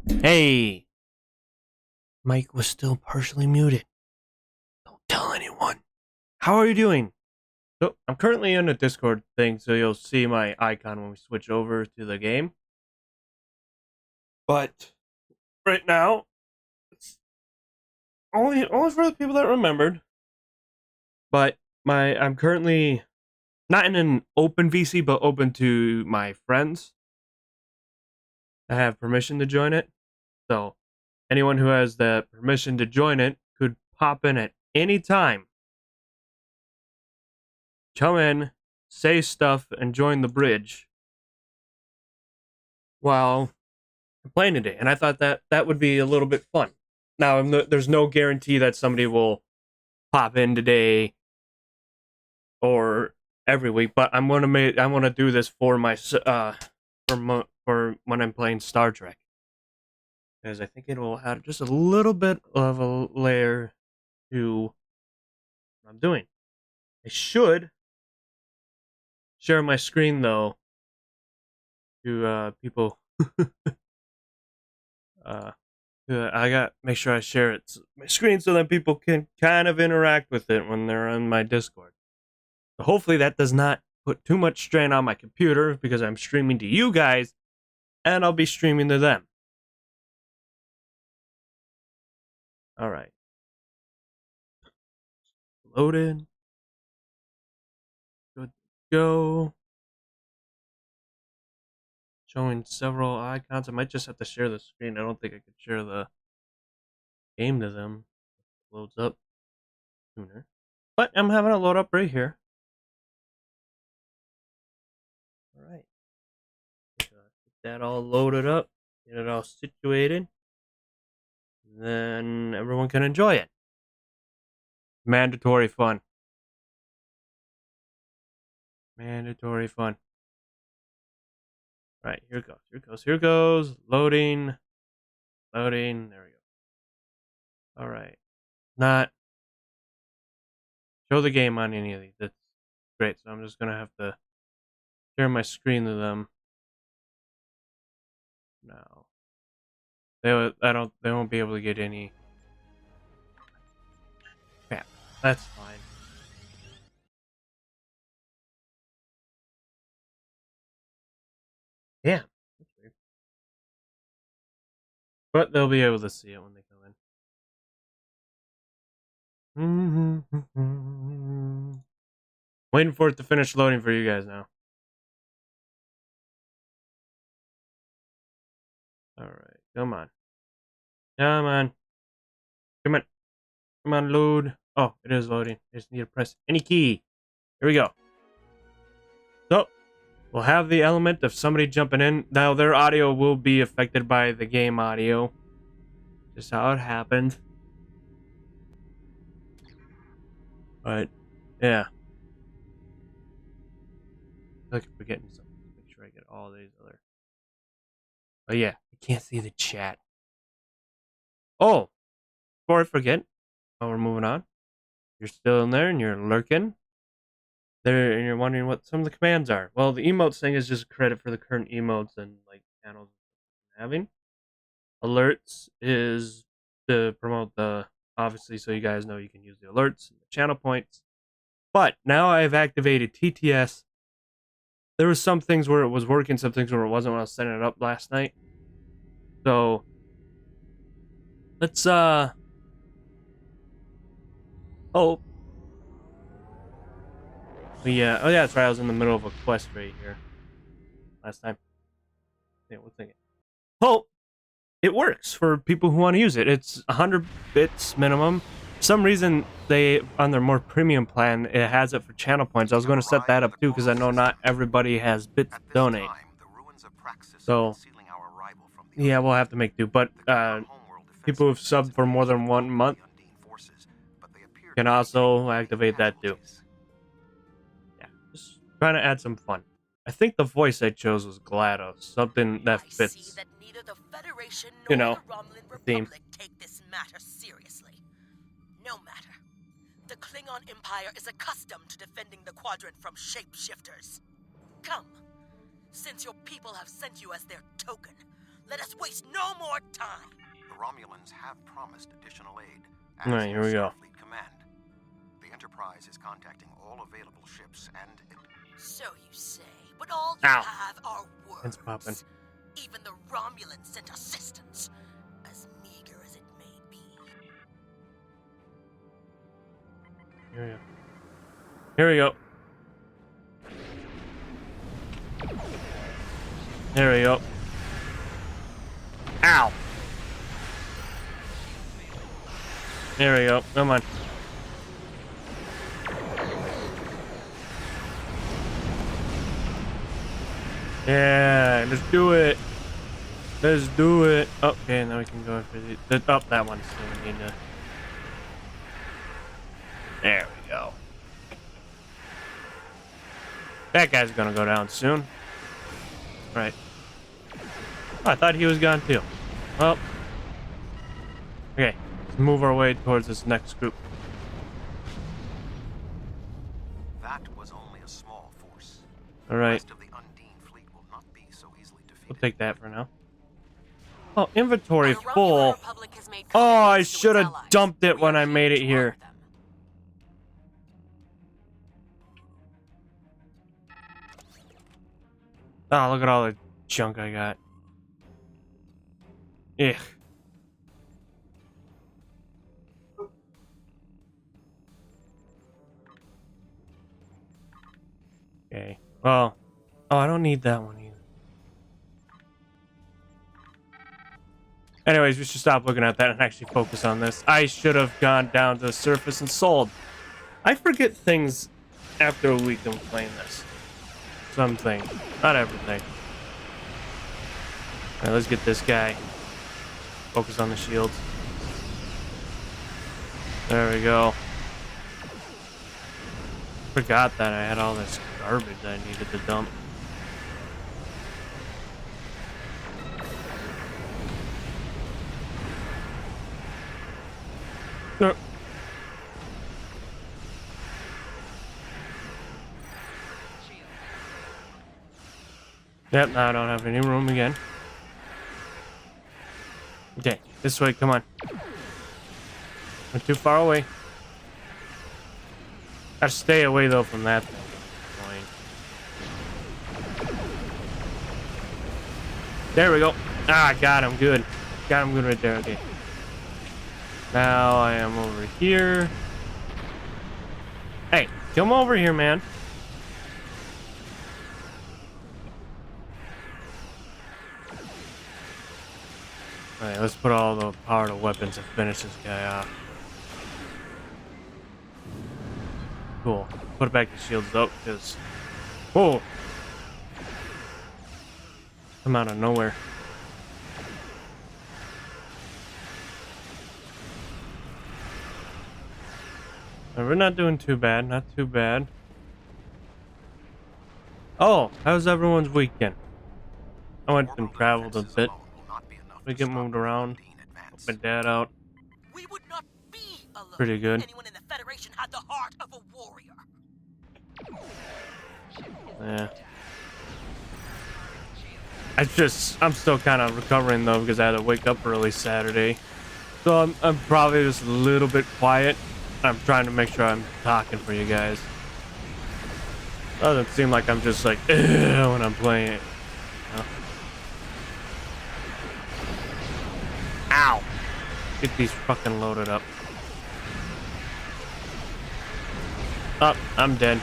Hey, Mike was still partially muted. Don't tell anyone. How are you doing? So, I'm currently in a Discord thing, so you'll see my icon when we switch over to the game. But right now, it's only for the people that remembered. But I'm currently not in an open VC, but open to my friends. I have permission to join it. So, anyone who has the permission to join it could pop in at any time. Come in, say stuff, and join the bridge while I'm playing today. And I thought that would be a little bit fun. Now, there's no guarantee that somebody will pop in today or every week, but I want to do this for my for when I'm playing Star Trek, because I think it will add just a little bit of a layer to what I'm doing. I should share my screen though to people. I got make sure I share it my screen so that people can kind of interact with it when they're on my Discord. So hopefully that does not put too much strain on my computer because I'm streaming to you guys and I'll be streaming to them. All right. Loaded. Good to go. Showing several icons. I might just have to share the screen. I don't think I could share the game to them. It loads up sooner. But I'm having it load up right here. All right. Get that all loaded up. Get it all situated. And then everyone can enjoy it. Mandatory fun. Mandatory fun. Right, here it goes. Here it goes. Here it goes. Loading. Loading. There we go. All right. Not show the game on any of these. That's great. So I'm just gonna have to share my screen to them. No. They won't be able to get any. Crap. That's fine. Yeah. That's weird. But they'll be able to see it when they come in. Waiting for it to finish loading for you guys now. Alright, come on. Come on. Come on. Come on, load. Oh, it is loading. I just need to press any key. Here we go. So, we'll have the element of somebody jumping in. Now, their audio will be affected by the game audio. Just how it happened. But, yeah. I feel like I'm forgetting something. Make sure I get all these other. Oh, yeah. I can't see the chat. Oh! Before I forget, while we're moving on, you're still in there and you're lurking. There, and you're wondering what some of the commands are. Well, the emotes thing is just credit for the current emotes and like channels I'm having. Alerts is to promote the obviously so you guys know you can use the alerts and the channel points. But now I've activated TTS. There was some things where it was working, some things where it wasn't when I was setting it up last night. So let's oh yeah, that's right. I was in the middle of a quest right here last time. Yeah, what's thinking? Oh, it works for people who want to use it. It's 100 bits minimum. For some reason, they on their more premium plan, it has it for channel points. I was going to set that up too because I know not everybody has bits to donate. So, yeah, we'll have to make do. But people who've subbed for more than 1 month can also activate that too. Yeah, just trying to add some fun. I think the voice I chose was GLaDOS, something that fits, you know, the theme. Take this matter seriously. No matter. The Klingon Empire is accustomed to defending the Quadrant from shapeshifters. Come. Since your people have sent you as their token, Let us waste no more time. The Romulans have promised additional aid. All right, here we go. Starfleet Command. The Enterprise is contacting all available ships and... So you say, but all you Ow. have are It's words. popping. Even the Romulans sent assistance, as meager as it may be. Here we go. Here we go. There we go. Ow. There we go. Come on. Yeah, let's do it. Let's do it. Okay, now we can go for the up that one. So we need to. There we go. That guy's gonna go down soon. Right. Oh, I thought he was gone too. Well. Okay, let's move our way towards this next group. That was only a small force. All The right, rest of the Undine fleet will not be so easily defeated. we'll take that for now. Oh, inventory The Romulan full. Republic has made Oh, I commitments to its should have allies. dumped it We when are I made it to here. honor them. Oh, look at all the junk I got. Ugh. Okay. Well, oh, I don't need that one either. Anyways, we should stop looking at that and actually focus on this. I should have gone down to the surface and sold. I forget things after a week of playing this. Something. Not everything. Alright, let's get this guy. Focus on the shields. There we go. Forgot that I had all this garbage I needed to dump. Yep, now I don't have any room again. Okay, this way, come on. We're too far away. Gotta stay away though from that thing. There we go. Ah, got him, good. Got him good right there, okay. Now I am over here. Hey, come over here, man. Alright, let's put all the power to weapons and finish this guy off. Cool. Put back the shields up, because... Whoa! Come out of nowhere. We're not doing too bad, not too bad. Oh, how's everyone's weekend? I went and traveled a bit. We get moved around. Helped my dad out. We would not be alone. Pretty good. If anyone in the Federation had the heart of a warrior. Yeah. I'm still kind of recovering though because I had to wake up early Saturday. So I'm probably just a little bit quiet. I'm trying to make sure I'm talking for you guys. Doesn't seem like I'm just like when I'm playing it. You know? Ow! Get these fucking loaded up. Oh, I'm dead.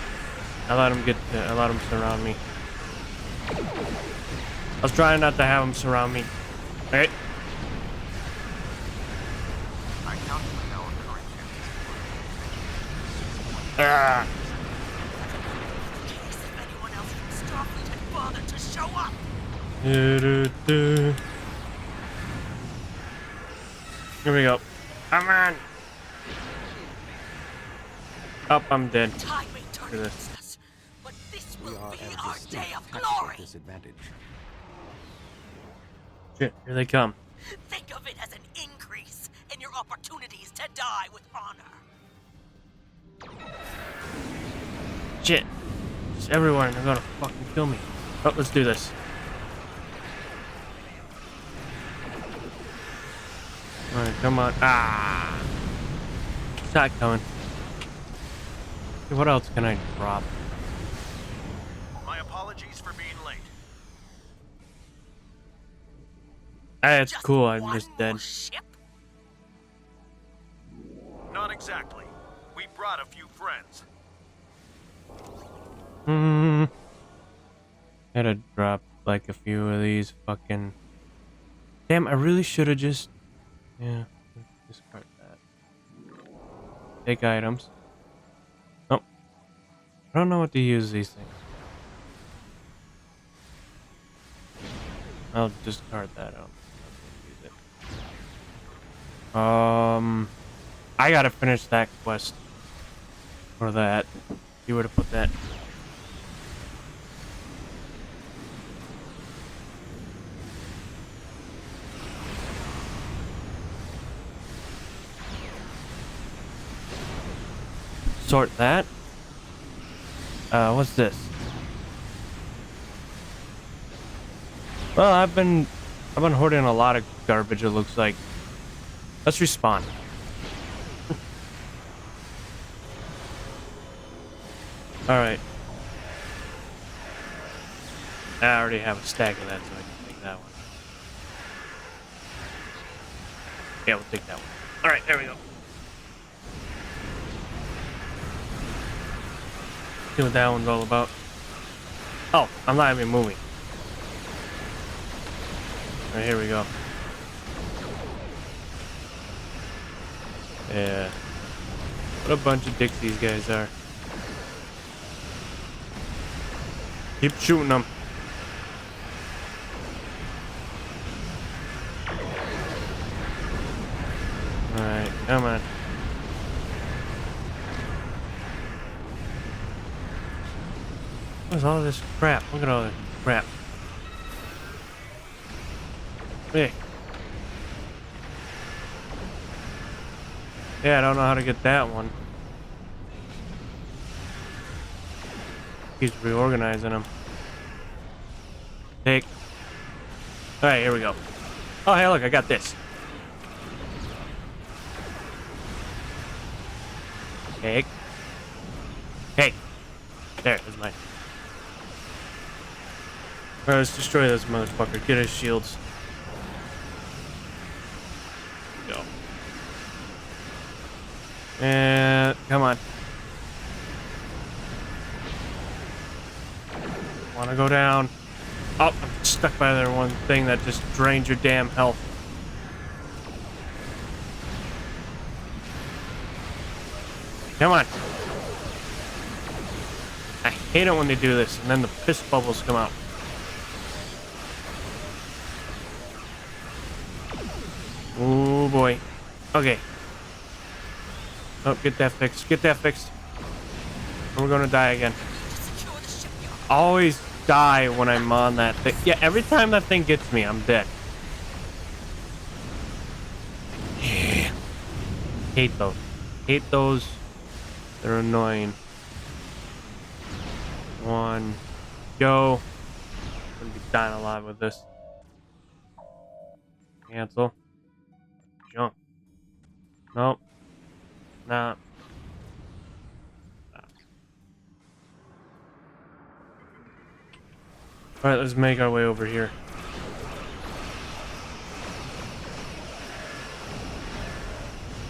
I let him surround me. I was trying not to have him surround me. Hey. I calculate our current chances. Ah. In case if anyone else from Starfleet had bothered to show up. Here we go. Come on. Up, I'm dead. Time may turn Look at against us, but this We will are be at a our distinct day of tactical glory. disadvantage. Shit, here they come. Think of it as an increase in your opportunities to die with honor. Shit. It's everywhere and they're gonna fucking kill me. Oh, let's do this. Alright, come on. Ah! It's not coming. Okay, what else can I drop? My apologies for being late. That's Just cool, I'm one just more dead. ship? Not exactly. We brought a few friends. Gotta drop like a few of these fucking. Damn, I really should have just. Yeah, discard that. Take items. Nope. I don't know what to use these things. I'll discard that out. Use it. I gotta finish that quest. For that. See where to put that. Sort that. What's this? Well, I've been hoarding a lot of garbage, it looks like. Let's respawn. Alright. I already have a stack of that, so I can take that one. Yeah, we'll take that one. Alright, there we go. See what that one's all about. Oh, I'm not even moving. Alright, here we go. Yeah. What a bunch of dicks these guys are. Keep shooting them. Alright, come on. What's all this crap? Look at all this crap. Hey. Yeah, I don't know how to get that one. Keeps reorganizing them. Take. Alright, here we go. Oh, hey, look, I got this. Take. Take. There, that's mine. Alright, let's destroy this motherfucker. Get his shields. Go. And come on. Wanna go down. Oh, I'm stuck by that one thing that just drains your damn health. Come on. I hate it when they do this, and then the piss bubbles come out. Oh boy. Okay. Oh, get that fixed. Get that fixed. Or we're gonna die again. Secure the shipyard. Always die when I'm on that thing. Yeah, every time that thing gets me, I'm dead. Yeah. Hate those. Hate those. They're annoying. One. Go. I'm gonna be dying alive with this. Cancel. Jump. Nope. Nah. Alright, let's make our way over here.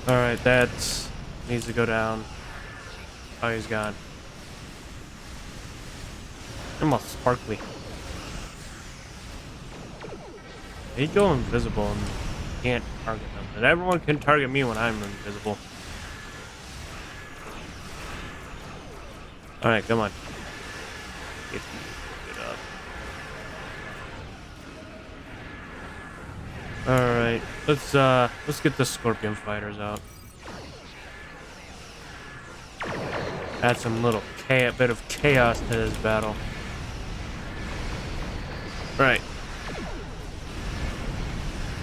Alright, that needs to go down. Oh, he's gone. I'm all sparkly. They go invisible and can't target them. But everyone can target me when I'm invisible. Alright, come on. Get up. Alright, let's get the scorpion fighters out. Add some little bit of chaos to this battle. Right.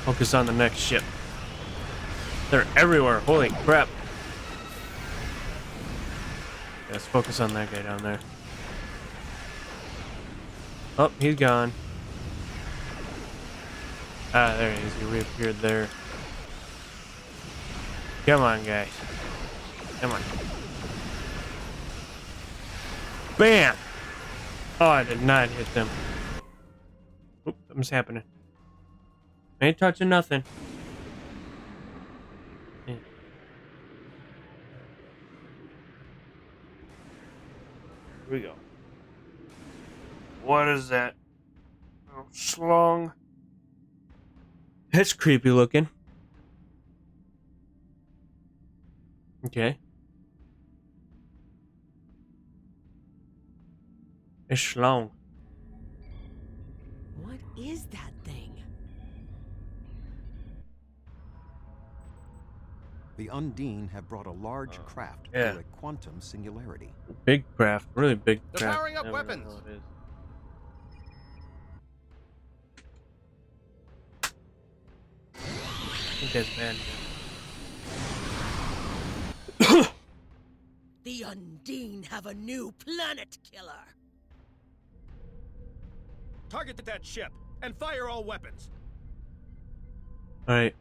Focus on the next ship. They're everywhere. Holy crap. Let's focus on that guy down there. Oh, he's gone. Ah, there he is. He reappeared there. Come on, guys. Come on. Bam! Oh, I did not hit them. Oop, something's happening. Ain't touching nothing. Yeah. Here we go. What is that? Oh, schlong. That's creepy looking. Okay. It's schlong. What is that thing? The Undine have brought a large craft yeah. through a quantum singularity. Big craft. Really big They're craft. powering up I don't know weapons. what it is. I think that's bad. The Undine have a new planet killer. Target that ship and fire all weapons. Alright.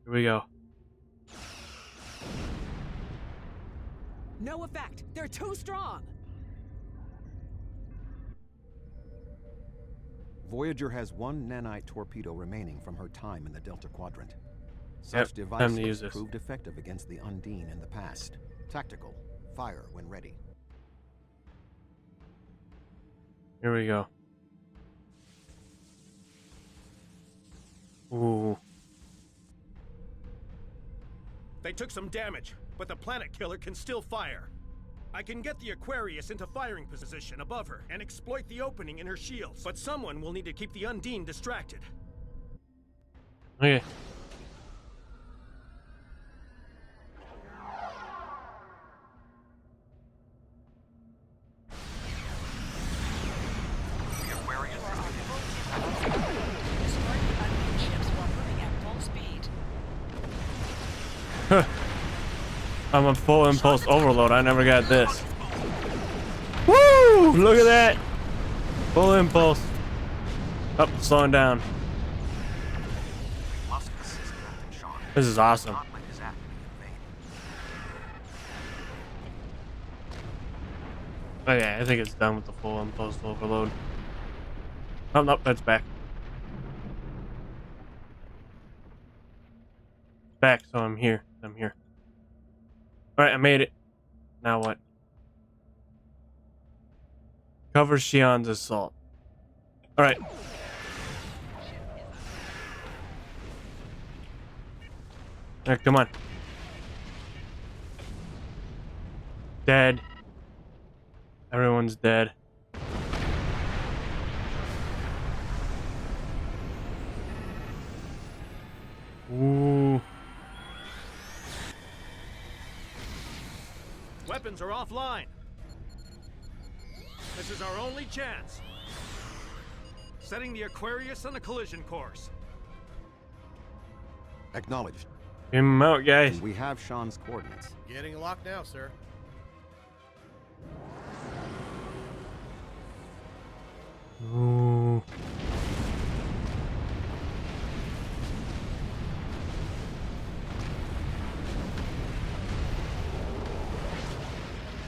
Here we go. No effect. They're too strong. Voyager has one nanite torpedo remaining from her time in the Delta Quadrant. Yep, Such time to devices use this. proved effective against the Undine in the past. Tactical. Fire when ready. Here we go. Ooh. They took some damage, but the planet killer can still fire. I can get the Aquarius into firing position above her and exploit the opening in her shields, but someone will need to keep the Undine distracted. Okay. The Aquarius Destroy the Undine ships while moving at full speed. I'm a full impulse overload. I never got this. Woo! Look at that. Full impulse. Up, slowing down. must assist Captain Sean. This is awesome. Not let his act be in vain. Okay, I think it's done with the full impulse overload. Oh, nope, that's back. Back, so I'm here. I'm here. Alright, I made it. Now what? Cover Shion's assault. Alright. Alright, come on. Dead. Everyone's dead. Ooh. Weapons are offline. This is our only chance. Setting the Aquarius on a collision course. Acknowledged. Get him out, guys. And we have Sean's coordinates. Getting locked now, sir. Ooh.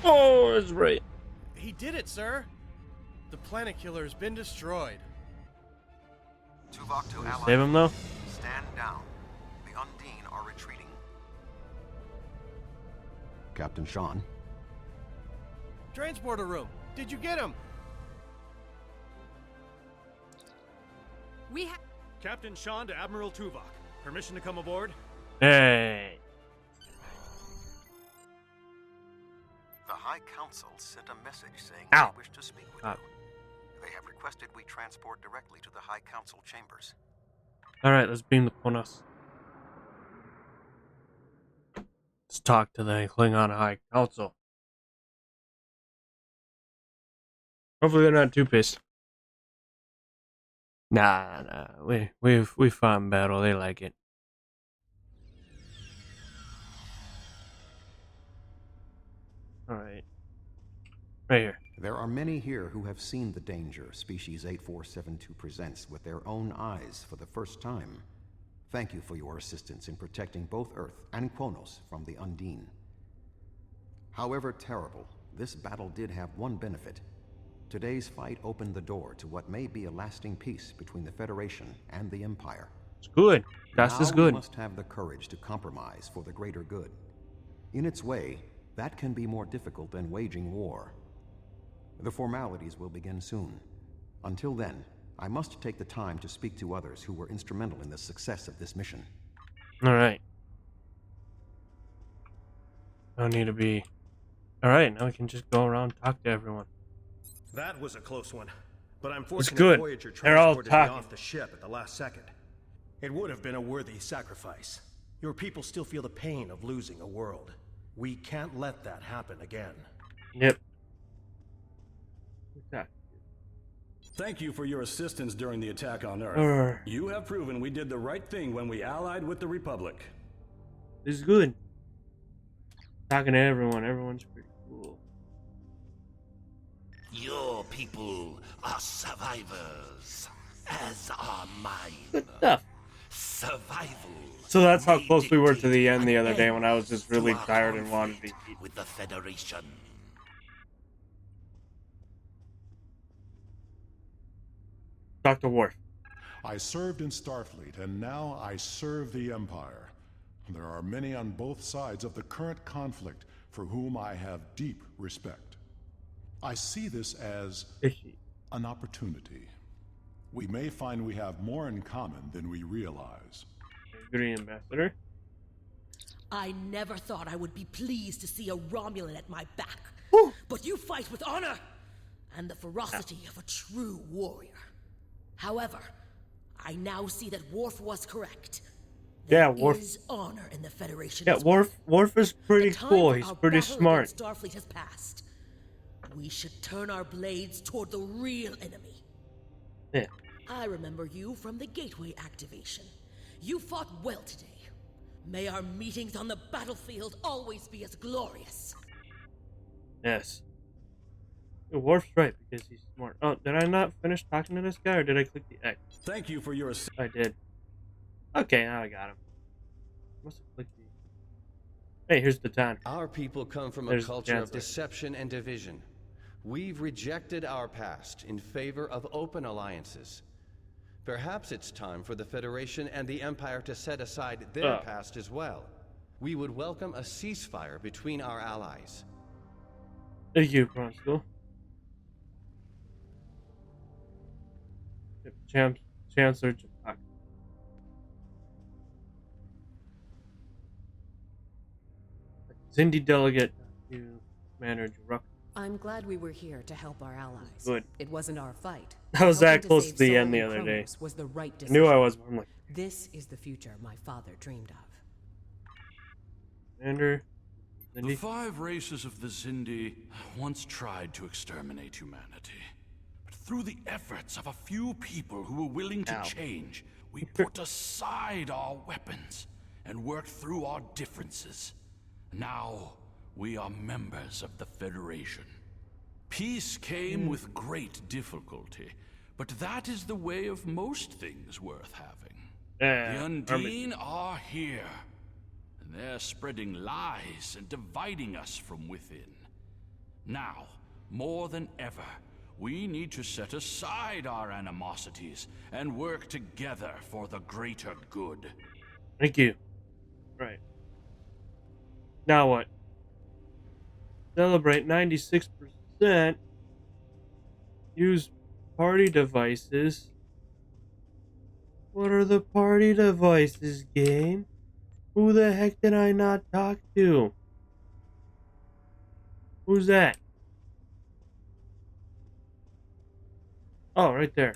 Oh, that's right. He did it, sir. The planet killer has been destroyed. Tuvok to allies. Save him though. Stand down. The Undine are retreating. Captain Sean. Transporter room. Did you get him? We have. Captain Sean to Admiral Tuvok. Permission to come aboard? Hey. The High Council sent a message saying Ow. they wish to speak with Ah. you. They have requested we transport directly to the High Council chambers. Alright, let's beam the Ponos. Let's talk to the Klingon High Council. Hopefully they're not too pissed. Nah. We fought in battle. They like it. Alright. Right here. There are many here who have seen the danger Species 8472 presents with their own eyes for the first time. Thank you for your assistance in protecting both Earth and Kronos from the Undine. However terrible, this battle did have one benefit. Today's fight opened the door to what may be a lasting peace between the Federation and the Empire. It's good. That's Now just good. we must have the courage to compromise for the greater good. In its way, that can be more difficult than waging war. The formalities will begin soon. Until then, I must take the time to speak to others who were instrumental in the success of this mission. All right. No need to be. All right, now we can just go around and talk to everyone. That was a close one. But I'm fortunate good. Voyager They're all transported me talking. off the ship at the last second. It would have been a worthy sacrifice. Your people still feel the pain of losing a world. We can't let that happen again. Yep. Exactly. Thank you for your assistance during the attack on Earth. Arr. You have proven we did the right thing when we allied with the Republic. This is good. Talking to everyone. Everyone's pretty cool. Your people are survivors, as are mine. Good stuff. Survival. So that's how may close we were to the dictate end the an other day when I was end just really to our tired and wanted to conflict eat. with the Federation. Dr. Worf. I served in Starfleet, and now I serve the Empire. There are many on both sides of the current conflict for whom I have deep respect. I see this as Fishy. an opportunity. We may find we have more in common than we realize. Agree, Ambassador. I never thought I would be pleased to see a Romulan at my back. But you fight with honor and the ferocity of a true warrior. However, I now see that Worf was correct. Yeah, There Worf. is honor in the Federation. Yeah, as well. Worf is pretty The time cool. for He's our pretty battle smart. against Starfleet has passed. We should turn our blades toward the real enemy. Yeah. I remember you from the Gateway activation. You fought well today. May our meetings on the battlefield always be as glorious. Yes. Worf's right because he's smart. Oh, did I not finish talking to this guy or did I click the X? Thank you for your assistance. I did. Okay, now I got him. Must have clicked the. Hey, here's the time. Our people come from a There's the culture of Chancellor. deception and division. We've rejected our past in favor of open alliances. Perhaps it's time for the Federation and the Empire to set aside their past as well. We would welcome a ceasefire between our allies. Thank you, Constable. Chancellor Chewbacca. Zindi delegate to Commander Jaruk. I'm glad we were here to help our allies. Good. It wasn't our fight. I was that Helping close save to the Sol end the and other day. Kronos was the right I decision. knew I was, but I'm like, This is the future my father dreamed of. Commander The Zindi. 5 races of the Zindi once tried to exterminate humanity. But through the efforts of a few people who were willing to Ow. change, we put aside our weapons and worked through our differences. Now, we are members of the Federation. Peace came with great difficulty, but that is the way of most things worth having. The Undine are here, and they're spreading lies and dividing us from within. Now, more than ever, we need to set aside our animosities and work together for the greater good. Thank you. Right. Now what? Celebrate 96%. Use party devices. What are the party devices, game? Who the heck did I not talk to? Who's that? Oh, right there.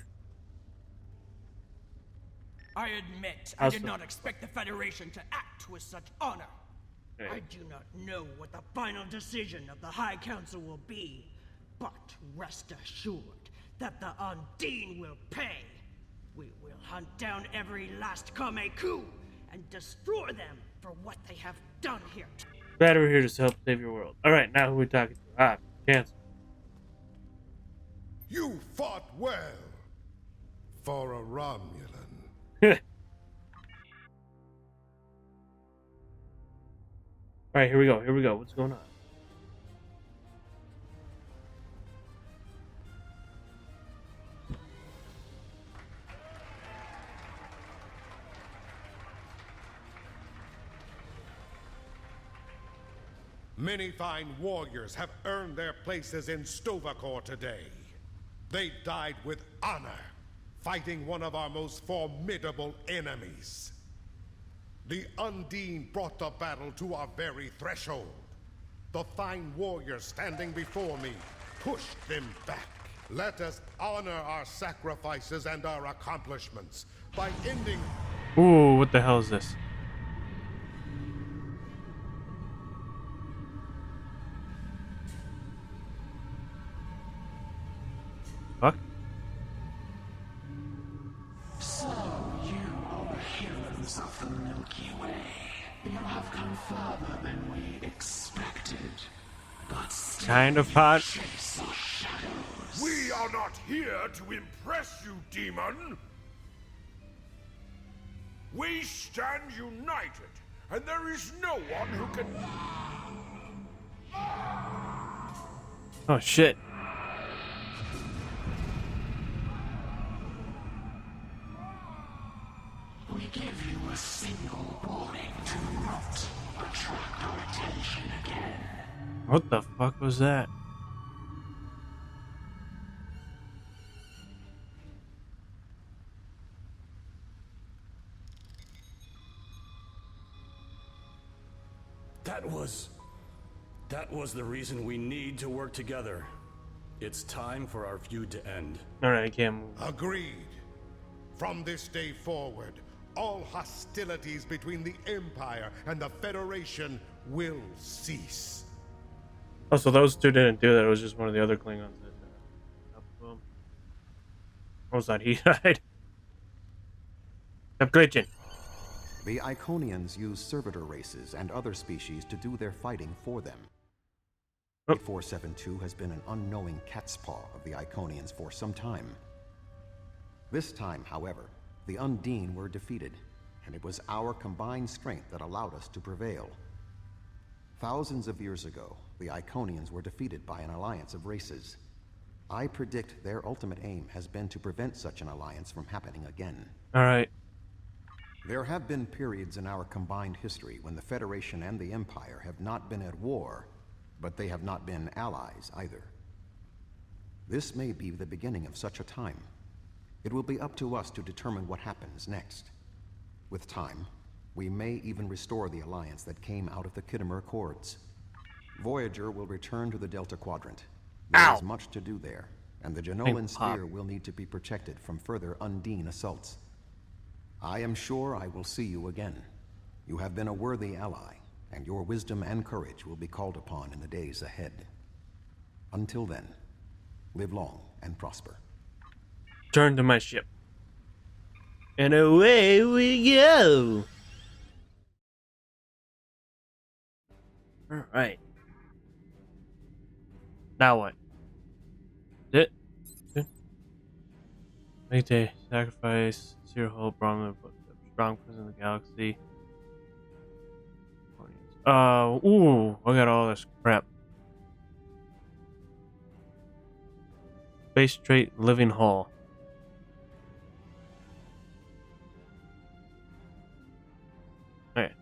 I admit, I How's did that? not expect the Federation to act with such honor. Okay. I do not know what the final decision of the High Council will be, but rest assured that the Undine will pay. We will hunt down every last Kameku and destroy them for what they have done here. Glad we're here to help save your world. Alright, now who are we talking to? Ah, Chancellor. You fought well for a Romulan. Alright, here we go. Here we go. What's going on? Many fine warriors have earned their places in Stovacor today. They died with honor, fighting one of our most formidable enemies. The Undine brought the battle to our very threshold. The fine warriors standing before me pushed them back. Let us honor our sacrifices and our accomplishments by ending... Ooh, what the hell is this? Fuck. So, you are the heroes of the Milky Way. You have come further than we expected. But still, Kind of hot. chase our shadows. We are not here to impress you, demon! We stand united, and there is no one who can... Oh shit. We give you a single warning to not attract our attention again. What the fuck was that? That was the reason we need to work together. It's time for our feud to end. Alright, I can't move. Agreed. From this day forward, all hostilities between the Empire and the Federation will cease. Oh, so those two didn't do that. It was just one of the other Klingons that helped them. What was that? He died. Kept glitching. The Iconians use servitor races and other species to do their fighting for them. 472 has been an unknowing catspaw of the Iconians for some time. This time, however, the Undine were defeated, and it was our combined strength that allowed us to prevail. Thousands of years ago, the Iconians were defeated by an alliance of races. I predict their ultimate aim has been to prevent such an alliance from happening again. Alright. There have been periods in our combined history when the Federation and the Empire have not been at war, but they have not been allies either. This may be the beginning of such a time. It will be up to us to determine what happens next. With time, we may even restore the alliance that came out of the Khitomer Accords. Voyager will return to the Delta Quadrant. There is much to do there, and the Genolan Sphere will need to be protected from further Undine assaults. I am sure I will see you again. You have been a worthy ally, and your wisdom and courage will be called upon in the days ahead. Until then, live long and prosper. Turn to my ship. And away we go! Alright. Now what? Is it? Make a sacrifice, Zero Hope, Brahma, strong presence in the galaxy. Ooh, I got all this crap. Space Trait Living Hall. Okay.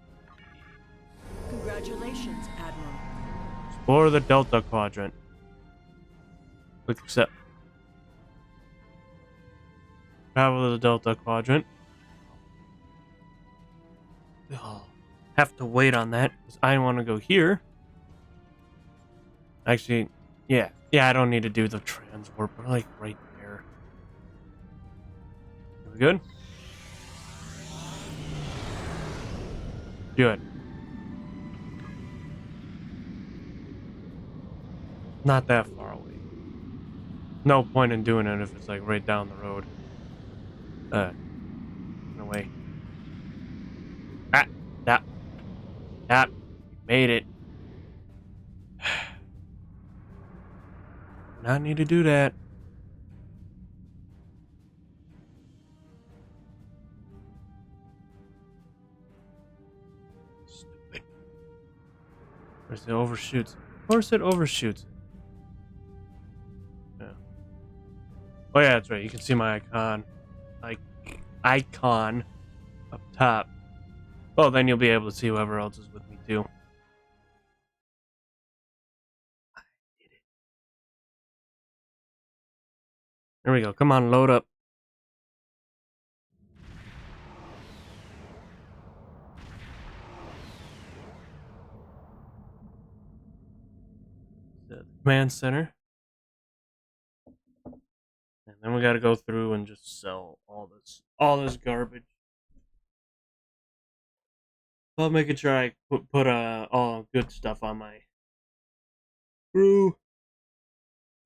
Congratulations, Admiral. Explore the Delta Quadrant. Click accept. Travel to the Delta Quadrant. Oh, have to wait on that because I want to go here. Actually, yeah, I don't need to do the transwarp. We're like right there. We good? Good. Not that far away. No point in doing it if it's like right down the road. No way. Made it. Not need to do that. Stupid. course, it overshoots. Of course, it overshoots. Yeah. Oh yeah, that's right. You can see my icon up top. Well, then you'll be able to see whoever else is with me too. There we go. Come on, load up. The command center. And then we got to go through and just sell all this garbage. Well, making sure I put all good stuff on my crew.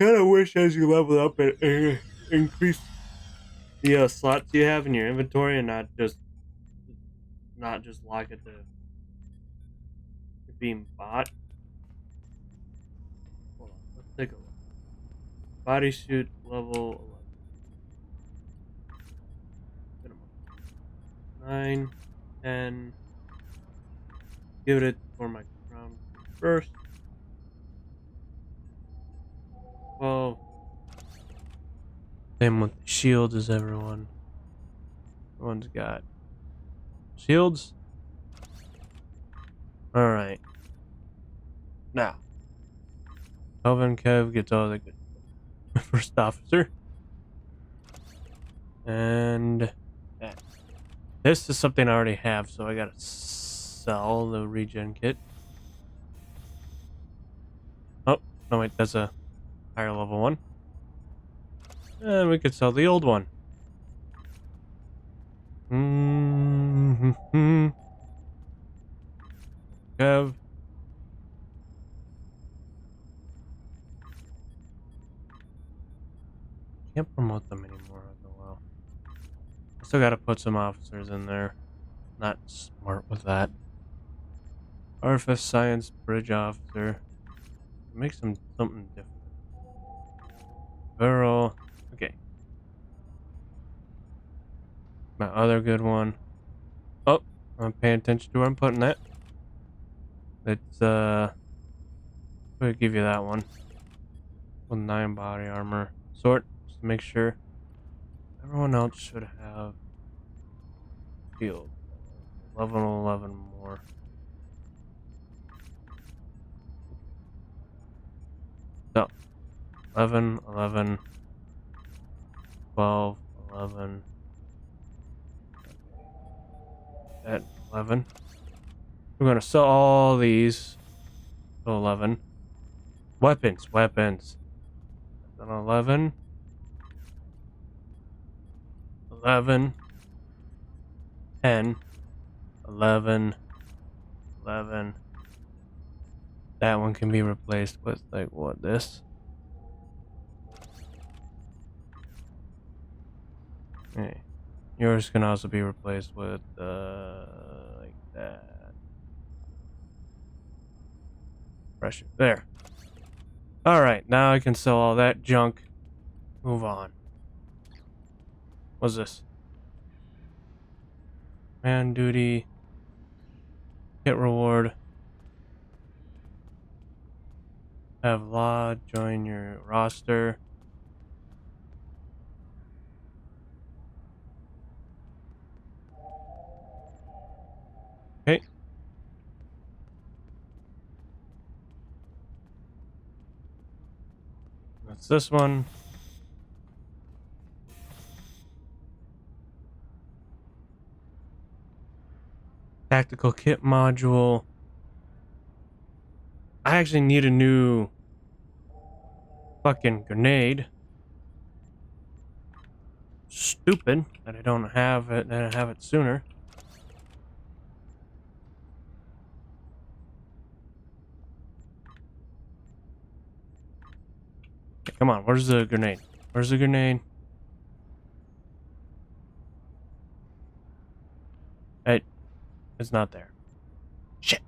Kind of wish as you level up it increase the slots you have in your inventory and not just lock it to being bought. Hold on, let's take a look. Bodysuit level 11. 9, 10. Give it for my crown first. 12. Same with the shields as everyone. Everyone's got shields. Alright. Now. Kelvin Kev gets all the good first officer. And this is something I already have, so I gotta sell the regen kit. Oh, no wait, that's a higher level one. And we could sell the old one. Kev. Can't promote them anymore. Oh well. I still gotta put some officers in there. Not smart with that. RFS Science Bridge Officer. Make something different. Viral. Okay. My other good one. Oh, I'm paying attention to where I'm putting that. It's we'll give you that one. With 9 body armor. Sort, just to make sure. Everyone else should have shield. Level 11 more. So 11, 11, 12, 11. At 11. We're gonna sell all these to 11. Weapons. Then 11. 11. 10. 11. 11. That one can be replaced with, like, what, this? Okay. Yours can also be replaced with, like that. Pressure. There. Alright, now I can sell all that junk. Move on. What's this? Man duty. Hit reward. Have law join your roster. Okay. That's this one. Tactical kit module. I actually need a new fucking grenade. Stupid that I don't have it, that I have it sooner. Okay, come on, where's the grenade? Where's the grenade? Hey, it's not there. Shit.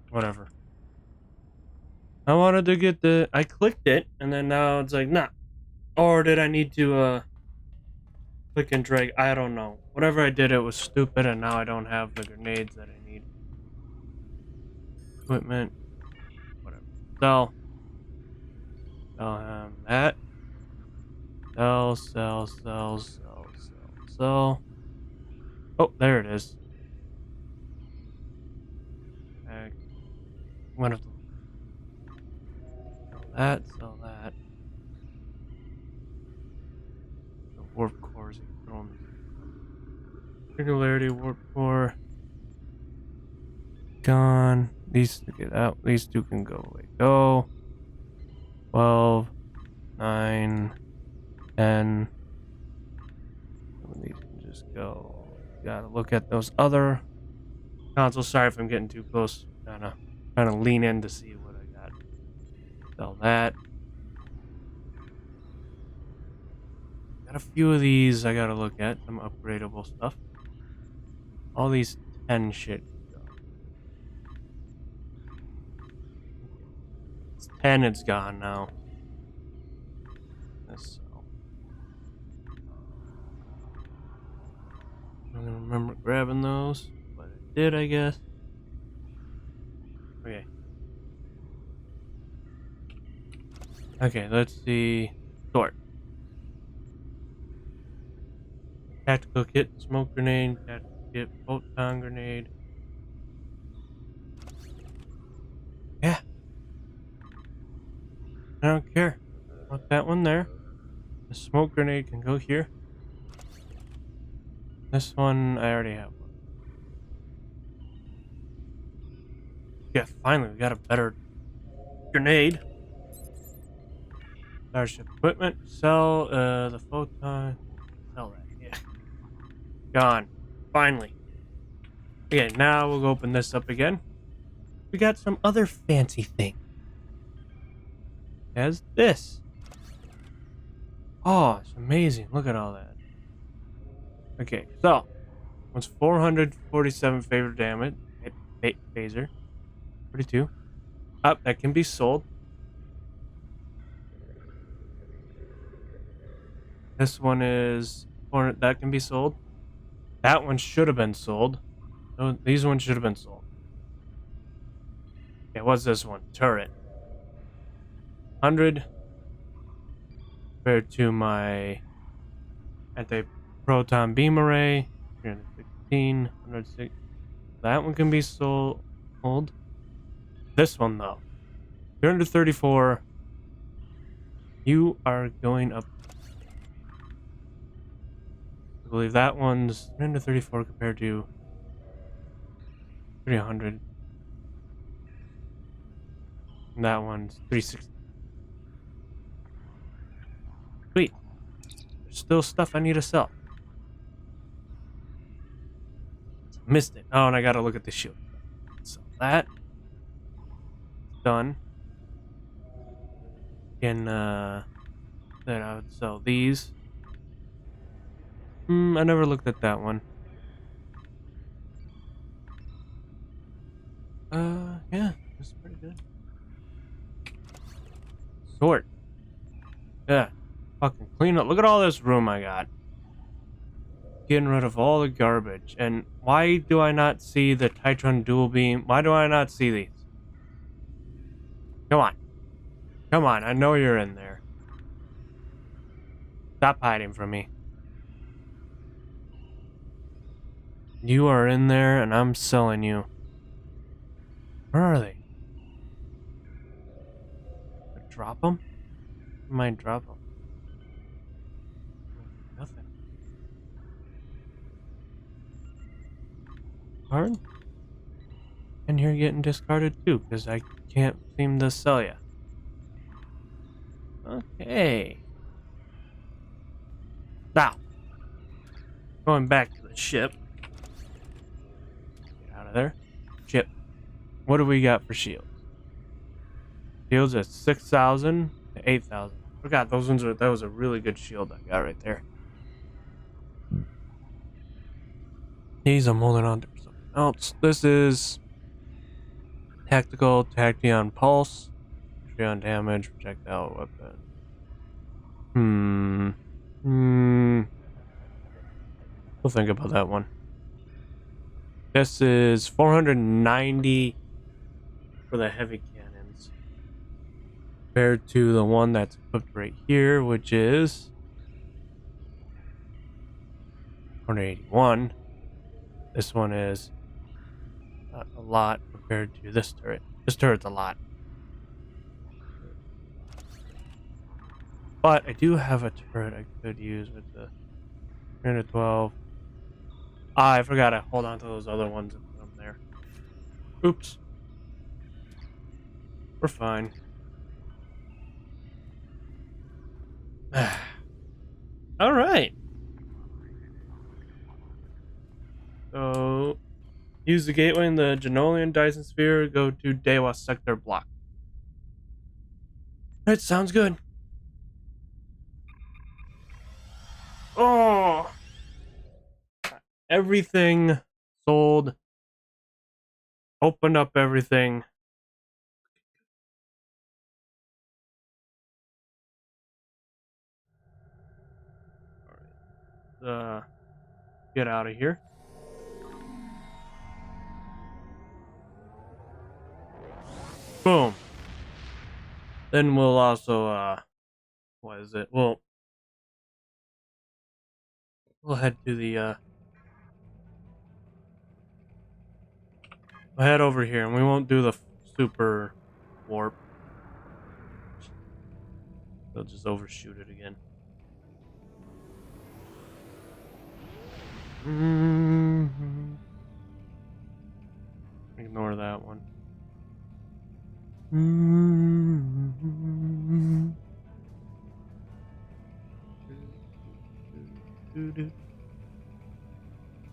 Whatever. I wanted to get the... I clicked it, and then now it's like, nah. Or did I need to, click and drag? I don't know. Whatever I did, it was stupid, and now I don't have the grenades that I need. equipment. Whatever. Sell. That. Sell. Oh, there it is. I'm gonna have to sell that. The warp cores. Singularity warp core. Gone. These two get out. These two can go away. Go. 12, 9, 10. These can just go. Gotta look at those other consoles. Sorry if I'm getting too close. Trying to lean in to see what I got. Sell that. Got a few of these I gotta look at. Some upgradable stuff. All these 10 shit. It's 10, it's gone now. So. I don't remember grabbing those, but I did, I guess. Okay. Okay, let's see. Sort. Tactical kit, smoke grenade, tactical kit, photon grenade. Yeah. I don't care. Want that one there. The smoke grenade can go here. This one, I already have one. Yeah, finally, we got a better grenade. Starship equipment. Sell the photon. Sell that. Yeah. Gone. Finally. Okay, now we'll open this up again. We got some other fancy thing. As this. Oh, it's amazing. Look at all that. Okay, so. What's 447 favorite damage? Phaser. 42. Up, that can be sold. This one is 400. That can be sold. That one should have been sold. No, these ones should have been sold. Okay, what's this one? Turret. 100 compared to my anti-proton beam array. 316, 106. That one can be sold. This one though, 334. You are going up. I believe that one's 334 compared to 300. And that one's 360. Sweet. There's still stuff I need to sell. Missed it. Oh, and I gotta look at the shield. So that done. Then I would sell these. I never looked at that one. Yeah, that's pretty good. Sort. Yeah. Fucking clean up. Look at all this room I got. Getting rid of all the garbage. And why do I not see the Titron dual beam? Why do I not see these? Come on. Come on, I know you're in there. Stop hiding from me. You are in there and I'm selling you. Where are they? Drop them? I might drop them. Nothing. Card? And you're getting discarded too, because I can't seem to sell you. Okay. Now, going back to the ship. Get out of there. Ship. What do we got for shields? Shields at 6,000 to 8,000. Forgot those ones that was a really good shield I got right there. These I'm holding on to something else. This is tactical tachyon pulse. Tachyon damage, projectile weapon. We'll think about that one. This is 490 for the heavy cannons compared to the one that's equipped right here, which is 181. This one is a lot compared to this turret. This turret's a lot. But I do have a turret I could use with the 312. Ah, I forgot to hold on to those other ones and put them there. Oops. We're fine. All right. So, use the gateway in the Janolian Dyson Sphere. Go to Dewa Sector Block. Alright, sounds good. Oh! Everything sold. Opened up everything. Alright. Get out of here. Boom. Then we'll also, what is it? We'll head to the, we'll head over here, and we won't do the super warp. They'll just overshoot it again. Ignore that one.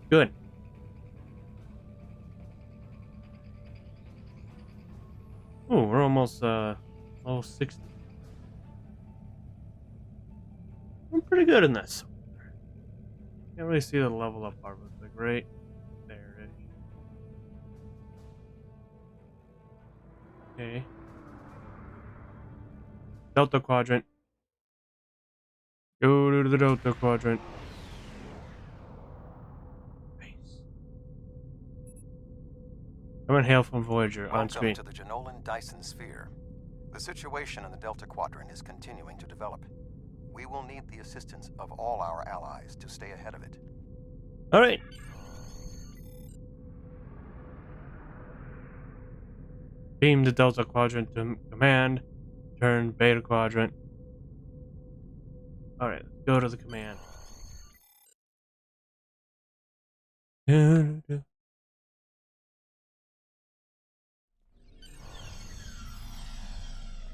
Good. Oh, we're almost level 60. I'm pretty good in this. Can't really see the level up part, but it's like right there. Okay. Delta Quadrant. Go to the Delta Quadrant. Nice. Come and hail from Voyager on screen. Welcome to the Janolan Dyson Sphere. The situation in the Delta Quadrant is continuing to develop. We will need the assistance of all our allies to stay ahead of it. All right. Beam the Delta Quadrant to command. Turn Beta Quadrant. All right, go to the command.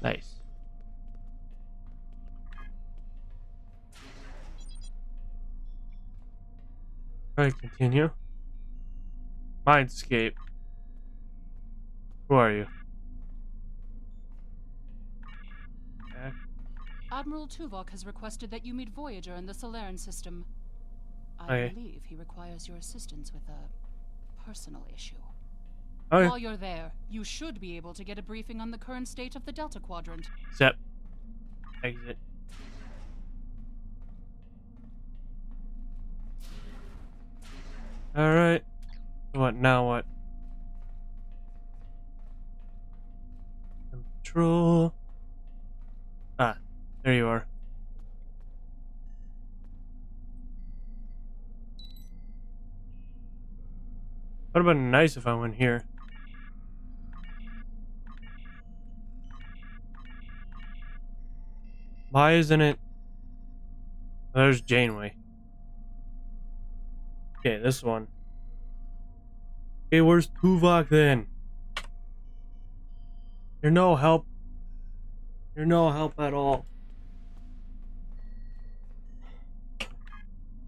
Nice. Alright, continue. Mindscape. Who are you? Back. Admiral Tuvok has requested that you meet Voyager in the Solarian system. I Okay. believe he requires your assistance with a personal issue. Okay. While you're there, you should be able to get a briefing on the current state of the Delta Quadrant. Step. Exit. Alright. What now? What? Control. Ah, there you are. Would have been nice if I went here. Why isn't it? There's Janeway. Okay, this one. Okay, where's Tuvok then? You're no help. You're no help at all.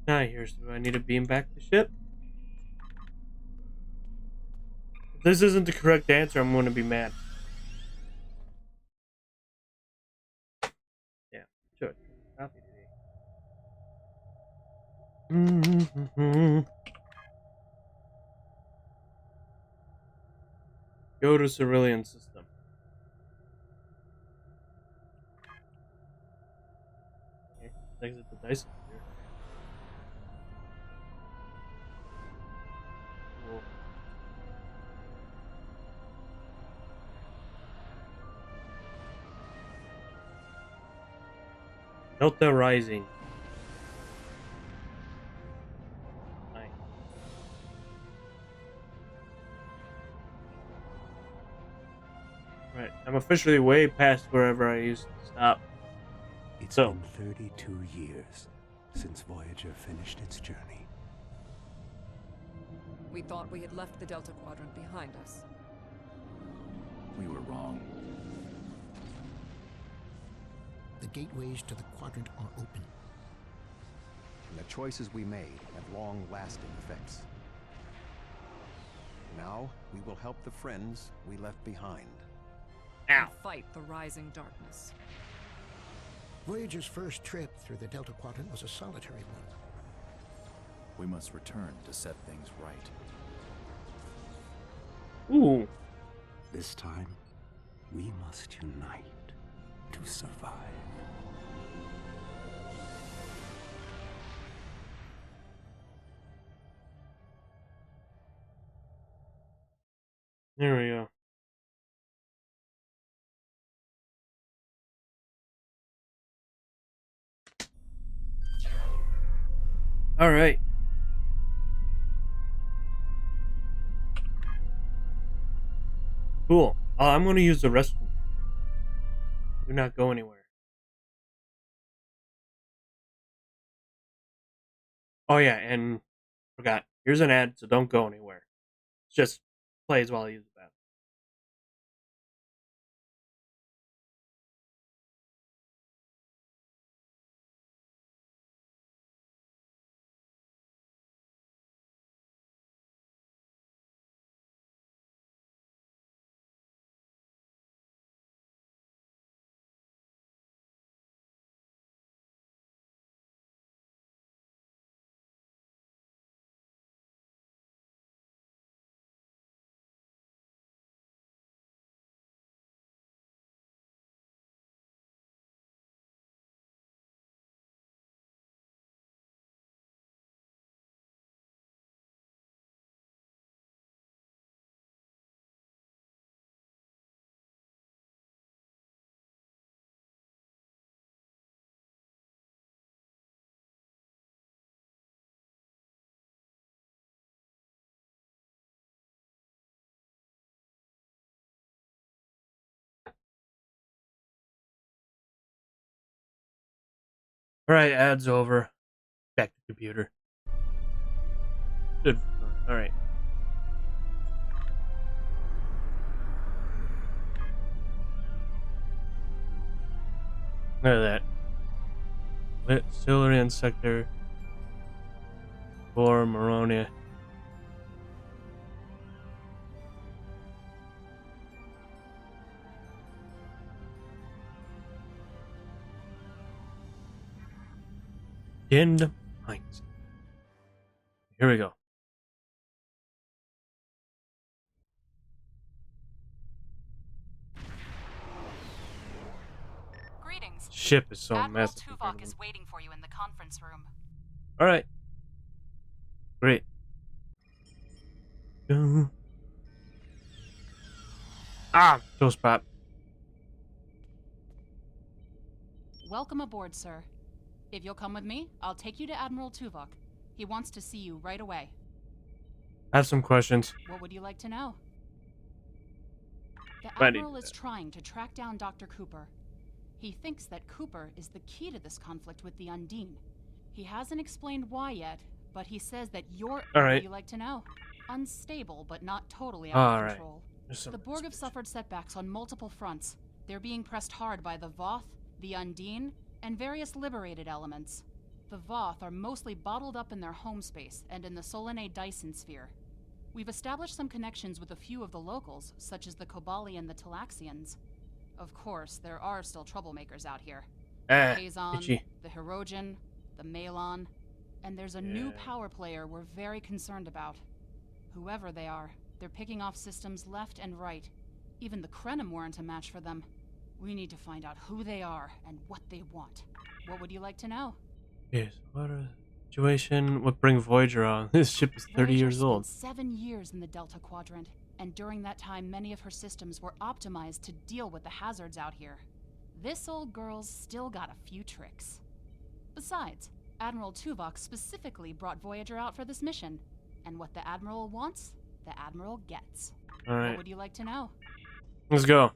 Now here's, do I need to beam back the ship? If this isn't the correct answer, I'm going to be mad. Yeah, sure. Copy today. Go to Cerulean system. Okay, exit the Dyson here. Cool. Delta Rising. Nice. Right, I'm officially way past wherever I used to stop. It's been 32 years since Voyager finished its journey. We thought we had left the Delta Quadrant behind us. We were wrong. The gateways to the quadrant are open. And the choices we made have long-lasting effects. Now, we will help the friends we left behind. And fight the rising darkness. Voyager's first trip through the Delta Quadrant was a solitary one. We must return to set things right. Ooh. This time, we must unite to survive. There we go. All right. Cool. I'm going to use the restroom. Do not go anywhere. Oh yeah, and forgot. Here's an ad, so don't go anywhere. Just plays while I use the bathroom. Alright, ad's over. Back to computer. Good. Alright. Look at that. Lit Silurian sector. For Maronia. End Mines. Here we go. Greetings. Ship is so Admiral massive. Tuvok is waiting for you in the conference room. Alright. Great. Toe spot. Welcome aboard, sir. If you'll come with me, I'll take you to Admiral Tuvok. He wants to see you right away. I have some questions. What would you like to know? The Ready. Admiral is trying to track down Dr. Cooper. He thinks that Cooper is the key to this conflict with the Undine. He hasn't explained why yet, but he says that you're... What would you like to know? Unstable, but not totally out of control. The Borg have suffered setbacks on multiple fronts. They're being pressed hard by the Voth, the Undine, and various liberated elements. The Voth are mostly bottled up in their home space and in the Solanae Dyson sphere. We've established some connections with a few of the locals, such as the Kobali and the Talaxians. Of course, there are still troublemakers out here. The Kazon, the Hirogen, the Malon, and there's a new power player we're very concerned about. Whoever they are, they're picking off systems left and right. Even the Krenim weren't a match for them. We need to find out who they are and what they want. What would you like to know? Yes, what a situation would bring Voyager on. This ship is 30 years old. 7 years in the Delta Quadrant, and during that time many of her systems were optimized to deal with the hazards out here. This old girl's still got a few tricks. Besides, Admiral Tuvok specifically brought Voyager out for this mission. And what the Admiral wants, the Admiral gets. All right. What would you like to know? Let's go.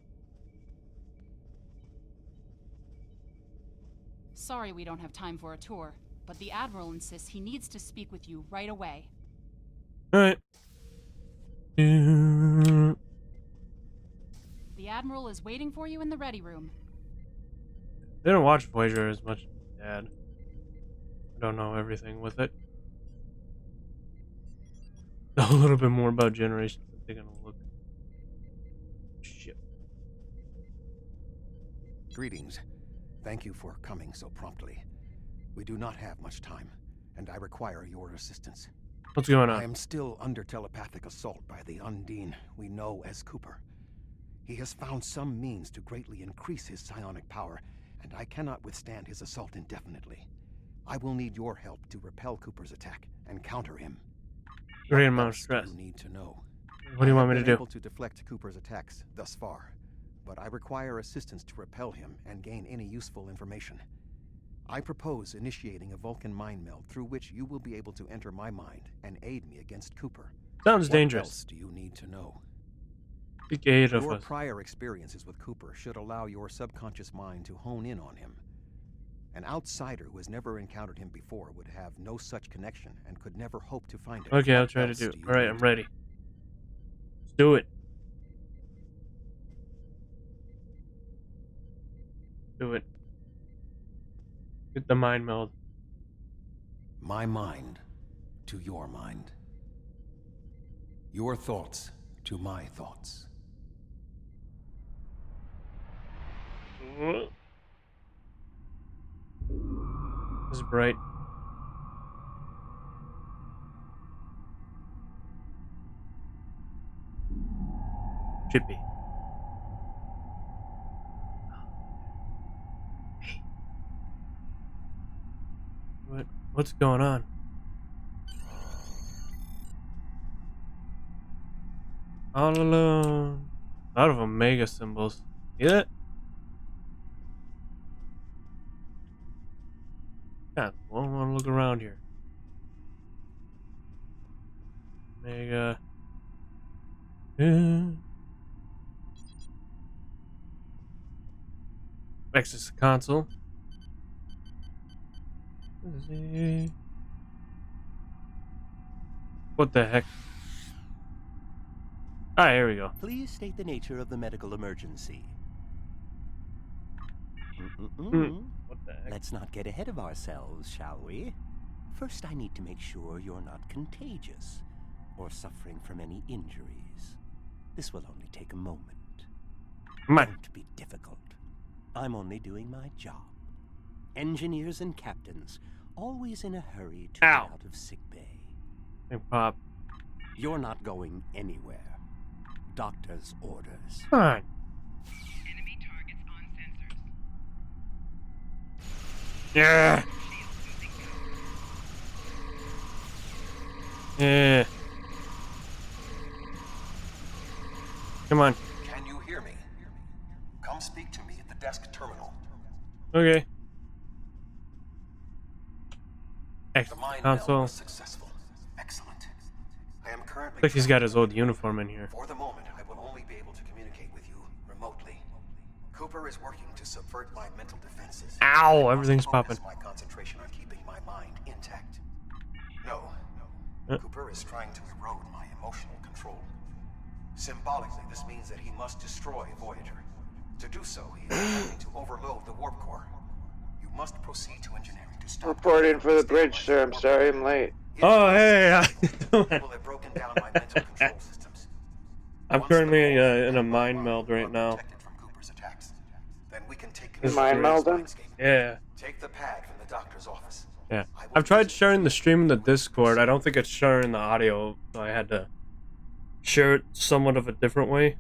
Sorry we don't have time for a tour, but the Admiral insists he needs to speak with you right away. All right. The Admiral is waiting for you in the ready room. They don't watch Voyager as much as Dad. I don't know everything with it. Know a little bit more about Generations. I'm taking a look. Shit. Greetings. Thank you for coming so promptly. We do not have much time, and I require your assistance. What's going on? I am still under telepathic assault by the Undine we know as Cooper. He has found some means to greatly increase his psionic power, and I cannot withstand his assault indefinitely. I will need your help to repel Cooper's attack and counter him. Great amount of stress. You need to know. What do you want me to I have been do? able to deflect Cooper's attacks thus far, but I require assistance to repel him and gain any useful information. I propose initiating a Vulcan mind meld through which you will be able to enter my mind and aid me against Cooper. Sounds What dangerous. else do you need to know? Speak aid of Your us. prior experiences with Cooper should allow your subconscious mind to hone in on him. An outsider who has never encountered him before would have no such connection and could never hope to find it. Okay, I'll What try to else do it. you All right, need? I'm ready. Let's do it. Do it. Get the mind meld. My mind to your mind. Your thoughts to my thoughts. This is bright. Chippy. What's going on? All alone. A lot of Omega symbols. See that? Yeah, I want to look around here. Omega. Access the console. What the heck? Ah, here we go. Please state the nature of the medical emergency. What the heck? Let's not get ahead of ourselves, shall we? First, I need to make sure you're not contagious or suffering from any injuries. This will only take a moment. Come on. Don't be difficult. I'm only doing my job. Engineers and captains, always in a hurry to get out of sickbay. Hey, Pop. You're not going anywhere. Doctor's orders. Come on. Enemy targets on sensors. Yeah. Yeah. Come on. Can you hear me? Come speak to me at the desk terminal. Okay. The mind meld Console. was successful. Excellent. I am currently. Looks like he's got his old uniform in here. For the moment, I will only be able to communicate with you remotely. Cooper is working to subvert my mental defenses. Ow! Everything's popping. My concentration on keeping my mind intact. No. Huh? Cooper is trying to erode my emotional control. Symbolically, this means that he must destroy Voyager. To do so, he is attempting to overload the warp core. You must proceed to engineering to stop. Reporting for the bridge, sir. I'm sorry I'm late. Oh, hey, how you doing? People have broken down my mental control systems. I'm currently in a mind meld right now. Then we can take This is Mind great. melding? Yeah. Take the pad from the doctor's office. Yeah. I've tried sharing the stream in the Discord. I don't think it's sharing the audio, so I had to share it somewhat of a different way.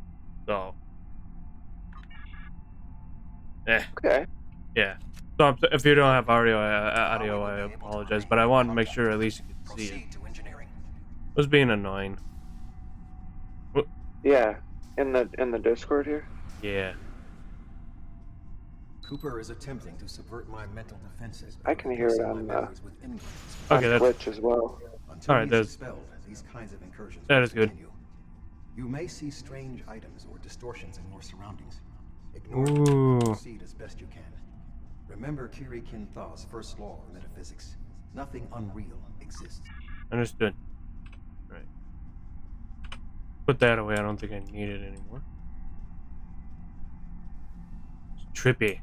So. Okay. Yeah. So if you don't have audio, I apologize, but I wanted to make sure at least you could see it. It was being annoying. Yeah. In the Discord here? Yeah. Cooper is attempting to subvert my mental defenses. I can hear it on Okay, that's Twitch as well. Until all right. he's That's expelled, these kinds of incursions that will is good. continue. You may see strange items or distortions in your surroundings. Ignore them Ooh. and proceed as best you can. Remember Kiri Kinthaw's first law of metaphysics. Nothing unreal exists. Understood. Right. Put that away. I don't think I need it anymore. It's trippy.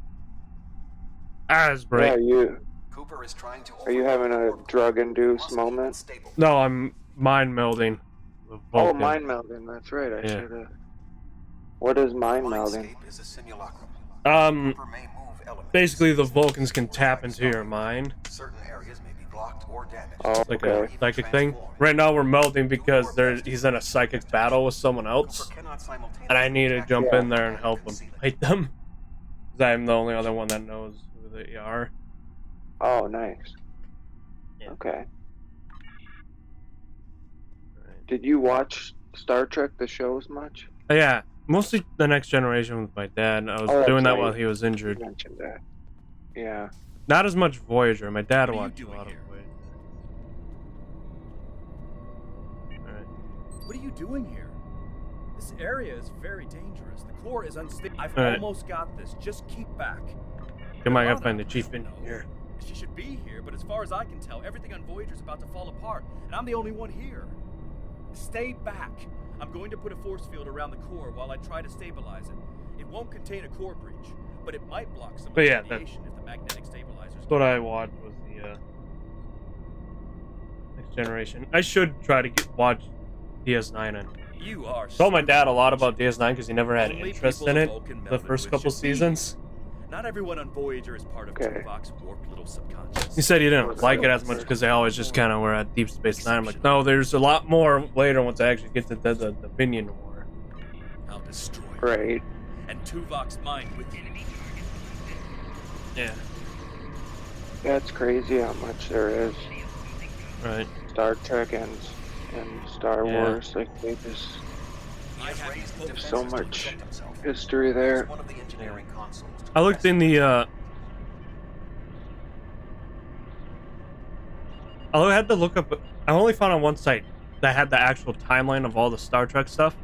As bright. Yeah, you. Cooper is trying to Are you having a drug-induced moment? No, I'm mind melding. The Oh, Vulcan. mind melding. That's right. I Yeah. should have. What is mind melding? Is a simulacrum. Basically, the Vulcans can tap into your mind. Certain areas may be blocked or damaged. Oh, It's like okay. a psychic thing. Right now, we're melding because he's in a psychic battle with someone else, and I need to jump in there and help him fight them. Because I'm the only other one that knows who they are. Oh, nice. Yeah. Okay. Did you watch Star Trek the shows much? Yeah, mostly The Next Generation with my dad. I was Oh, that's doing that right. while he was You injured. mentioned that. Yeah. Not as much Voyager. My dad What are you watched a doing lot here? of Voyager. Alright. What are you doing here? This area is very dangerous. The core is unstable. I've Alright. almost got this. Just keep back. Come on, I gotta find the chief in here. She should be here, but as far as I can tell, everything on Voyager's about to fall apart, and I'm the only one here. Stay back. I'm going to put a force field around the core while I try to stabilize it. It won't contain a core breach, but it might block some of But the yeah, radiation if the magnetic stabilizers. That's what I watched was the Next Generation. I should try to watch DS9 and You are. told my dad a lot about DS9 because he never had Only interest people in of it Vulcan the melted first with couple should be seasons. Not everyone on Voyager is part of Tuvok's warped little subconscious. He said he didn't like it as much because they always just kind of were at Deep Space Nine. I'm like, no, there's a lot more later once I actually get to the Dominion War. I'll destroy you. Right. And Tuvok's mind with you. Yeah. That's crazy how much there is. Right. Star Trek and Star Yeah. Wars, like they just there's so much history there. I looked in the I had to look up. I only found on one site that had the actual timeline of all the Star Trek stuff.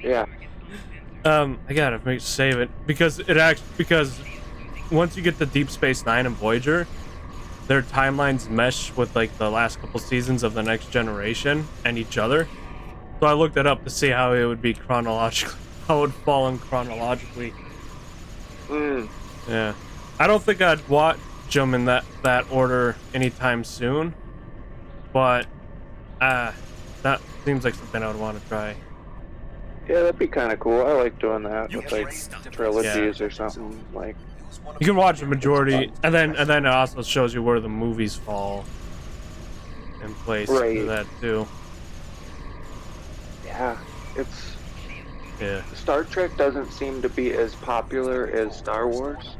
Yeah. I gotta save it because once you get to Deep Space Nine and Voyager, their timelines mesh with like the last couple seasons of the Next Generation and each other. So I looked it up to see how it would be chronologically, how it would fall in chronologically. Yeah, I don't think I'd watch them in that order anytime soon, but that seems like something I would want to try. Yeah, that'd be kind of cool. I like doing that with like trilogies or something like. You can watch the majority, and then it also shows you where the movies fall in place for Right. that too. Yeah, it's. Yeah. Star Trek doesn't seem to be as popular as Star Wars.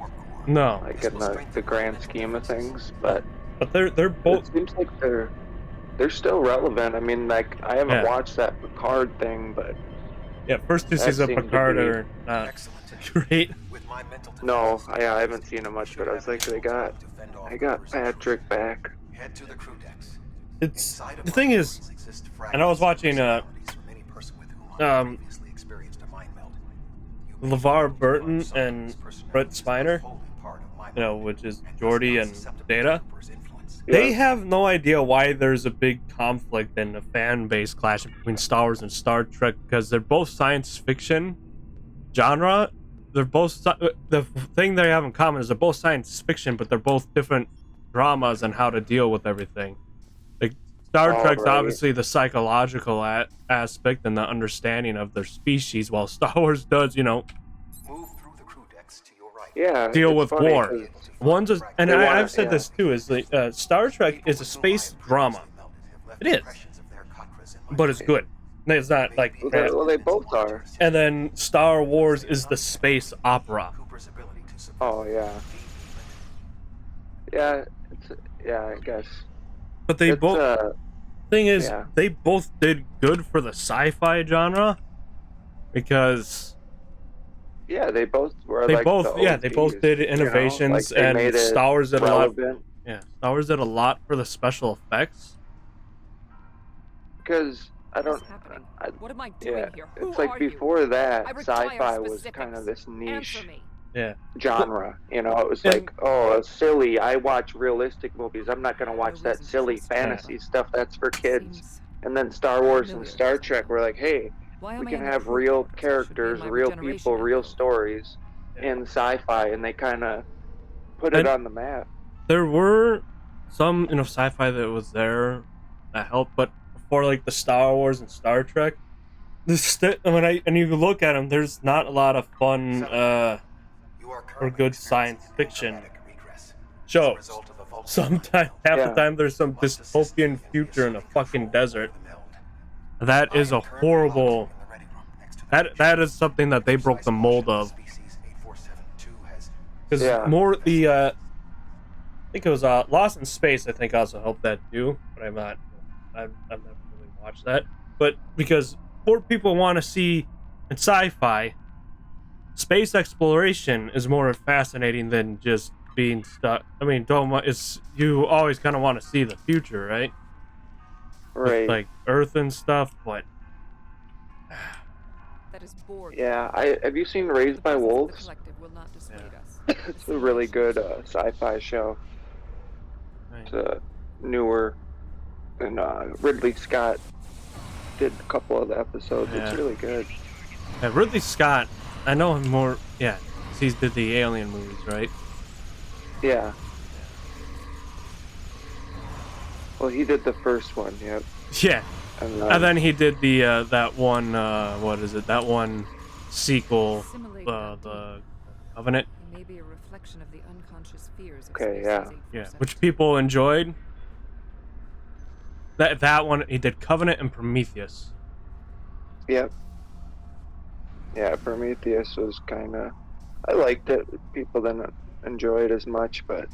No. Like in the grand scheme of things, but they're both. It seems like they're still relevant. I mean, like I haven't Yeah. watched that Picard thing, but Yeah, first two that seasons of seemed to Picard be- are not great. No, I haven't seen it much, but I was like, they got Patrick back. Head to the crew decks. It's the thing is, and I was watching LeVar Burton and Brett Spiner, which is Geordi and Data. They have no idea why there's a big conflict and a fan base clash between Star Wars and Star Trek because they're both science fiction genre. They're both the thing they have in common is they're both science fiction, but they're both different dramas and how to deal with everything. Like Star Trek's right. obviously the psychological aspect and the understanding of their species, while Star Wars does, Yeah. deal it's with funny war. 'cause One's a, and they wanna- I've said yeah. this too, is like Star Trek is a space drama. It is, but it's good. It's not like Well, they both are. And then Star Wars is the space opera. Oh yeah. Yeah, I guess. But they It's, both. Thing is, yeah. they both did good for the sci-fi genre because Yeah, they both were They like both, the yeah, they both OGs, did you know? innovations, Like, they and made it Star Wars did a lot. relevant. Yeah, Star Wars did a lot for the special effects. Because I don't. What am I doing Yeah, here? Who it's like are you? before that, I require sci-fi was specifics. kind of this niche Answer me. Yeah. genre. You know, it was like, oh, silly. I watch realistic movies. I'm not gonna watch that silly fantasy stuff. That's for kids. And then Star Wars and Star Trek were like, hey, Why we am I can in the have crew real quarters? I should be in characters, my real regeneration people, real alcove. stories in sci-fi, and they kind of put it And on the map. there were some, sci-fi that was there that helped, but before like the Star Wars and Star Trek, and you look at them, there's not a lot of fun or good science fiction shows. Sometimes, half the time, there's some dystopian future in a fucking desert. That is a horrible. That is something that they broke the mold of. Because more the I think it was Lost in Space. I think also helped that too, but I've never really watched that. But because more people want to see in sci-fi, space exploration is more fascinating than just being stuck. I mean, you always kind of want to see the future, right? Right. With, like Earth and stuff, but That is bored. Yeah, have you seen Raised by Wolves? It's a really good sci-fi show. It's newer, and Ridley Scott did a couple of the episodes. Yeah. It's really good. Yeah, Ridley Scott, I know him more. Yeah, he did the Alien movies, right? Yeah. Well, he did the first one. Yep. Yeah. And then he did the that one. What is it? That one sequel, the Covenant. It may be a reflection of the unconscious fears of Okay, yeah. Yeah, which people enjoyed. That one, he did Covenant and Prometheus. Yep. Yeah, Prometheus was kind of. I liked it. People didn't enjoy it as much, but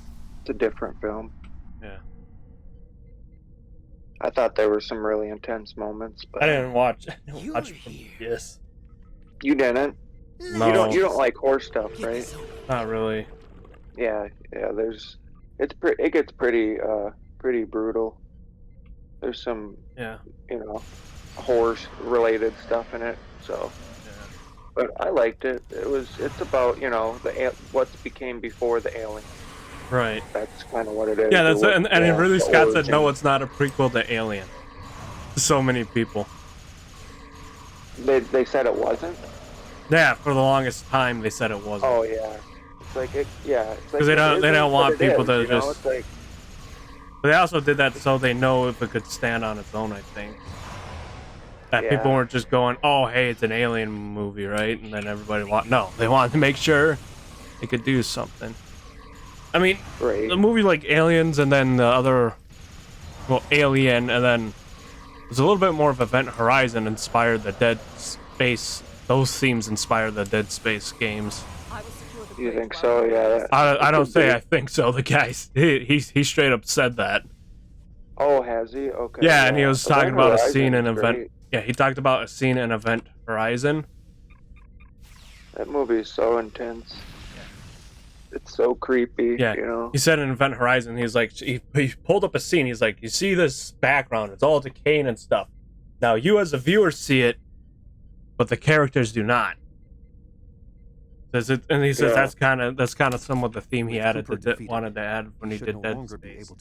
it's a different film. Yeah. I thought there were some really intense moments, but I didn't watch Prometheus. You didn't? No. You don't like horror stuff, right? Not really. Yeah. It gets pretty brutal. There's some horror related stuff in it, so. But I liked it. It's about what became before the alien. Right. That's kind of what it is. Yeah, that's it. And Ridley Scott said origin. no, it's not a prequel to Alien. So many people. They said it wasn't. Yeah, for the longest time they said it wasn't. Oh yeah, it's like because they don't want people to just. It's like, but they also did that so they know if it could stand on its own. I think that people weren't just going, "Oh, hey, it's an Alien movie, right?" And then everybody they wanted to make sure it could do something. I mean, the movie like Aliens, and then the other, Alien, and then there's a little bit more of Event Horizon inspired the Dead Space. Those themes inspired the Dead Space games. You think so? Yeah. I don't say I think so. The guy, he straight up said that. Oh, has he? Okay. Yeah, and he was talking about a scene in Horizon's Event. great. Yeah, he talked about a scene in Event Horizon. That movie is so intense. It's so creepy. Yeah, he said in Event Horizon, he's like, he pulled up a scene. He's like, you see this background? It's all decaying and stuff. Now you as a viewer see it, but the characters do not. And he says that's kind of some of the theme he added wanted to add when he did Dead Space.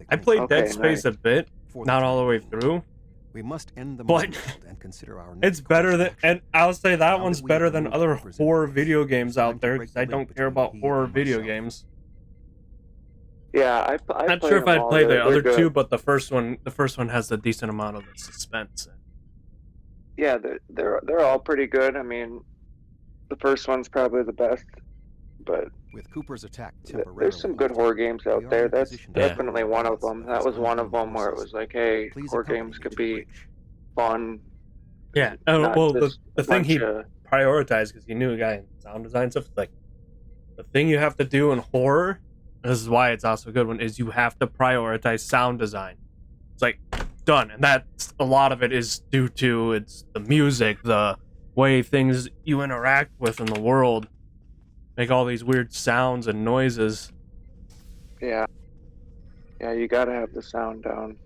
I played Dead Space a bit, not all the way through. We must end the but and consider our it's better than, and I'll say that one's better than other horror video games out there because I don't care about horror video games. Yeah, I'm not sure if I'd play the other two, but the first one has a decent amount of suspense. Yeah, they're all pretty good. I mean, the first one's probably the best, but with Cooper's attack there's some good horror games out there. That's definitely one of them. That was one of them where it was like, hey, horror games could be fun. Yeah, well, the thing he prioritized, because he knew a guy in sound design stuff, like the thing you have to do in horror, this is why it's also a good one, is you have to prioritize sound design. It's like done, and that's a lot of it is due to it's the music, the way things you interact with in the world make all these weird sounds and noises. Yeah. Yeah, you gotta have the sound down.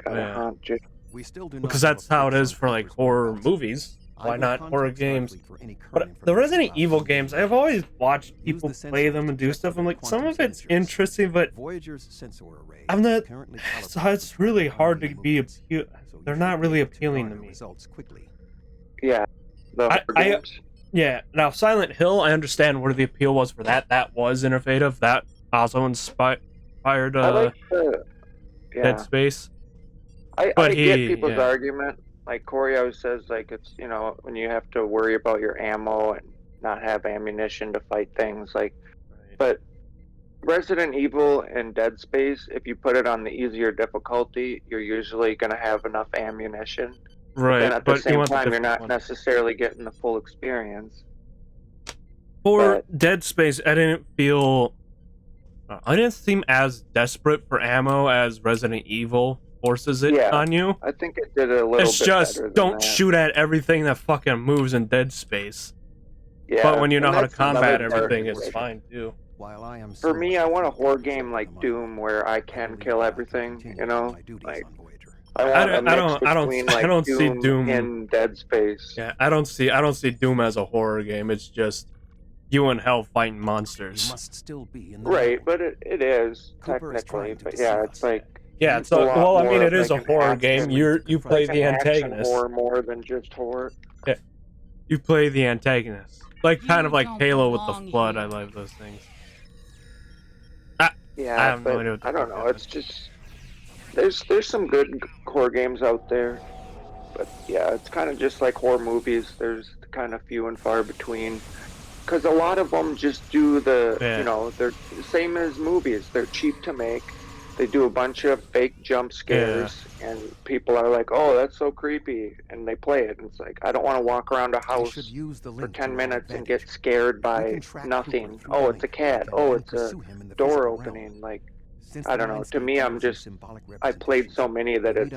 Gotta haunt you. We still do not Because know that's a how it fix is on for like Cooper's horror whereabouts. movies. I Why will not contact horror games? Starfleet for any current But the information Resident about Evil the games, invasion. I've always watched Use people the sensor play them and to do check stuff. for I'm the like, some quantum of it's signatures. interesting, but Voyager's sensor array I'm not. is currently So calibrated it's for really quantum hard to anomaly be movements, appeal. so you They're should not be really able to appealing to garner me. results quickly. Yeah. The horror games. Yeah. Now Silent Hill, I understand where the appeal was for that. That was innovative. That also inspired I like the Dead Space. I But get people's argument. Like Corey always says, like it's when you have to worry about your ammo and not have ammunition to fight things. Like, but Resident Evil and Dead Space, if you put it on the easier difficulty, you're usually gonna have enough ammunition. Right, But then at the but you same want the time, you're different not one. necessarily getting the full experience. For Dead Space, I didn't feel. I didn't seem as desperate for ammo as Resident Evil forces it on you. I think it did a little It's bit just better than don't that. shoot at everything that fucking moves in Dead Space. Yeah, But when you know and how to that's another combat part everything, of it's it. fine too. While I am For me, I want a horror game like Doom where I can kill everything. Like I want a mix between like I don't see Doom and Dead Space. Yeah, I don't see Doom as a horror game. It's just you in hell fighting monsters. Must still be in the Right, but it is Cooper is technically. trying to But yeah, deceive it's like Yeah, it's a a, lot well, I mean, more it is like a an horror action- game. You play like the an action antagonist. horror more than just horror. Yeah, you play the antagonist, like kind of like don't Halo with belong the Flood. here. I love those things. Yeah, I have no but idea what the I don't fuck know. that It's just there's some good horror games out there, but yeah, it's kind of just like horror movies. There's kind of few and far between, because a lot of them just do the they're the same as movies. They're cheap to make. They do a bunch of fake jump scares, and people are like, "Oh, that's so creepy," and they play it. And it's like, I don't want to walk around a house for 10 minutes and get scared by nothing. Oh, it's a cat. Oh, it's a door opening. Like, I don't know. To me, I played so many that it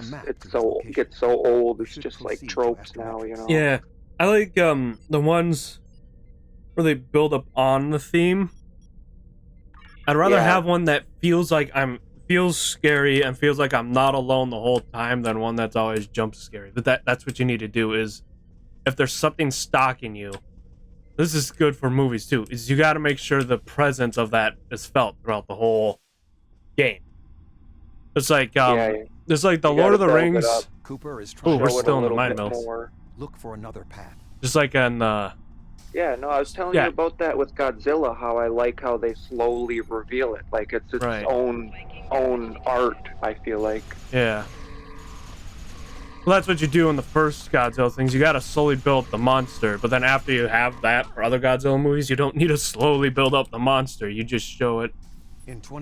gets so old. It's just like tropes now, Yeah, I like the ones where they build up on the theme. I'd rather have one that feels like feels scary and feels like I'm not alone the whole time than one that's always jump scary. But that's what you need to do is if there's something stalking you, this is good for movies too, is you got to make sure the presence of that is felt throughout the whole game. It's like it's like the You Lord of gotta the build it Rings. up. Cooper is Oh, trying we're to still in the little mind bit mills. more. look for another path. Just like on Yeah, no, I was telling you about that with Godzilla, how I like how they slowly reveal it. Like it's its own art, I feel like. Yeah. Well, that's what you do in the first Godzilla things. You gotta slowly build the monster, but then after you have that for other Godzilla movies, you don't need to slowly build up the monster. You just show it.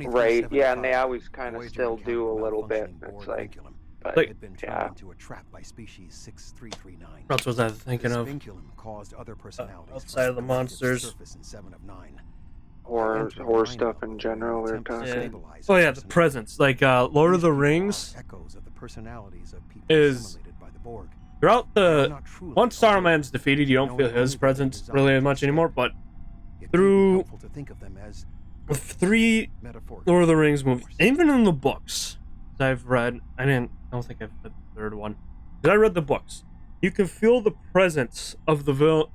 Right, yeah, and they always kind of still do a little bit. It's like, but Like- had been yeah. turned into a trap by species 6339. What was I thinking This of? vinculum caused other personalities outside of the monsters. surface in 7 of 9. Horror stuff in general, we were talking. Yeah. Oh yeah, the presence. Like Lord of the Rings Echoes of the personalities of people is assimilated by the Borg. throughout the once Saruman's defeated, you don't feel his presence really as much anymore. But through To think of them as the 3 Lord of the Rings movies, even in the books that I've read, I don't think I've read the third one, but I read the books. You can feel the presence of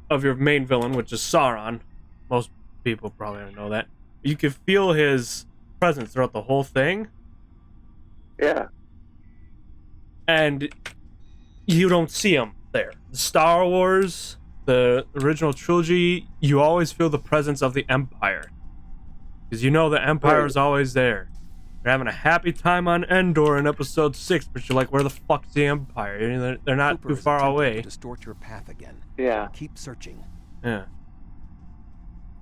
of your main villain, which is Sauron. Most people probably don't know that. You can feel his presence throughout the whole thing. Yeah. And you don't see him there. Star Wars, the original trilogy, you always feel the presence of the Empire. Because you know the Empire is always there. You're having a happy time on Endor in episode 6, but you're like, where the fuck's the Empire? They're not Cooper too is far attempting away. to distort your path again. Yeah. Keep searching. Yeah.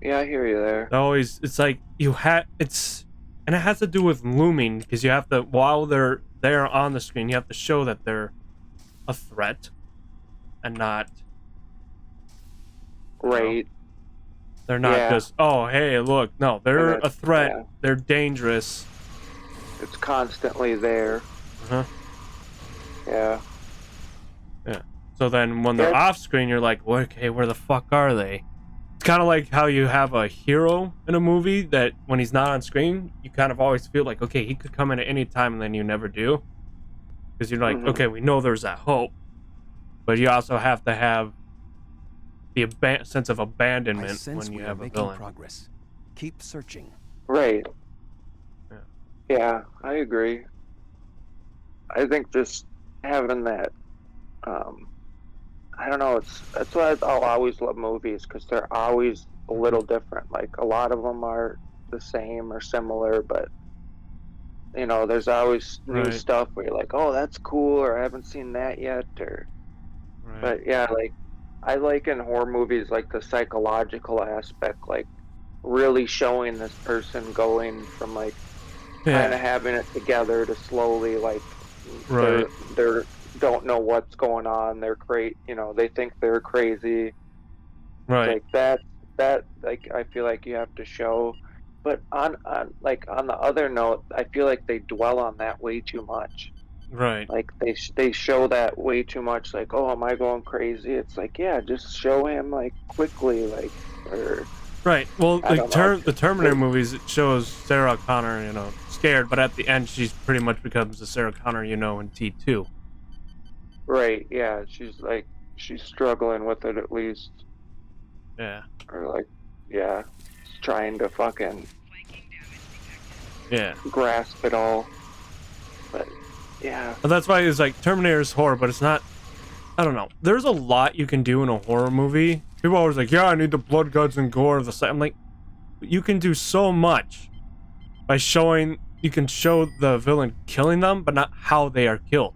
Yeah, I hear you there. It's like and it has to do with looming, because you have to, while they're there on the screen, you have to show that they're a threat and not right. They're not just, oh hey, look, no, they're And a threat. They're dangerous. It's constantly there. Uh-huh. Yeah. Yeah. So then when they're off screen, you're like, well, okay, where the fuck are they? It's kind of like how you have a hero in a movie that when he's not on screen, you kind of always feel like, okay, he could come in at any time, and then you never do. Because you're like, okay, we know there's that hope. But you also have to have the sense of abandonment when you have a villain. Progress. Keep searching. Right. Yeah, I agree. I think just having that, I don't know, that's why I'll always love movies, because they're always a little different. Like, a lot of them are the same or similar, but, you know, there's always new stuff where you're like, oh, that's cool, or I haven't seen that yet, or... But, yeah, like, I like in horror movies, like, the psychological aspect, like, really showing this person going from, like, kind of having it together to slowly, like, they're don't know what's going on. They're great, you know, they think they're crazy. Like that, like, I feel like you have to show. But on the other note, I feel like they dwell on that way too much. Like they show that way too much. Like, oh, am I going crazy? It's like, yeah, just show him like quickly, like, or. Well, like the Terminator movies, it shows Sarah Connor, you know, scared, but at the end, she's pretty much becomes the Sarah Connor you know in T2. Right. Yeah. She's struggling with it at least. Yeah. Or like, yeah, trying to fucking. Yeah. Grasp it all. But yeah. Well, that's why it's like Terminator's horror, but it's not. I don't know. There's a lot you can do in a horror movie. People are always like, yeah, I need the blood, guts, and gore of the. I'm like, you can do so much by showing. You can show the villain killing them, but not how they are killed.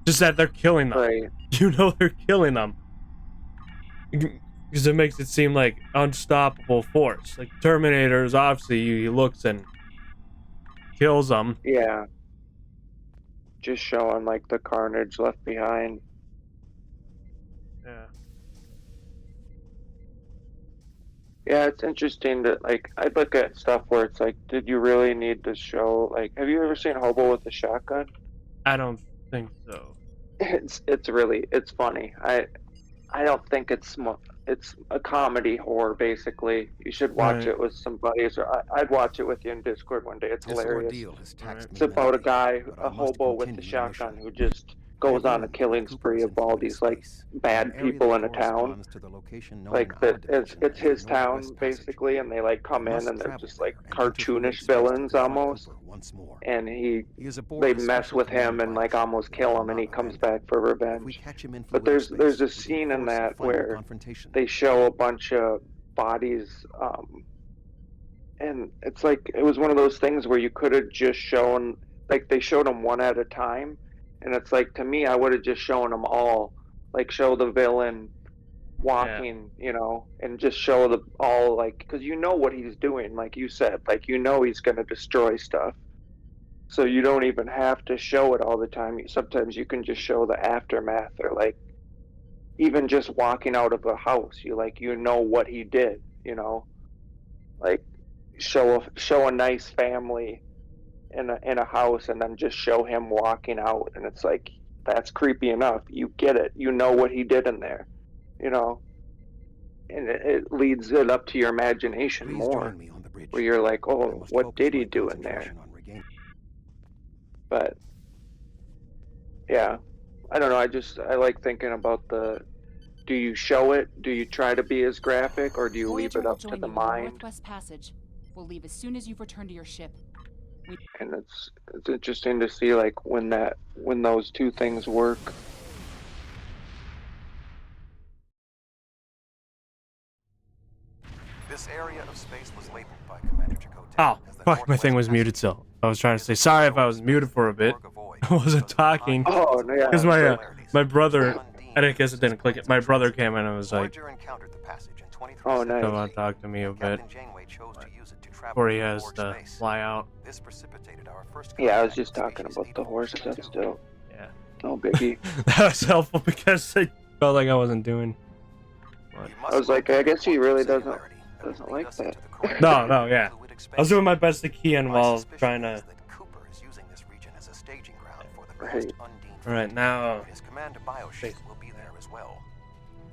Just that they're killing them. Right. You know they're killing them. Because it makes it seem like unstoppable force. Like Terminator is obviously he looks and kills them. Yeah. Just showing like the carnage left behind. Yeah. Yeah, it's interesting that, like, I look at stuff where it's like, did you really need to show, like, have you ever seen Hobo with a Shotgun? I don't think so. It's funny. I don't think it's a comedy horror, basically. You should watch it with some buddies, or I'd watch it with you in Discord one day. It's hilarious. It's about a guy, a hobo with a shotgun, who just goes on a killing spree of all these like bad people in a town. Like that, it's his town basically, and they like come in and they're just like cartoonish villains almost. And they mess with him and like almost kill him, and he comes back for revenge. But there's a scene in that where they show a bunch of bodies, and it's like it was one of those things where you could have just shown, like, they showed them one at a time. And it's like, to me, I would have just shown them all, like, show the villain walking, you know, and just show all, like, because you know what he's doing, like you said, like, you know he's going to destroy stuff. So you don't even have to show it all the time. Sometimes you can just show the aftermath, or, like, even just walking out of a house, you know what he did, you know, like, show a nice family in a house, and then just show him walking out, and it's like, that's creepy enough. You get it. You know what he did in there, you know, and it leads it up to your imagination more, where you're like, oh, what did he do in there? But yeah, I don't know. I like thinking about do you show it? Do you try to be as graphic, or do you leave it up to the mind? Northwest Passage. We'll leave as soon as you've returned to your ship. And it's interesting to see, like, when those two things work. This area of space was labeled by Commander Chakotay. Oh, fuck, my thing was muted, so I was trying to say sorry if I was muted for a bit. I wasn't talking. Oh, no, yeah. Because my brother, I guess it didn't click it. My brother came in and was like, oh, nice. Come on, talk to me a bit. Before he has to fly out. Yeah, I was just talking about the horse stuff still. Yeah. No biggie. That was helpful because I felt like I wasn't doing much. I was like, I guess he really doesn't like that. No, yeah. I was doing my best to key in while trying to. Right. Alright, now... His command bioship will be there as well.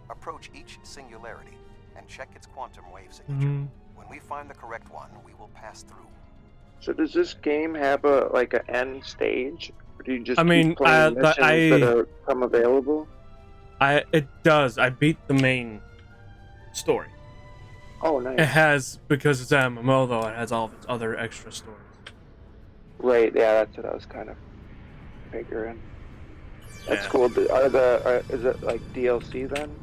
Approach each singularity and check its quantum wave signature. When we find the correct one, we will pass through. So does this game have a an end stage, or do you just mean, keep playing missions that come available? It does. I beat the main story. Oh, nice. It has, because it's an MMO though, it has all of its other extra stories. Right. Yeah, that's what I was kind of figuring. That's Yeah. cool. Is it like DLC then?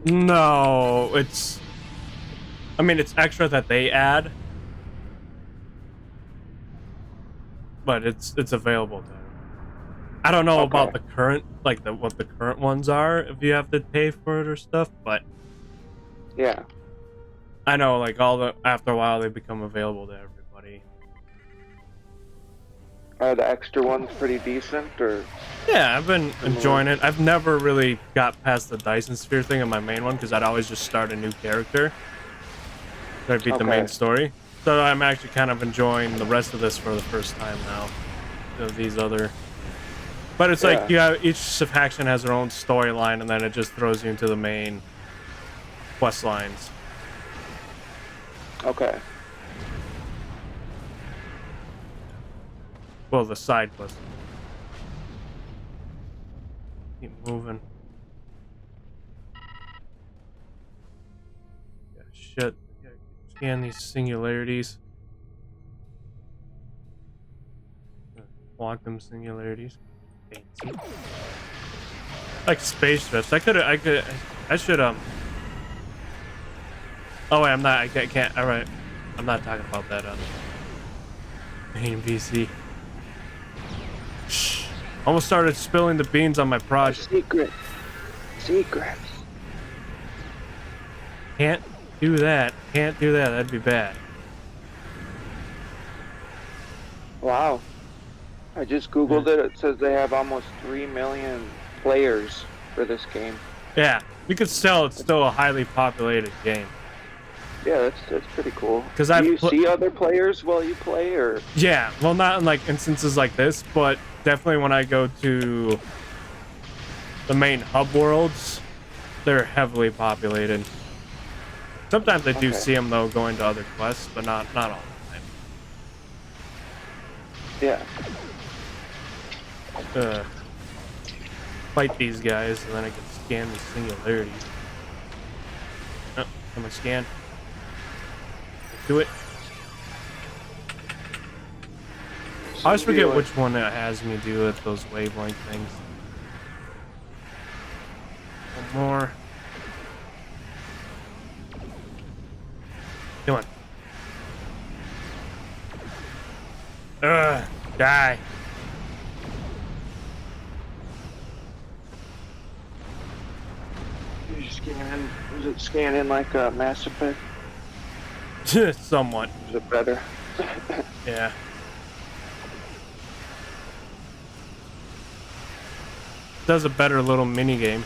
No, it's... I mean, it's extra that they add. But it's available there. I don't know about the current, what the current ones are, if you have to pay for it or stuff, but... Yeah. I know, after a while, they become available to everybody. Are the extra ones pretty decent, or...? Yeah, I've been enjoying it. I've never really got past the Dyson Sphere thing on my main one, because I'd always just start a new character. So I beat the main story. So I'm actually kind of enjoying the rest of this for the first time now. Of these other... But it's like, each faction has their own storyline, and then it just throws you into the main quest lines. Okay. Well, the side quest. Keep moving. Yeah, shit. Yeah, scan these singularities. Quantum singularities. Fancy. Like space drifts. I should Oh wait, I'm not. I can't. All right, I'm not talking about that on main VC. Shh. Almost started spilling the beans on my project. Secrets. Can't do that. Can't do that. That'd be bad. Wow. I just googled it. It says they have almost 3 million players for this game. Yeah, you could tell it's still a highly populated game. Yeah, that's pretty cool. Because do you see other players while you play, or? Yeah, well, not in instances like this, but definitely when I go to the main hub worlds, they're heavily populated. Sometimes I do see them though going to other quests, but not all the time. Yeah. Fight these guys, and then I can scan the singularities. Oh, I'm gonna scan. Do it. I always forget which one it has me do it, those wavelength things. One more. Come on. Die. You scan. Is it scanning like a Mass Effect? Somewhat. Is it better? Yeah. Does a better little mini game.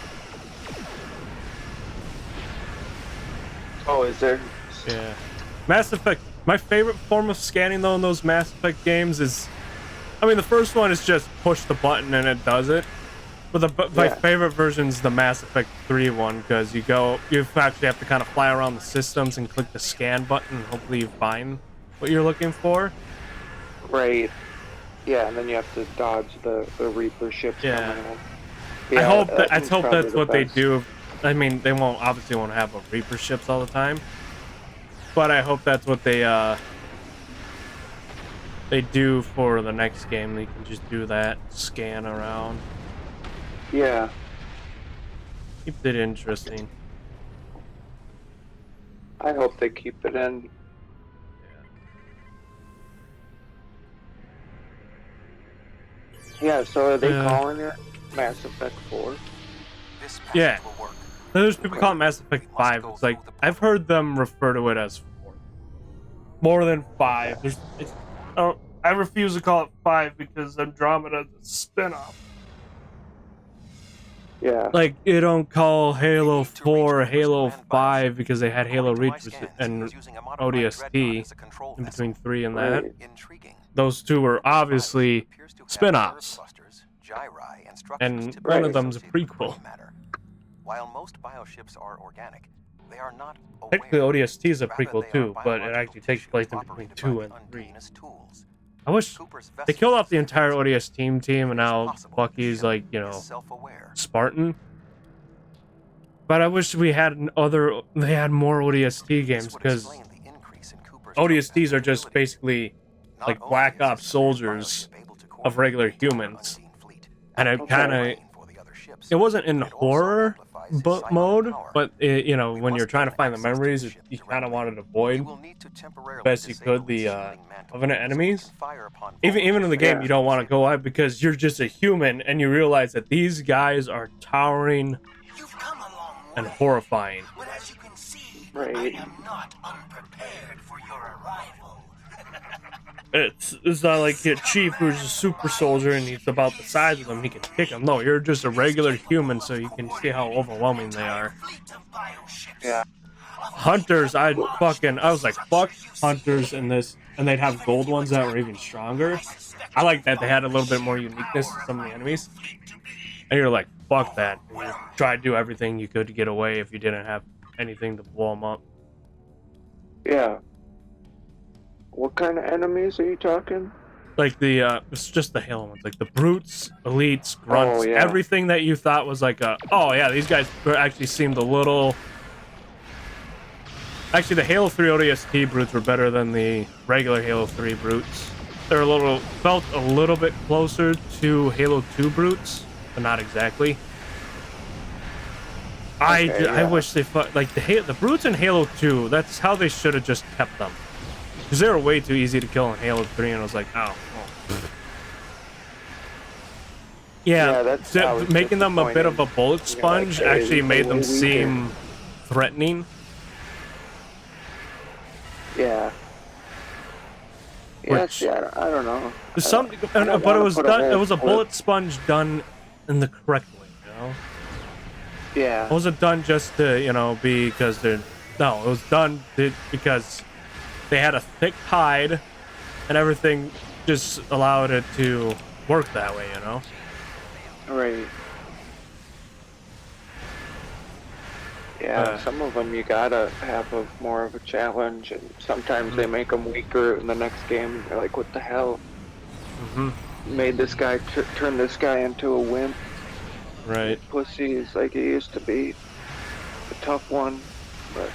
Oh, is there? Yeah. Mass Effect. My favorite form of scanning though in those Mass Effect games is, I mean, the first one is just push the button and it does it. But my favorite version is the Mass Effect 3 one, because you actually have to kind of fly around the systems and click the scan button and hopefully you find what you're looking for. Right. Yeah, and then you have to dodge the Reaper ships coming in. Yeah, I hope that's what they do. I mean, they obviously won't have a Reaper ships all the time, but I hope that's what they do for the next game. They can just do that, scan around. Yeah. Keep it interesting. I hope they keep it in. Yeah, so are they calling it Mass Effect 4? Yeah. There's people call it Mass Effect 5. It's like, I've heard them refer to it as 4. More than 5. I refuse to call it 5 because Andromeda's a spin-off. Yeah. Like, you don't call Halo 4 Halo 5 because they had Halo Reach and ODST in between 3 and that. Those two were obviously spin-offs. gyri and structures and typically one of them's a associated with prequel. gray matter. While most bioships are organic, they are not Technically, aware. ODST is a Rather, prequel they are too, but it biological actually takes tissue place in between operated 2 by and the 3. Undine as tools. I wish Cooper's they vessel killed off the systems entire indicate ODS team, and now possible Bucky's the like, ship is self-aware. Spartan. But I wish we had they had more ODST games, because ODSTs are just basically like Black Ops soldiers of regular humans, and it kind of it wasn't in horror mode, but when you're trying to find the memories, you kind of wanted to avoid best you could the covenant enemies. Even in the game, you don't want to go out because you're just a human, and you realize that these guys are towering and horrifying. But as you can see, Right. I am not unprepared for your arrival. It's not like a chief who's a super soldier and he's about the size of them, he can kick them. No, you're just a regular human, so you can see how overwhelming they are. Yeah. Hunters, I was like, fuck hunters in this, and they'd have gold ones that were even stronger. I like that they had a little bit more uniqueness to some of the enemies. And you're like, fuck that. And you try to do everything you could to get away if you didn't have anything to blow them up. Yeah. What kind of enemies are you talking? Like it's just the Halo ones, like the brutes, elites, grunts, Oh, yeah. everything that you thought was like these guys actually seemed a little. Actually, the Halo 3 ODST brutes were better than the regular Halo 3 brutes. They're felt a little bit closer to Halo 2 brutes, but not exactly. I wish they the brutes in Halo 2. That's how they should have just kept them. Because they were way too easy to kill in Halo 3, and I was like, oh. Making them a bit of a bullet sponge actually made them seem threatening. Yeah. Which, I don't know. But it was done. It was a bullet sponge done in the correct way, Yeah. It wasn't done just to because they're. No, it was done because they had a thick hide, and everything just allowed it to work that way, Right. Yeah, some of them you gotta have more of a challenge, and sometimes they make them weaker in the next game. And you're like, what the hell? Made this guy turn this guy into a wimp. Right. Pussy is like he used to be. A tough one, but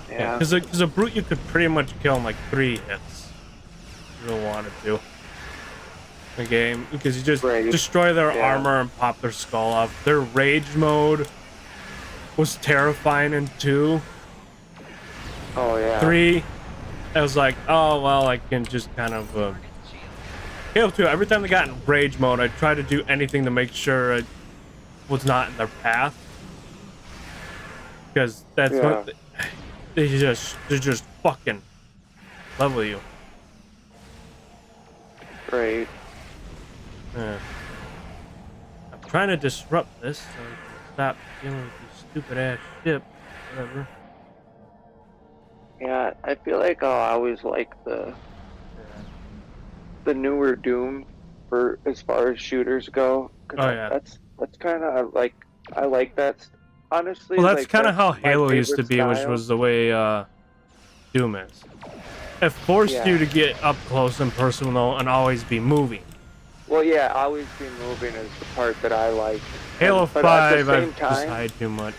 yeah. Because a brute you could pretty much kill in like 3 hits. If you wanted to. The game, because you just destroy their armor and pop their skull off. Their rage mode was terrifying in 2. Oh yeah. 3, I was like, oh well, I can just kind of. Halo 2. Every time they got in rage mode, I tried to do anything to make sure it was not in their path, because that's what they just fucking level you. Right. I'm trying to disrupt this so I can stop dealing with these stupid ass ship. Whatever. Yeah, I feel like I'll always like the newer Doom for as far as shooters go. That's kind of like I like that. Honestly, well, that's kind of how Halo used to be, which was the way Doom is. It forced you to get up close and personal and always be moving. Well, yeah, always be moving is the part that I like. Halo 5, I've just decided too much.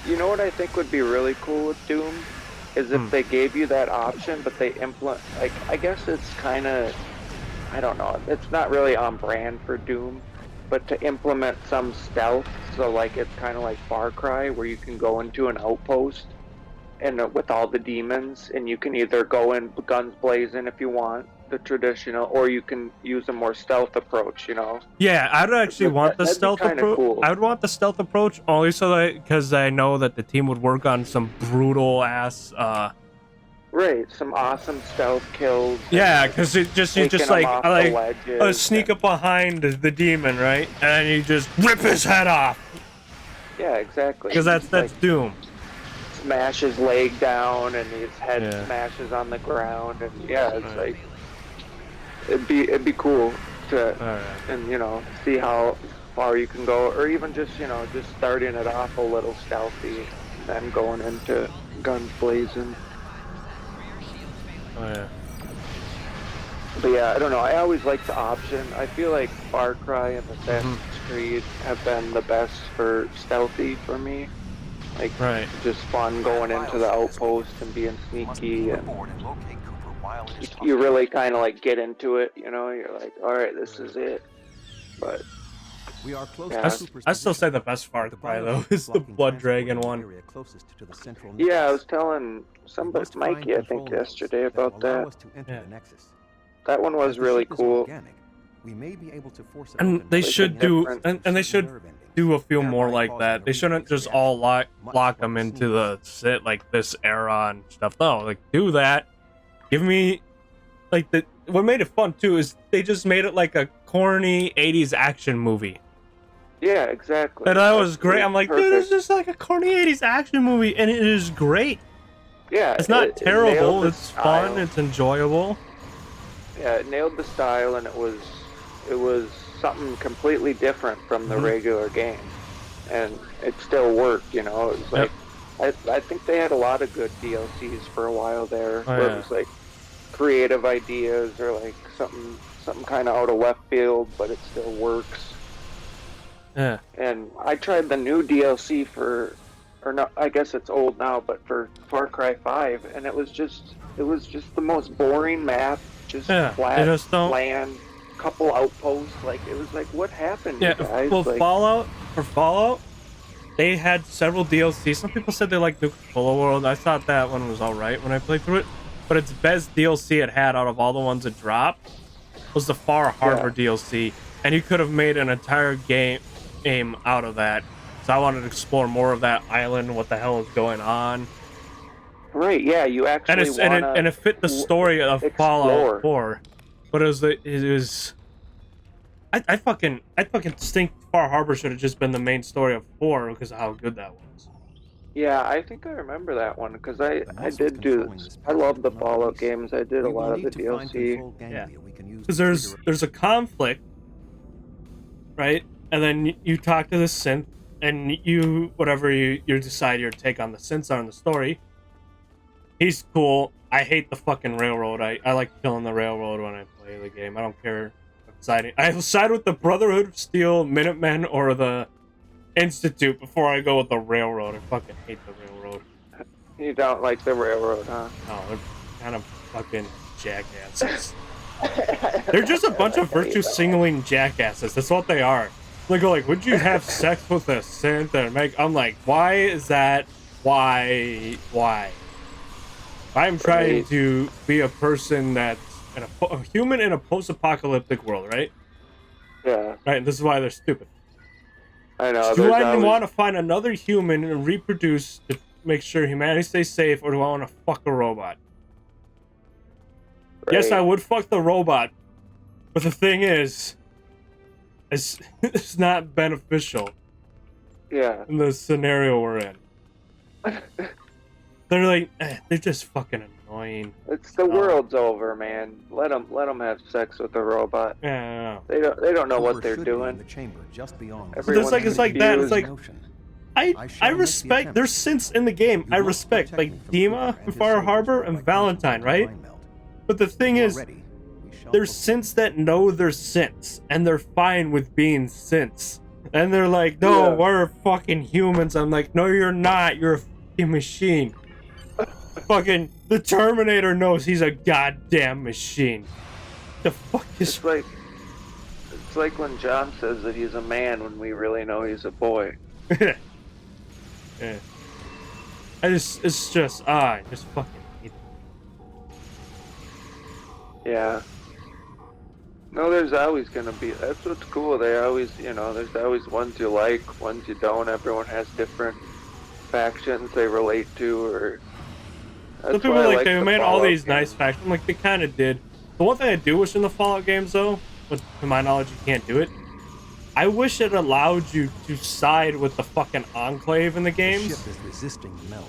You know what I think would be really cool with Doom? Is if they gave you that option, but they implement, like, I guess it's kind of, I don't know, it's not really on brand for Doom, but to implement some stealth, so like it's kind of like Far Cry, where you can go into an outpost and with all the demons, and you can either go in guns blazing if you want, the traditional, or you can use a more stealth approach, Yeah, I'd actually want the stealth approach. Cool. I would want the stealth approach only so that because I know that the team would work on some brutal ass. Right, some awesome stealth kills. Yeah, because you just sneak up behind the demon, right, and you just rip his head off. Yeah, exactly. Because that's like, Doom. Smash his leg down, and his head smashes on the ground, and it's like it'd be cool and see how far you can go, or even just just starting it off a little stealthy, and then going into guns blazing. Oh yeah. But yeah, I don't know. I always like the option. I feel like Far Cry and Assassin's Creed have been the best for stealthy for me. Like, just fun going into the outpost and being sneaky, and you really kind of like get into it. You're like, all right, this is it. But we are close. Yeah. I still say the best Far Cry though is the Blood Dragon one. Yeah, I was telling somebody, Mikey, I think yesterday about that. Yeah. That one was really cool. We may be able to force it And open they by should putting do, different and they should do a few more like that. They shouldn't just all lock them into the sit like this era and stuff. No, like do that. Give me like what made it fun too is they just made it like a corny 80s action movie. Yeah, exactly. And that was great. I'm like, dude, perfect. it's just like a corny 80s action movie, and it is great. Yeah, It's not it terrible. nailed the It's fun. style. It's enjoyable. Yeah, it nailed the style, and it was something completely different from the regular game, and it still worked. It was like I think they had a lot of good DLCs for a while there, where it was like creative ideas or like something kind of out of left field, but it still works. Yeah. And I tried the new DLC or no, I guess it's old now, but for Far Cry 5, and it was just the most boring map, just flat land, couple outposts. Like, it was like, what happened, you guys? Well, Like, Fallout, they had several DLCs. Some people said they liked Nuka-Cola World. I thought that one was alright when I played through it, but its best DLC it had out of all the ones it dropped was the Far Harbor DLC, and you could have made an entire game out of that. So I wanted to explore more of that island, what the hell is going on. Right, yeah, you actually and it fit the story of Fallout 4. But it was I fucking think Far Harbor should have just been the main story of 4 because of how good that was. Yeah, I think I remember that one because I did do. I love the Fallout games. I did a lot of the DLC. Yeah, because there's a conflict, right? And then you talk to the synth, and you decide your take on the synths are in the story. He's cool. I hate the fucking railroad. I like killing the railroad when I play the game. I don't care. I side with the Brotherhood of Steel, Minutemen, or the Institute before I go with the railroad. I fucking hate the railroad. You don't like the railroad, huh? No, they're kind of fucking jackasses. They're just a bunch of virtue signaling jackasses. That's what they are. They go like, would you have sex with a synth? And I'm like, why is that? Why? I'm trying to be a person that's a human in a post-apocalyptic world, right? Yeah. Right, and this is why they're stupid. I know. Do I want to find another human and reproduce to make sure humanity stays safe, or do I want to fuck a robot? Right. Yes, I would fuck the robot, but the thing is, it's not beneficial. Yeah. In the scenario we're in. They're like, they're just fucking annoying. It's the world's over, man. Let them have sex with the robot. Yeah. They don't know what they're doing. In the chamber just beyond. It's like that. It's like I respect. There's synths in the game. I respect like Dima and Far Harbor and Valentine, right? But the thing is, there's synths that know they're synths and they're fine with being synths. And they're like, no, we're fucking humans. I'm like, no, you're not. You're a fucking machine. Fucking the Terminator knows he's a goddamn machine. The fuck is it's like when John says that he's a man when we really know he's a boy. Yeah. It's just fucking hate it. Yeah. No, there's always gonna be. That's what's cool. They always, there's always ones you like, ones you don't. Everyone has different factions they relate to, or. Some people they made all these nice factions. Like they kind of did. The one thing I do wish in the Fallout games, though, but to my knowledge you can't do it. I wish it allowed you to side with the fucking Enclave in the games.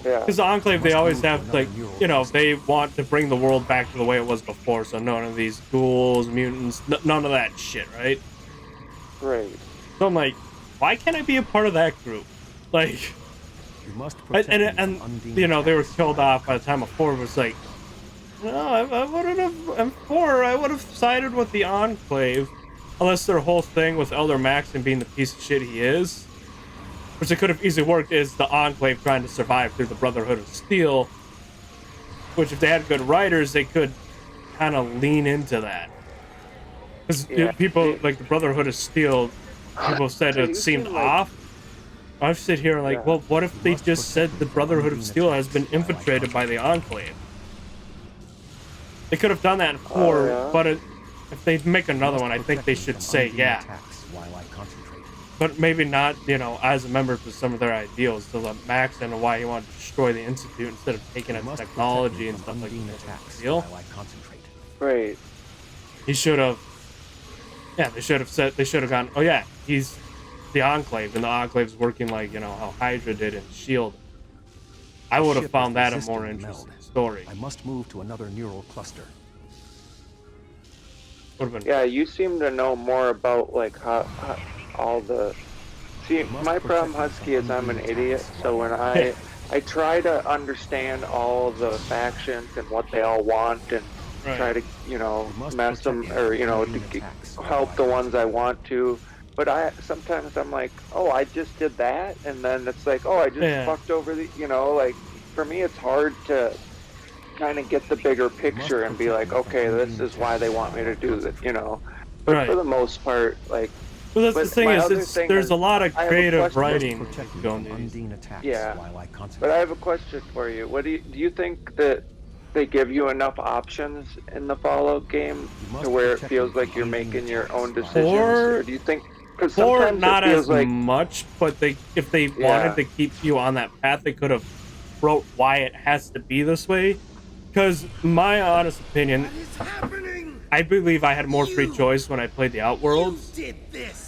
Yeah. Because the Enclave, they always have, like, you know, they want to bring the world back to the way it was before, so none of these ghouls, mutants, none of that shit, right? Right. So I'm like, why can't I be a part of that group? Like, and you know, they were killed off by the time of 4 was like, no, I wouldn't have, in 4, I would have sided with the Enclave. Unless their whole thing with Elder Maxon being the piece of shit he is. Which it could have easily worked is the Enclave trying to survive through the Brotherhood of Steel. Which if they had good writers, they could kind of lean into that. Because people, like the Brotherhood of Steel, people said it seemed off. I sit here like, well, what if they just said the Brotherhood of Steel has been infiltrated by the Enclave? They could have done that in 4, but if they make another one, I think they should say, yeah. But maybe not, you know, as a member to some of their ideals, to let Max and why he wanted to destroy the Institute instead of taking its technology and stuff like that. Right. He should have, yeah, they should have said, they should have gone, oh yeah, he's the Enclave, and the Enclave's working like, you know, how Hydra did in S.H.I.E.L.D. I would have found that a more interesting story. I must move to another neural cluster. Yeah, you seem to know more about like how all the. See, my problem, Husky, is I'm an idiot. So when I try to understand all the factions and what they all want and try to, you know, mess them or, you know, to help the ones I want to. But sometimes I'm like, oh, I just did that, and then it's like, oh, I just fucked over the, you know, like for me it's hard to kind of get the bigger picture and be like, okay, this is why they want me to do this, you know. But for the most part, like. Well, that's the thing is, there's a lot of creative writing going on. Yeah, but I have a question for you. What do you think that they give you enough options in the Fallout game to where it feels like you're making your own decisions, or do you think? Because sometimes not it feels as like much, but if they wanted to keep you on that path, they could have wrote why it has to be this way. Because my honest opinion, I believe I had more free choice when I played the Outworlds.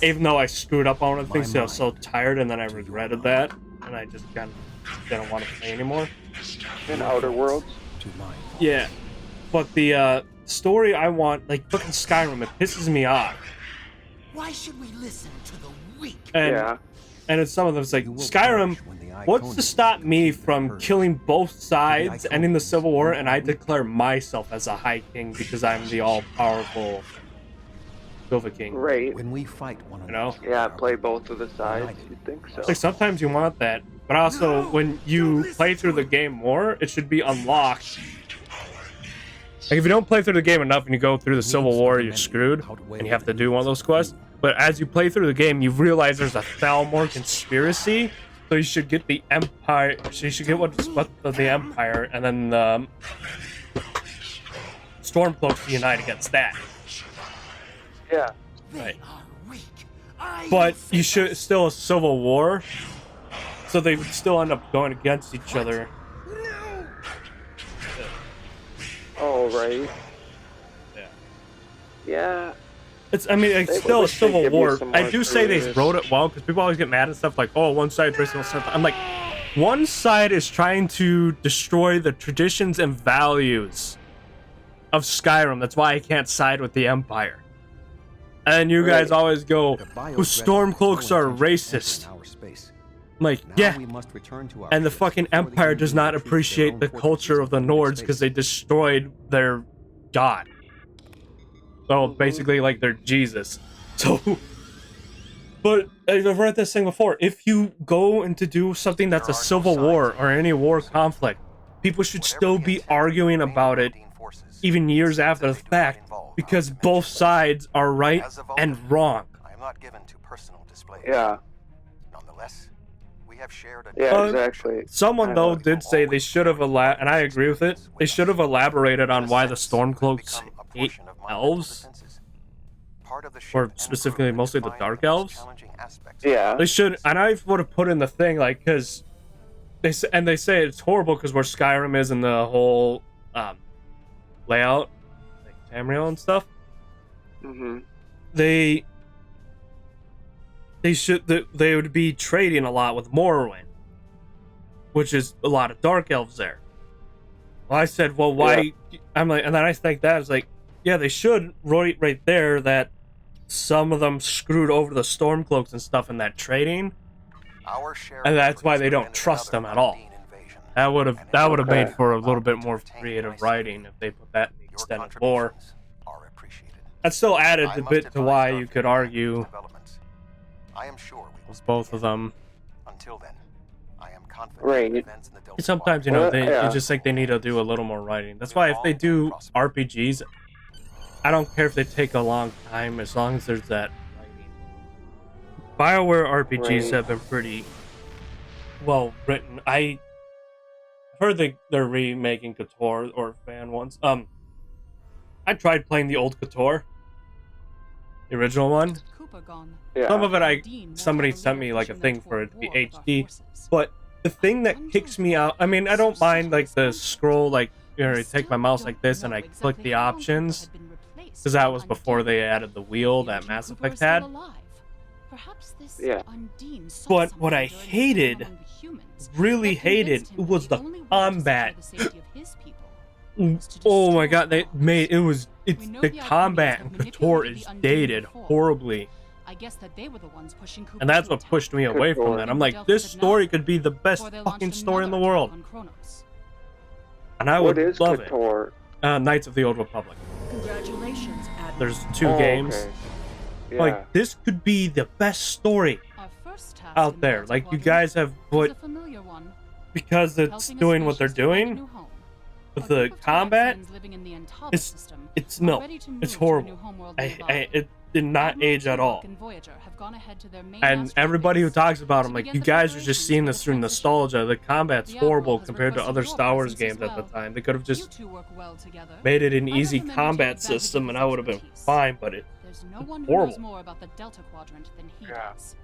Even though I screwed up on one of the things, I was so tired, and then I regretted that, and I just kind of didn't want to play anymore. In Outer Worlds? Yeah, but the story I want, like fucking Skyrim, it pisses me off. Why should we listen to the weak? And it's some of them. It's like Skyrim. What's to stop me from killing both sides, ending the Civil War, and I declare myself as a High King because I'm the all-powerful Silver King? Right. When we fight one another. You know? Yeah, play both of the sides. You think so? Like sometimes you want that, but also when you play through the game more, it should be unlocked. Like if you don't play through the game enough and you go through the Civil War, you're screwed, and you have to do one of those quests. But as you play through the game, you realize there's a Thalmor conspiracy. So you should get the Empire. So you should get what's of the Empire, and then the Stormcloaks to unite against that. Yeah. Right. But you should still a civil war, so they would still end up going against each other. Oh right. Yeah. Yeah. I mean, it's still a civil war. I do say they wrote it well, because people always get mad at stuff like, oh, one side is racist stuff. I'm like, one side is trying to destroy the traditions and values of Skyrim. That's why I can't side with the Empire. And you guys always go, well, Stormcloaks are racist. I'm like, yeah. And the fucking Empire does not appreciate the culture of the Nords because they destroyed their god. So basically, like, they're Jesus. So, but I've read this thing before. If you go and to do something that's a civil war or any war conflict, people should still be arguing about it even years after the fact, because both sides are right and wrong. I am not given to personal display. Yeah. Nonetheless, we have shared a exactly. Someone though did say they should have and I agree with it. They should have elaborated on why the Stormcloaks hate elves, or specifically mostly the Dark Elves. Yeah. They should, and I would have put in the thing like, because they say it's horrible because where Skyrim is in the whole layout, like Tamriel and stuff. Mm-hmm. They they would be trading a lot with Morrowind, which is a lot of Dark Elves there. Well, I said, well, why? Yeah. I'm like, and then I think that is like, yeah, they should right there that some of them screwed over the Stormcloaks and stuff in that trading, and that's why they don't trust them at all. That would have made for a little bit more creative writing if they put that in the extended lore. That still added a bit to why you could argue was both of them. Until then, I am confident right. Sometimes, you know, you just think they need to do a little more writing. That's why if they do RPGs, I don't care if they take a long time, as long as there's that writing. BioWare RPGs have been pretty well written. I heard they're remaking KOTOR, or fan ones. I tried playing the old KOTOR, the original one. Yeah. Some of it somebody sent me like a thing for it to be HD, but the thing that kicks me out, I mean, I don't mind like the scroll, like, you know, I take my mouse like this and I click the options, because that was before they added the wheel that Mass Effect had. Yeah. But what I hated, really hated, was the combat. Oh my god, the combat in KOTOR is dated horribly. I guess that they were the ones pushing Cooper, and that's what pushed me away from that. I'm like, this story could be the best fucking story in the world. And I would love it. Knights of the Old Republic. Congratulations, Admiral. There's 2 games. Okay. Yeah. Like, this could be the best story out there. Like, you guys have put, because it's doing what they're doing with the combat, it's milk. It's horrible. It did not age at all. And everybody who talks about them, like, you guys are just seeing this through nostalgia. The combat's horrible compared to other Star Wars games at the time. They could have just made it an easy combat system and I would have been fine, but it's horrible. More about the Delta Quadrant than he does.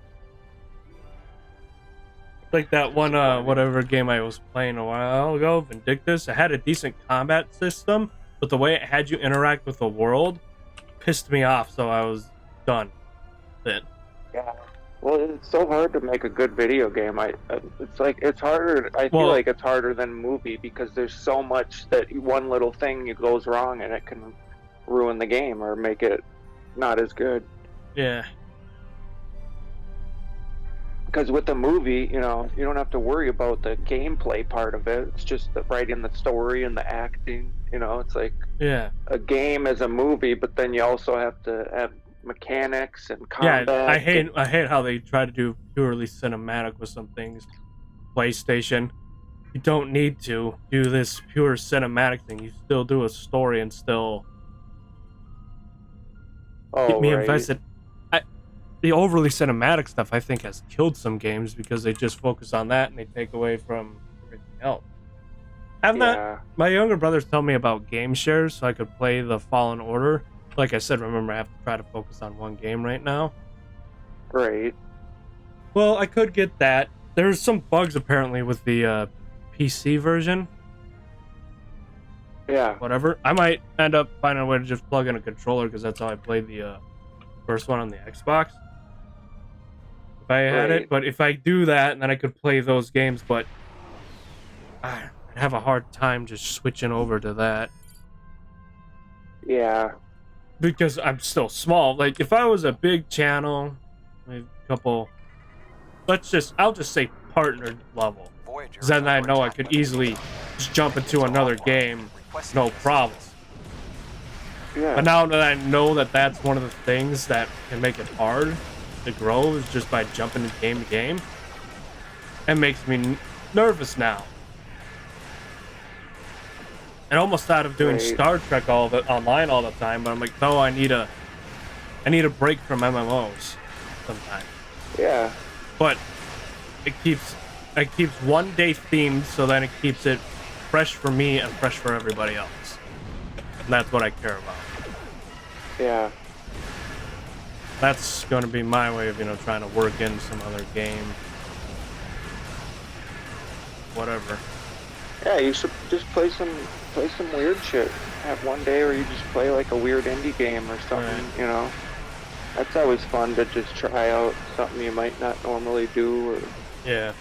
Like that one, whatever game I was playing a while ago, Vindictus, it had a decent combat system, but the way it had you interact with the world pissed me off, so I was done then. Yeah. Well, it's so hard to make a good video game. It's harder. I feel like it's harder than a movie because there's so much that one little thing goes wrong and it can ruin the game or make it not as good. Yeah. Because with the movie, you know, you don't have to worry about the gameplay part of it. It's just the writing the story and the acting. You know, it's like a game is a movie, but then you also have to have mechanics and combat. Yeah, I hate how they try to do purely cinematic with some things. PlayStation, you don't need to do this pure cinematic thing. You still do a story and still get me invested. The overly cinematic stuff, I think, has killed some games because they just focus on that and they take away from everything else. My younger brothers tell me about game shares so I could play the Fallen Order. Like I said, remember, I have to try to focus on one game right now. Right. Well, I could get that. There's some bugs apparently with the PC version. Yeah. Whatever. I might end up finding a way to just plug in a controller because that's how I played the first one on the Xbox. If I had it, but if I do that, then I could play those games, but I'd have a hard time just switching over to that. Yeah. Because I'm still small. Like, if I was a big channel, a couple, I'll just say partnered level. Because then I know I could easily just jump into another game, no problem. Yeah. But now that I know that that's one of the things that can make it hard to grow is just by jumping game to game, it makes me nervous now. And almost out of doing Star Trek online all the time, but I'm like, no, I need a break from MMOs sometimes. Yeah. But it keeps one day themed, so then it keeps it fresh for me and fresh for everybody else. And that's what I care about. Yeah. That's going to be my way of, trying to work in some other game. Whatever. Yeah, you should just play some weird shit. Have one day where you just play like a weird indie game or something, That's always fun to just try out something you might not normally do. Or... Yeah.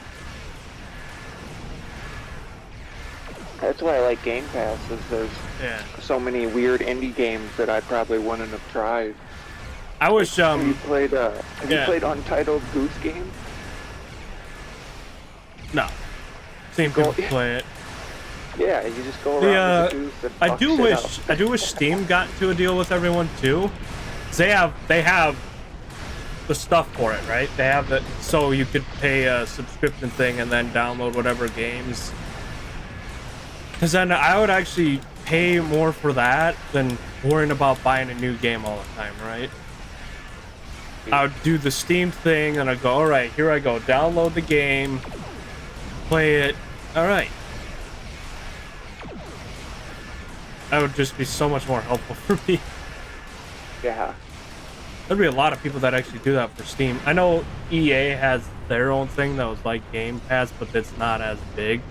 That's why I like Game Pass, is there's so many weird indie games that I probably wouldn't have tried. I wish have you played Untitled Goose Game? No. Same people play it. Yeah, you just go around with the goose and fuck shit up. I do wish Steam got into a deal with everyone too. They have the stuff for it, right? They have it so you could pay a subscription thing and then download whatever games. Because then I would actually pay more for that than worrying about buying a new game all the time, right? I would do the Steam thing and I'd go, all right, here I go, download the game, play it, all right. That would just be so much more helpful for me. Yeah. There'd be a lot of people that actually do that for Steam. I know EA has their own thing that was like Game Pass, but it's not as big.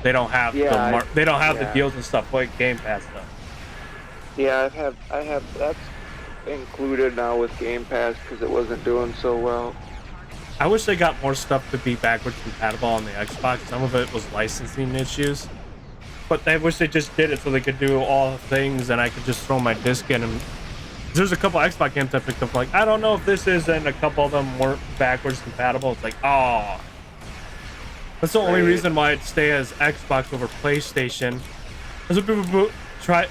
They don't have the deals and stuff like Game Pass does. Yeah, I have that's included now with Game Pass because it wasn't doing so well. I wish they got more stuff to be backwards compatible on the Xbox. Some of it was licensing issues. But I wish they just did it so they could do all the things and I could just throw my disc in and there's a couple Xbox games I picked up like, I don't know if this is, and a couple of them weren't backwards compatible. It's like, oh. That's the only reason why I'd stay as Xbox over PlayStation. That's what people try.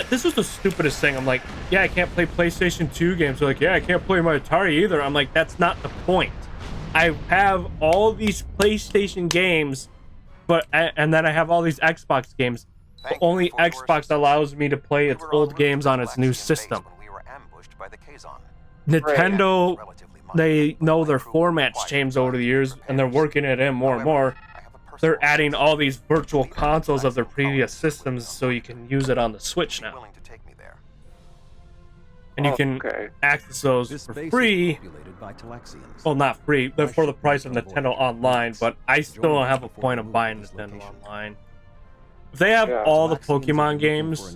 This was the stupidest thing. I'm like, yeah, I can't play PlayStation 2 games. They're like, yeah, I can't play my Atari either. I'm like, that's not the point. I have all these PlayStation games, and then I have all these Xbox games. But only Xbox allows me to play its old games on its new system. Nintendo, they know their formats changed over the years, and they're working it in more and more. They're adding all these virtual consoles of their previous systems so you can use it on the Switch now. And you can access those for free. Well, not free, but for the price of Nintendo Online, but I still don't have a point of buying Nintendo Online. If they have all the Pokemon games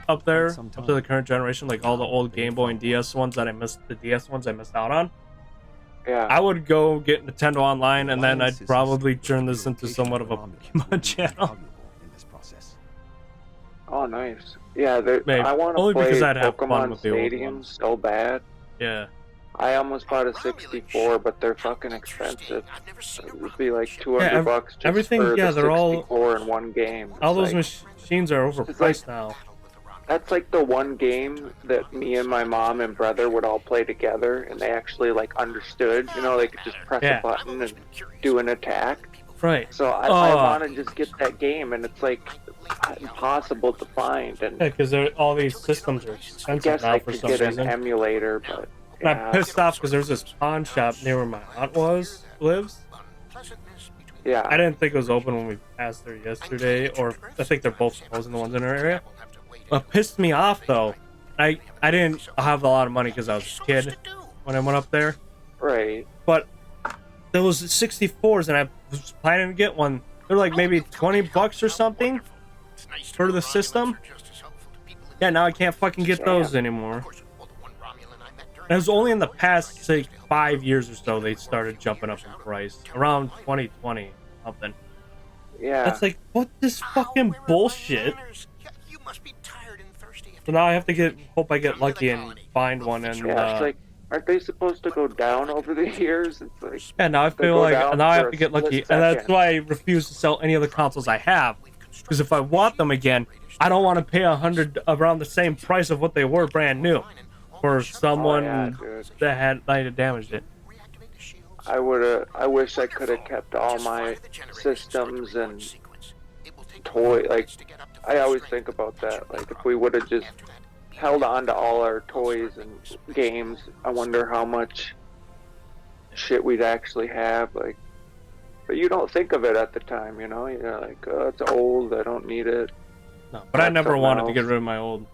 up there, up to the current generation, like all the old Game Boy and DS ones that I missed, the DS ones I missed out on, I would go get Nintendo Online, and then I'd probably turn this into somewhat of a Pokemon channel. Oh, nice. Yeah, I want to only play because I'd have fun Pokemon with the old Stadium ones. so bad. Yeah. I almost bought a 64, but they're fucking expensive. It would be like $200 bucks just everything, for the they're all 64 in one game. All It's those machines are overpriced now. That's like the one game that me and my mom and brother would all play together, and they actually like understood. You know, they could just press a button and do an attack. Right. So I want to just get that game, and it's like impossible to find. And Yeah, because all these systems are I expensive guess now I for could some get reason. an emulator, but And I'm pissed off because there's this pawn shop near where my aunt lives. Yeah. I didn't think it was open when we passed there yesterday, or I think they're both closing, the ones in our area. What pissed me off though, I didn't have a lot of money because I was a kid when I went up there. Right. But there was 64s, and I was planning to get one. They're like maybe $20 or something for the system. Yeah, now I can't fucking get those anymore. And it was only in the past, say, 5 years or so they started jumping up in price. Around 2020 something. Yeah. That's like, what this fucking bullshit? So now I have to hope I get lucky and find one. And Yeah, it's like, aren't they supposed to go down over the years? It's like, yeah, now I they feel go like down now I for have a to get lucky, split and that's second. why I refuse to sell any of the consoles I have. Because if I want them again, I don't want to pay $100 around the same price of what they were brand new for someone that had damaged it. I wish I could have kept all my systems and toy. Like, I always think about that. Like, if we would have just held on to all our toys and games, I wonder how much shit we'd actually have. Like, but you don't think of it at the time, you know? You're like, oh, it's old. I don't need it. No, but I That's never something wanted to else. get rid of my old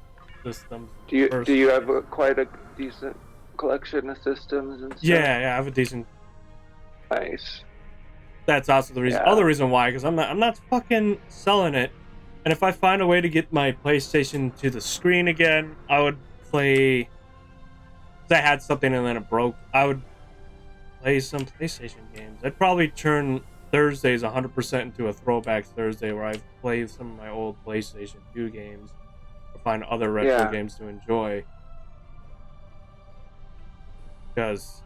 systems. Do you first. do you have quite a decent collection of systems and stuff? Yeah, I have a decent. Nice. That's also the reason. Yeah. Other reason why, because I'm not fucking selling it. And if I find a way to get my PlayStation to the screen again, I would play I had something and then it broke, I would play some PlayStation games. I'd probably turn Thursdays 100% into a throwback Thursday where I play some of my old PlayStation 2 games or find other retro games to enjoy. Because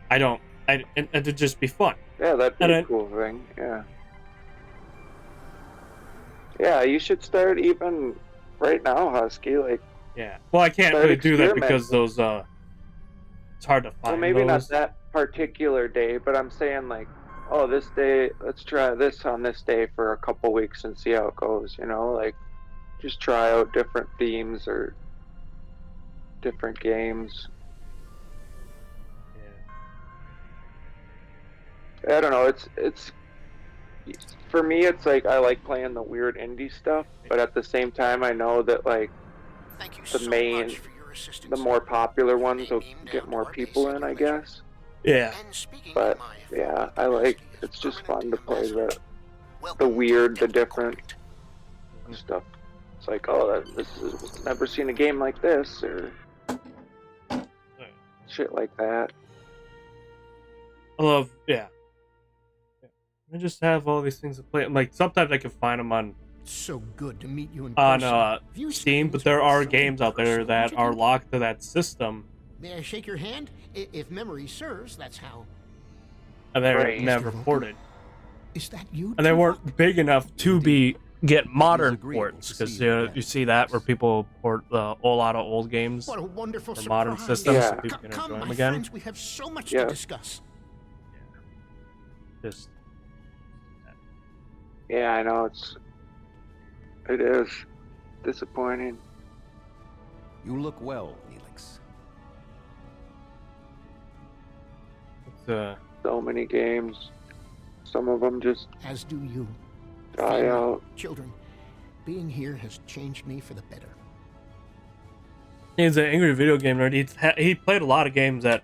and it'd just be fun. Yeah, that'd be a cool thing. Yeah. Yeah, you should start even right now, Husky. Like. Yeah. Well, I can't really do that because those it's hard to find. Well, maybe those. not that particular day, but I'm saying like, oh, this day, let's try this on this day for a couple weeks and see how it goes. You know, like just try out different themes or different games. I don't know. It's for me. It's like I like playing the weird indie stuff, but at the same time, I know that like the more popular ones will get more people in, I guess. Yeah. But yeah, I like. It's just fun to play the weird, the different stuff. It's like, oh, never seen a game like this or shit like that. I love, I just have all these things to play. Like sometimes I can find them on so good to meet you in person. On Steam, but there are games out there that are locked to that system. May I shake your hand? If memory serves, that's how. And they're never ported. Is that you? And they weren't big enough to get modern ports, because you see that where people port a lot of old games what a wonderful for modern systems, so people can enjoy them again. Friends, we have so much to discuss. Just. Yeah, I know it is disappointing. You look well, Felix. So many games. Some of them just as do you. Die out. Children, being here has changed me for the better. He's an angry video game nerd. He played a lot of games that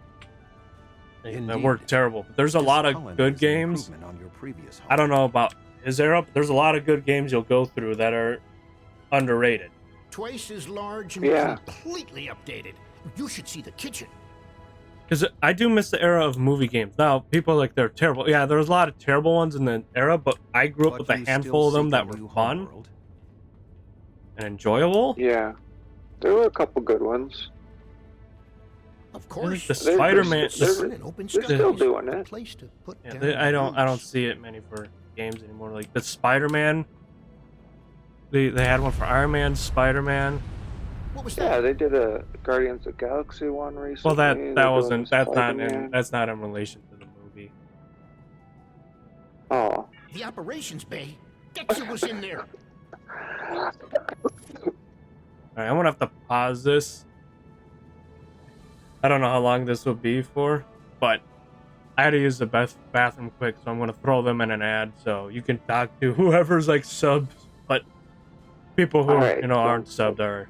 weren't terrible. But there's a lot of good games. I don't know about his era, but there's a lot of good games you'll go through that are underrated. Twice as large and completely updated. You should see the kitchen. Because I do miss the era of movie games. Now, people are like they're terrible. Yeah, there was a lot of terrible ones in the era, but I grew up with a handful of them that were fun and enjoyable. Yeah, there were a couple good ones. Of course, the Spider-Man. They're still doing it. Place to put I don't see it many for games anymore. Like the Spider-Man. They had one for Iron Man, Spider-Man. What was that? Yeah, they did a Guardians of the Galaxy one recently. Well, that's not in relation to the movie. Oh. The operations bay. Dexter was in there. Alright, I'm gonna have to pause this. I don't know how long this will be for, but I had to use the bathroom quick, so I'm gonna throw them in an ad so you can talk to whoever's like subs, but people who aren't subbed are.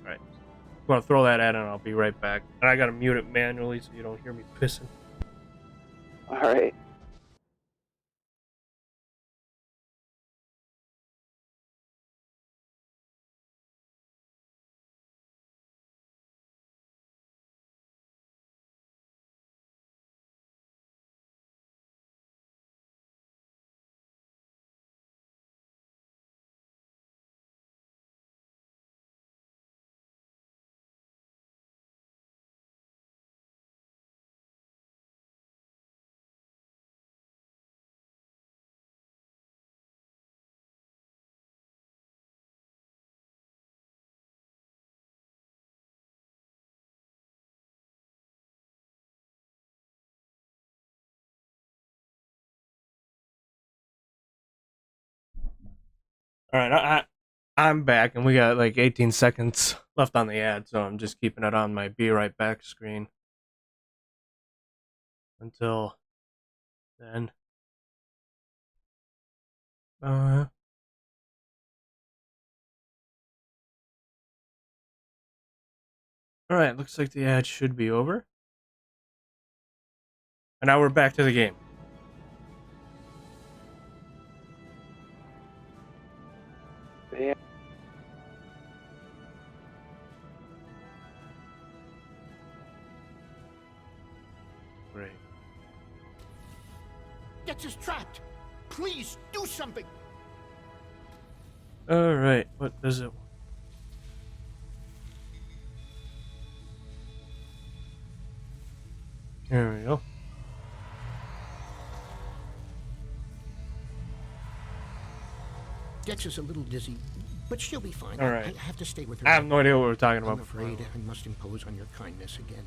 Alright. I'm gonna throw that ad and I'll be right back. And I gotta mute it manually so you don't hear me pissing. Alright. Alright, I'm back and we got like 18 seconds left on the ad, so I'm just keeping it on my be right back screen. Until then. Alright, looks like the ad should be over. And now we're back to the game. Yeah. great. Gets us trapped. Please do something. All right, what does it? There we go. Gets us a little dizzy, but she'll be fine. All right. I have to stay with her. I have no idea what we're talking about. I'm afraid I must impose on your kindness again.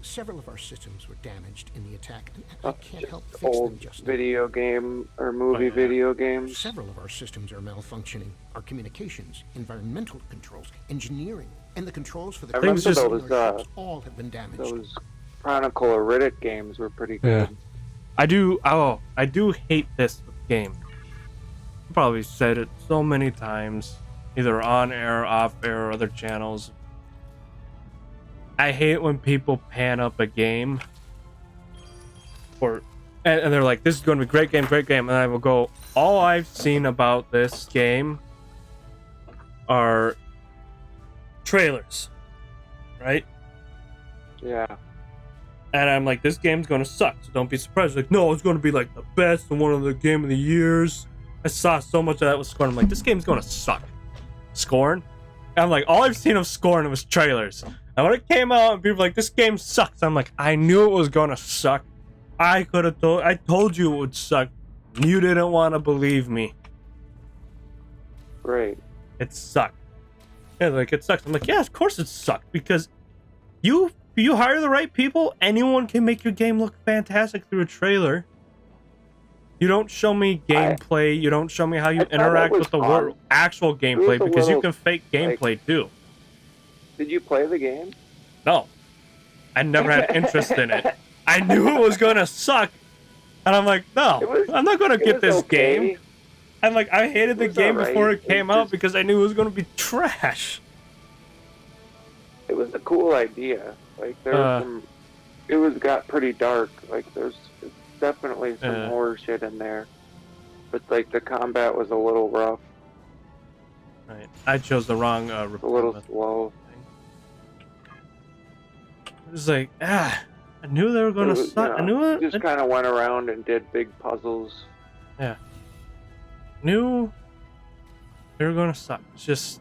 Several of our systems were damaged in the attack, and I can't help fix old them just now. video game or movie video games. Several of our systems are malfunctioning. Our communications, environmental controls, engineering, and the controls for the I remember those, ships all have been damaged. Those Chronicle of Riddick games were pretty good. I do hate this game. I probably said it so many times, either on air, off air, or other channels. I hate when people pan up a game, and they're like, "This is going to be a great game," and I will go, "All I've seen about this game are trailers, right?" Yeah. And I'm like, "This game's going to suck, so don't be surprised." Like, no, it's going to be like the best and one of the game of the years. I saw so much of that with Scorn. I'm like, this game's going to suck. Scorn? And I'm like, all I've seen of Scorn was trailers. And when it came out and people were like, this game sucks, I'm like, I knew it was going to suck. I told you it would suck. You didn't want to believe me. Great. It sucked. Yeah, like, it sucks. I'm like, yeah, of course it sucked. Because you hire the right people, anyone can make your game look fantastic through a trailer. You don't show me gameplay. You don't show me how you interact with the actual gameplay, because you can fake gameplay too. Did you play the game? No. I never had interest in it. I knew it was going to suck. And I'm like, no, I'm not going to get this game. I'm like, I hated the game before it came out because I knew it was going to be trash. It was a cool idea. Like, there was some... It got pretty dark. Like, there's definitely some horror shit in there. But, like, the combat was a little rough. Right. I chose the wrong a little slow. It was like, I knew they were going to suck. I knew it. Just kind of went around and did big puzzles. Yeah. Knew they were going to suck. It's just...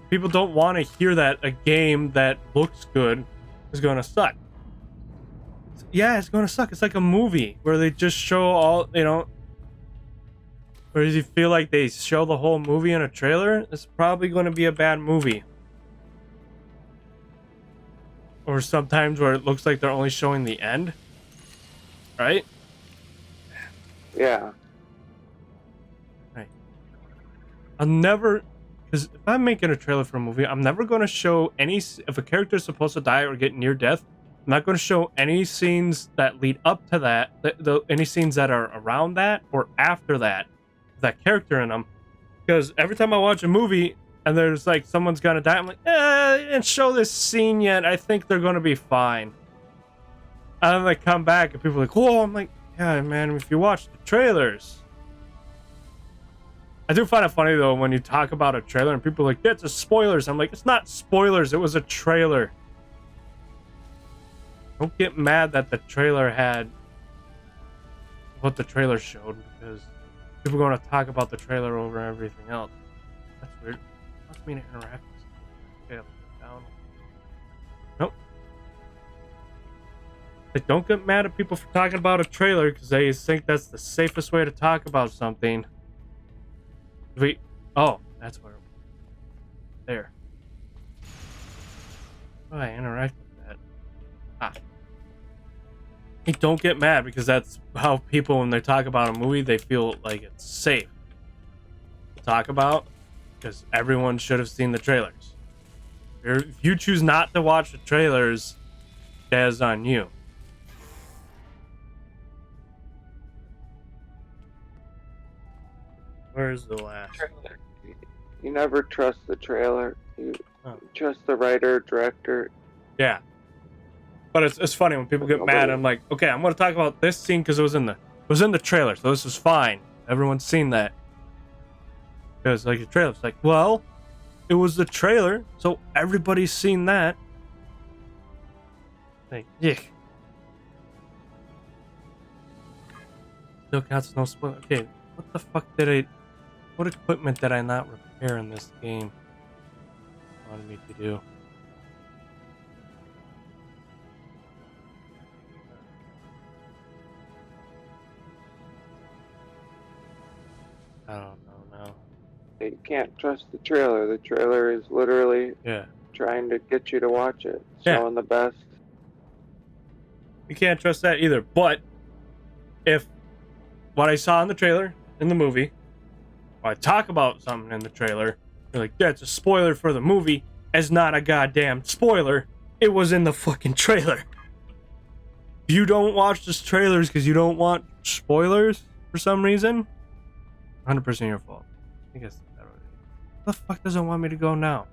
People don't want to hear that a game that looks good is going to suck. Yeah, it's going to suck. It's like a movie where they just show all, where you feel like they show the whole movie in a trailer. It's probably going to be a bad movie. Or sometimes where it looks like they're only showing the end. Right? Yeah. Right. I'll never... Because if I'm making a trailer for a movie, I'm never going to show any... If a character is supposed to die or get near death, I'm not going to show any scenes that lead up to that, any scenes that are around that or after that character in them. Because every time I watch a movie and there's like someone's going to die, I'm like, I didn't show this scene yet. I think they're going to be fine. And then they come back and people are like, whoa, I'm like, yeah, man, if you watch the trailers... I do find it funny, though, when you talk about a trailer and people are like, yeah, it's a spoilers. I'm like, it's not spoilers. It was a trailer. Don't get mad that the trailer had what the trailer showed, because people are going to talk about the trailer over everything else. That's weird. Must mean to interact with something. Okay, I'll put it down. Nope. Like, don't get mad at people for talking about a trailer because they think that's the safest way to talk about something. Oh, that's where. There. Oh, I interact with that. Hey, don't get mad because that's how people, when they talk about a movie, they feel like it's safe to talk about, because everyone should have seen the trailers. If you choose not to watch the trailers, that is on you. Where's the last? You never trust the trailer. You trust the writer, director. Yeah. But it's funny when people get mad. I'm like, okay, I'm going to talk about this scene because it was in the trailer, so this is fine. Everyone's seen that. Because like the trailer's like, well, it was the trailer, so everybody's seen that. Like, yeah. Still counts no spoiler. Okay, what the fuck did I... What equipment did I not repair in this game? Wanted me to do. I don't know now. You can't trust the trailer. The trailer is literally Yeah. trying to get you to watch it. Yeah. Showing the best. You can't trust that either. But if what I saw in the trailer, in the movie, or I talk about something in the trailer, you're like, that's a spoiler for the movie, as not a goddamn spoiler. It was in the fucking trailer. You don't watch the trailers because you don't want spoilers for some reason. 100% your fault. I guess that already. Where the fuck does it want me to go now?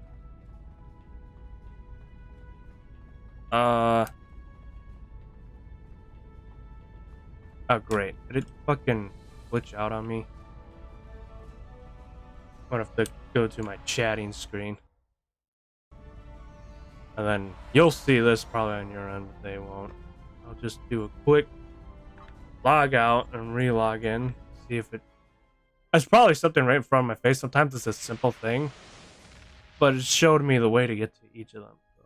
Oh, great. Did it fucking glitch out on me? I'm gonna have to go to my chatting screen. And then you'll see this probably on your end, but they won't. I'll just do a quick log out and re-log in. See if it... It's probably something right in front of my face. Sometimes it's a simple thing. But it showed me the way to get to each of them. So.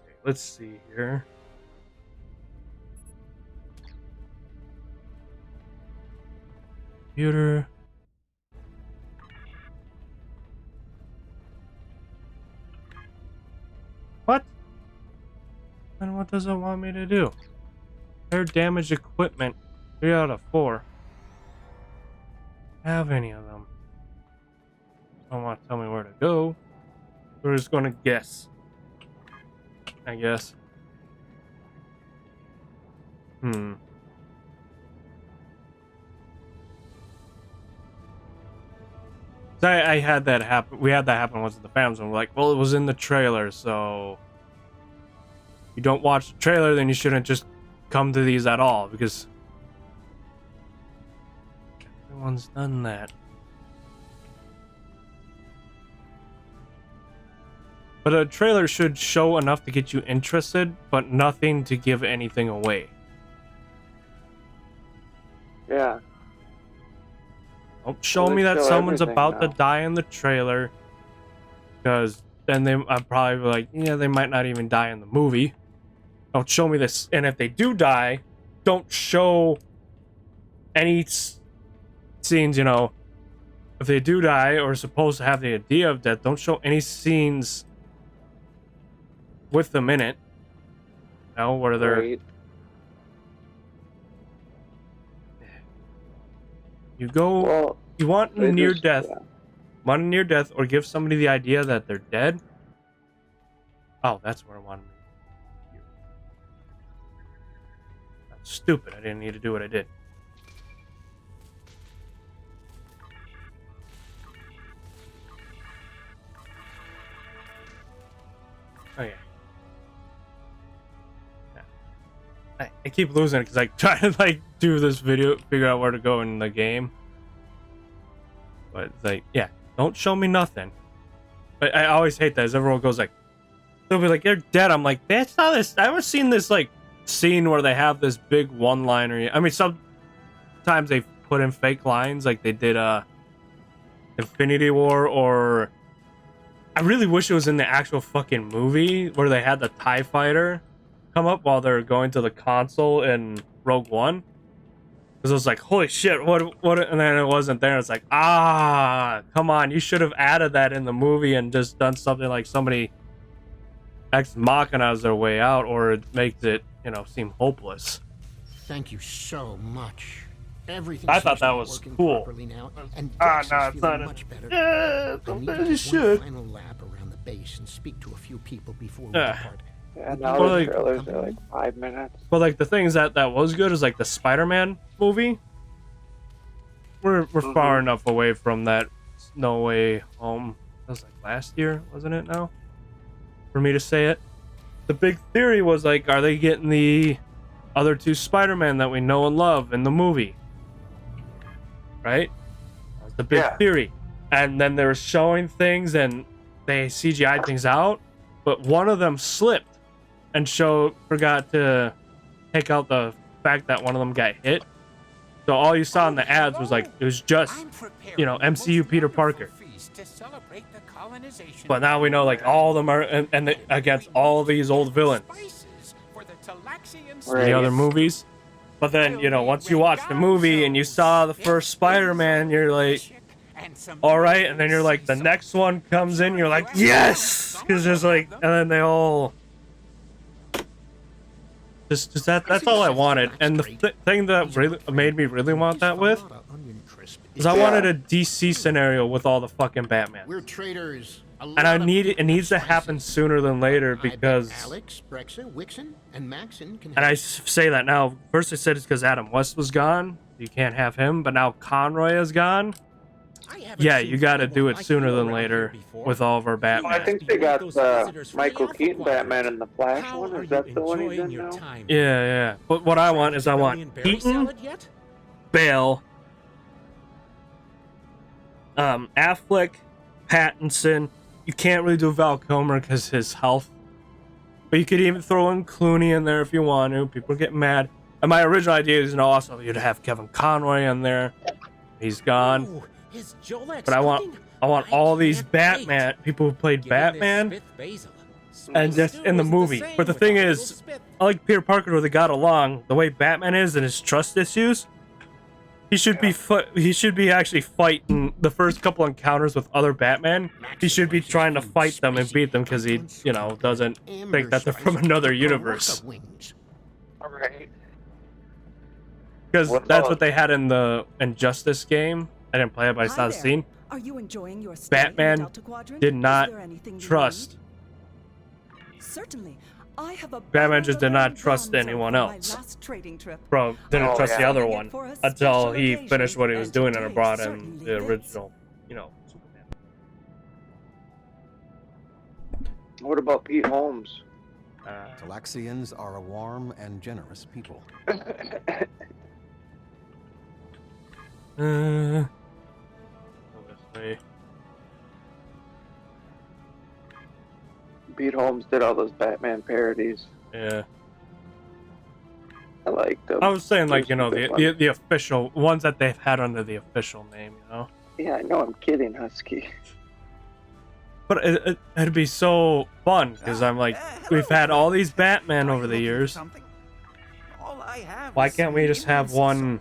Okay, let's see here. Computer. What? Then what does it want me to do? Air damaged equipment. 3 out of 4. Have any of them? Don't want to tell me where to go. We're just gonna guess. I guess. So I had that happen. We had that happen once at the fans, and we're like, well, it was in the trailer, so you don't watch the trailer, then you shouldn't just come to these at all, because everyone's done that. But a trailer should show enough to get you interested, but nothing to give anything away. Yeah. Don't show me that someone's about to die in the trailer, because then I'm probably like, yeah, they might not even die in the movie. Don't show me this, and if they do die, don't show any scenes, you know, if they do die or are supposed to have the idea of death, don't show any scenes with them in it. You know, where they're... Right. You go... Well, you want near death. Yeah. Want near death or give somebody the idea that they're dead? Oh, that's where I wanted to... That's stupid. I didn't need to do what I did. Oh, yeah. I keep losing it because I try to like do this video, figure out where to go in the game. But it's like, yeah, don't show me nothing. But I always hate that. As everyone goes like, they'll be like, "You're dead." I'm like, that's not this. I haven't seen this like scene where they have this big one-liner. I mean, sometimes they put in fake lines, like they did Infinity War, or I really wish it was in the actual fucking movie where they had the TIE fighter come up while they're going to the console in Rogue One. Because I was like, holy shit, what, and then it wasn't there. It's like, come on, you should have added that in the movie and just done something like somebody Ex Machina's their way out, or it makes it, you know, seem hopeless. Thank you so much. Everything I thought that was cool. Now, and no, it's not. Much better. Yeah, sometimes you should. Final lap around the base and speak to a few people before we Yeah. depart. Yeah, now the trailers are like 5 minutes. But like the things that was good is like the Spider-Man movie. We're far enough away from that No Way Home. That was like last year, wasn't it now? For me to say it. The big theory was like, are they getting the other 2 Spider-Man that we know and love in the movie? Right? That was the big theory. And then they were showing things and they CGI'd things out, but one of them slipped. and forgot to take out the fact that one of them got hit. So all you saw in the ads was like it was just, you know, MCU Peter Parker. But now we know like all of them are and against all these old villains in the other movies. But then, you know, once you watch the movie and you saw the first Spider-Man, you're like, all right. And then you're like, the next one comes in, you're like, yes, because there's like, and then they all. Just that's all I wanted. And the thing that really made me really want that with is I wanted a DC scenario with all the fucking Batman. We're traitors. And it needs to happen sooner than later because Alex, Brexa, Wixen, and Maxon can. And I say that now. First I said it's because Adam West was gone. You can't have him. But now Conroy is gone. Yeah, you got to do it sooner than later with all of our Batman. Well, I think they got Michael Keaton Batman in the Flash one. Is that the one he's in now? Yeah. But what I want is Keaton, Bale, Affleck, Pattinson. You can't really do Val Kilmer because his health. But you could even throw in Clooney in there if you want to. People get mad. And my original idea is, you know, also you'd have Kevin Conroy in there. He's gone. But I want all these Batman people who played Batman and just in the movie. But the thing is, I like Peter Parker where they got along. The way Batman is and his trust issues, he should be actually fighting the first couple encounters with other Batman. He should be trying to fight them and beat them because he, you know, doesn't think that they're from another universe. Alright. Because that's what they had in the Injustice game. I didn't play it, but I saw the scene. Are you enjoying your stay in the Batman Delta Quadrant? did not Is there anything you trust. need? Certainly. I have a Batman just did not trust anyone else. Bro, didn't trust the other one until he finished what he was doing and it brought in the original, you know, Superman. What about Pete Holmes? Talaxians are a warm and generous people. Pete Holmes did all those Batman parodies. Yeah. I like them. I was saying, like, you know, the official ones that they've had under the official name, you know? Yeah, I know, I'm kidding, Husky. But it'd be so fun, because I'm like, we've had all these Batman over the years. Why can't we just have one?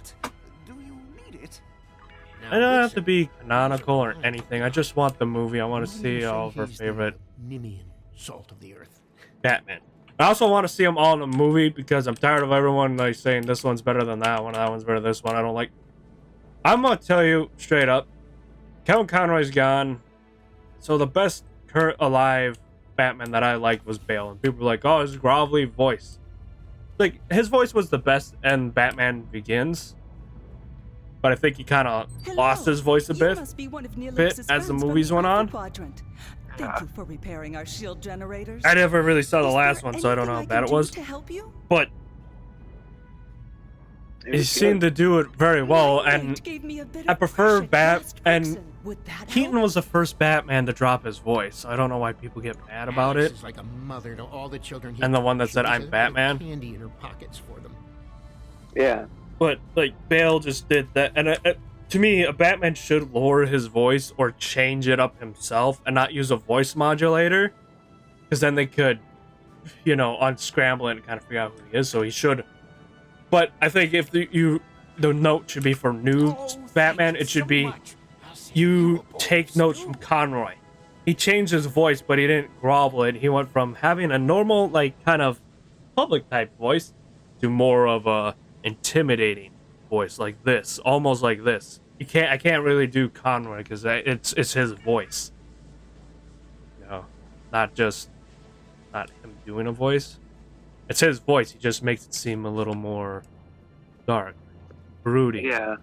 I don't have to be canonical or anything. I just want the movie. I want to see all of our favorite Nimian, salt of the earth. Batman. I also want to see them all in the movie because I'm tired of everyone like saying this one's better than that one's better than this one. I don't like. I'm gonna tell you straight up, Kevin Conroy's gone. So the best current alive Batman that I liked was Bale, and people were like, "Oh, his grovelly voice." Like his voice was the best in Batman Begins, but I think he kind of lost his voice a bit as the movies went on. Thank you for repairing our shield generators. I never really saw the last one, so I don't know how bad it was. But he seemed to do it very well, and I prefer and Keaton was the first Batman to drop his voice. So I don't know why people get mad about it. Is like a mother to all the children and the one that said I'm Batman. Candy in her pockets for them. Yeah. But like Bale just did that, and to me, a Batman should lower his voice or change it up himself and not use a voice modulator, because then they could, you know, unscramble it and kind of figure out who he is. So he should. But I think if the note should be for new Batman, it should be you take notes from Conroy. He changed his voice, but he didn't grovel it. He went from having a normal, like, kind of public type voice to more of a intimidating voice, like this, almost like this. I can't really do Conroy because it's his voice. You know, not him doing a voice. It's his voice. He just makes it seem a little more dark, brooding. Yeah.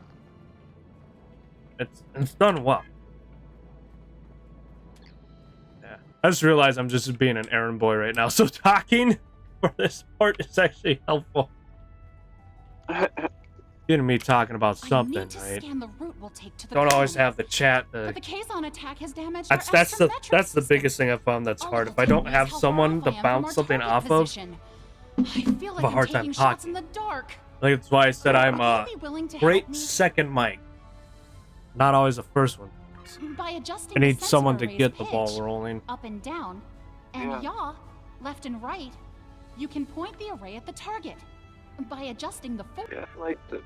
It's done well. Yeah. I just realized I'm just being an errand boy right now, so talking for this part is actually helpful. getting me talking about something, I need to right? scan the route we'll take to the Don't always colony. have the chat. But the Kazon attack has damaged That's our the biggest thing I found that's hard. If I don't have someone to bounce something off of, I feel like I have a hard I'm time taking shots in talking. the dark. Like, that's why I said I'm Will a you be willing to great help me? second mic. Not always the first one. By adjusting I need the someone to sensor get array's the ball pitch, rolling. up and down, and yaw, left and right, you can point the array at the target. By adjusting the force. Yeah, like the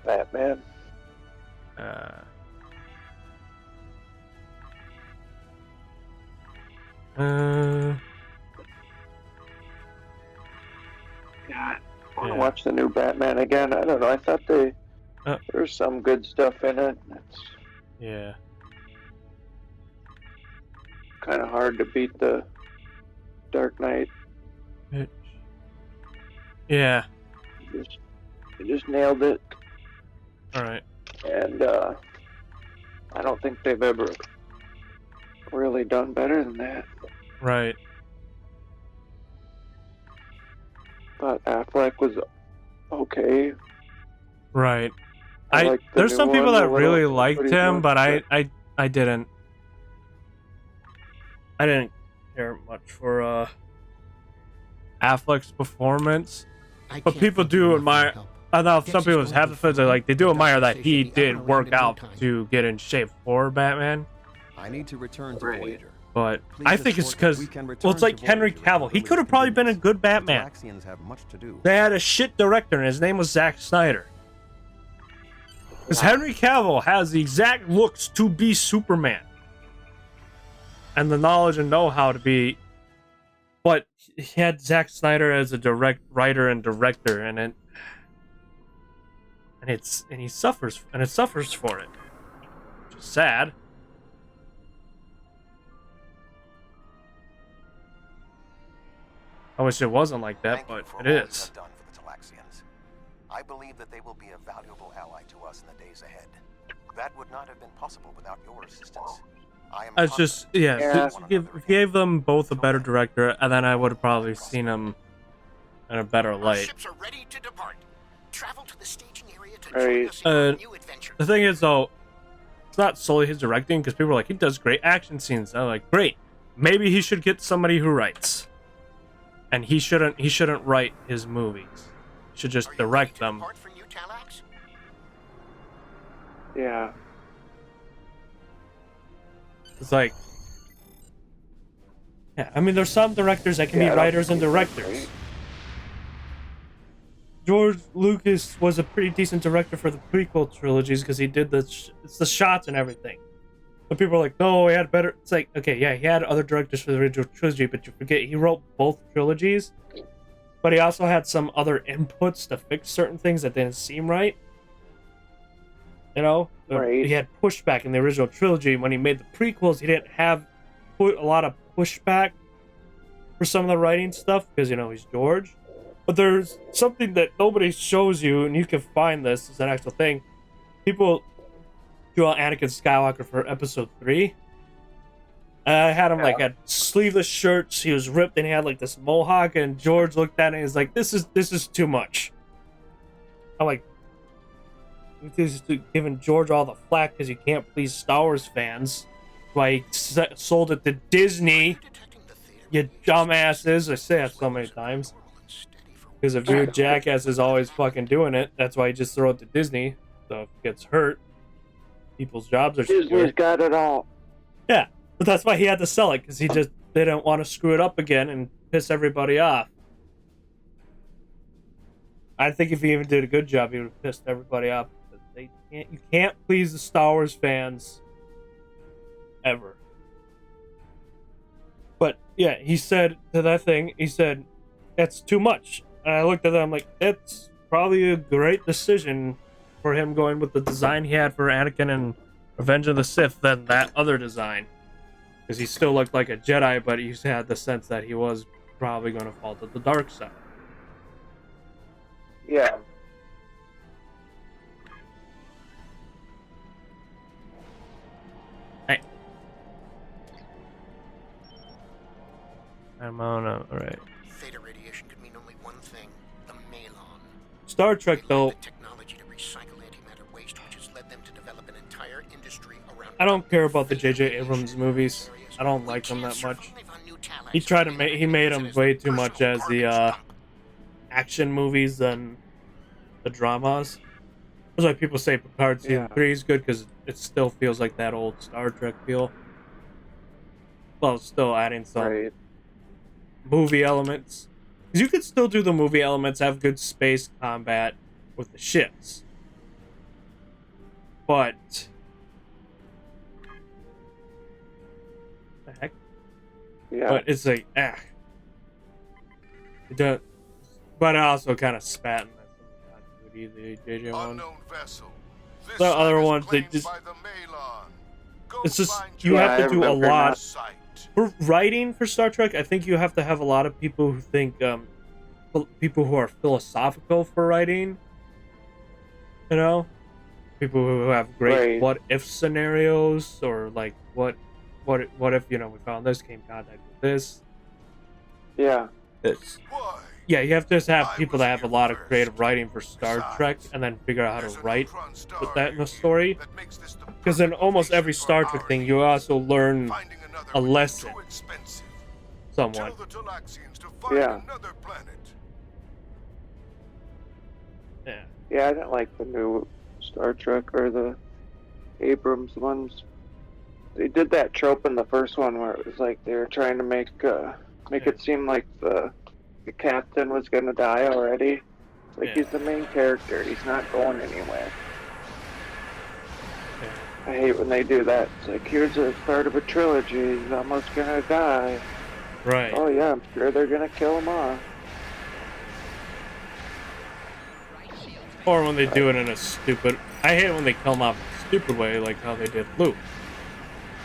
Batman. Yeah, I want to watch the new Batman again. I don't know. I thought there's some good stuff in it. It's Yeah. kind of hard to beat the Dark Knight. Yeah. You just nailed it. All right. And I don't think they've ever really done better than that. Right. But Affleck was okay. Right. I like the There's new some people one a that little, really liked pretty him, much, but I didn't. I didn't care much for Affleck's performance. But people do admire. I know some people have the feel like they do admire that he did work out to get in shape for Batman. I need to return to Voyager. But I think it's because, well, it's like Henry Cavill. He could have probably been a good Batman. Have much to do. They had a shit director, and his name was Zack Snyder. Because Henry Cavill has the exact looks to be Superman. And the knowledge and know-how to be... But he had Zack Snyder as a writer and director, and he suffers for it. Which is sad. I wish it wasn't like that, but it is. I believe that they will be a valuable ally to us in the days ahead. That would not have been possible without your assistance. It's just, gave them both a better director, and then I would have probably seen them in a better light. Ships are ready to depart. Travel to the staging area to join us in our new adventure. The thing is, though, it's not solely his directing, because people are like, he does great action scenes. I'm like, great. Maybe he should get somebody who writes. And he shouldn't write his movies. He should just direct them. Yeah. It's like, yeah, I mean, there's some directors that can be writers and directors. George Lucas was a pretty decent director for the prequel trilogies because he did it's the shots and everything. But people are like, no, he had better. It's like, okay, yeah, he had other directors for the original trilogy, but you forget he wrote both trilogies. But he also had some other inputs to fix certain things that didn't seem right. You know? Right. He had pushback in the original trilogy. When he made the prequels, he didn't have a lot of pushback for some of the writing stuff because, you know, he's George. But there's something that nobody shows you, and you can find this as an actual thing. People draw Anakin Skywalker for episode 3. I had him like had sleeveless shirts. He was ripped, and he had like this mohawk. And George looked at it and he's like, "This is too much." I'm like, "This is giving George all the flack because you can't please Star Wars fans." Why he sold it to Disney? You dumbasses! I say that so many times. Because if your jackass is always fucking doing it, that's why you just throw it to Disney. So if it gets hurt, people's jobs are Disney's secured. got it all. Yeah, but that's why he had to sell it, because they didn't want to screw it up again and piss everybody off. I think if he even did a good job, he would have pissed everybody off. You can't please the Star Wars fans ever. But yeah, he said to that thing, he said, "That's too much." And I looked at that, I'm like, it's probably a great decision for him going with the design he had for Anakin and Revenge of the Sith than that other design. Because he still looked like a Jedi, but he had the sense that he was probably going to fall to the dark side. Yeah. Hey. I'm on a... Alright. Theta radiation could mean only one thing. The Malon. Star Trek, though, I don't care about the J.J. Abrams movies. I don't like them that much. He made them way too much as the action movies than the dramas. That's why people say Picard Season 3 is good, because it still feels like that old Star Trek feel. Well, still adding some movie elements. Because you could still do the movie elements, have good space combat with the ships. But... the heck? Yeah. But it's like, It does, but it also kind of spat in that continuity, the JJ one. The other ones, they just... It's just, you have to do a lot. For writing for Star Trek, I think you have to have a lot of people who think, people who are philosophical for writing. You know? People who have great what-if scenarios, or like, what if, you know, we found this, came in contact with this. Yeah. This. Yeah, you have to just have people that have a lot of creative writing for Star Trek, and then figure out how to write with that in the story. Because in almost every Star Trek thing, you also learn a lesson. Somewhat. Yeah. Yeah. Yeah, I didn't like the new Star Trek or the Abrams ones. They did that trope in the first one where it was like they were trying to make it seem like the captain was gonna die already. Like he's the main character, he's not going anywhere. I hate when they do that. It's like, here's the start of a trilogy, he's almost gonna die. Right. Oh yeah, I'm sure they're gonna kill him off. Or when they do it in a stupid... I hate when they kill him off in a stupid way, like how they did Luke.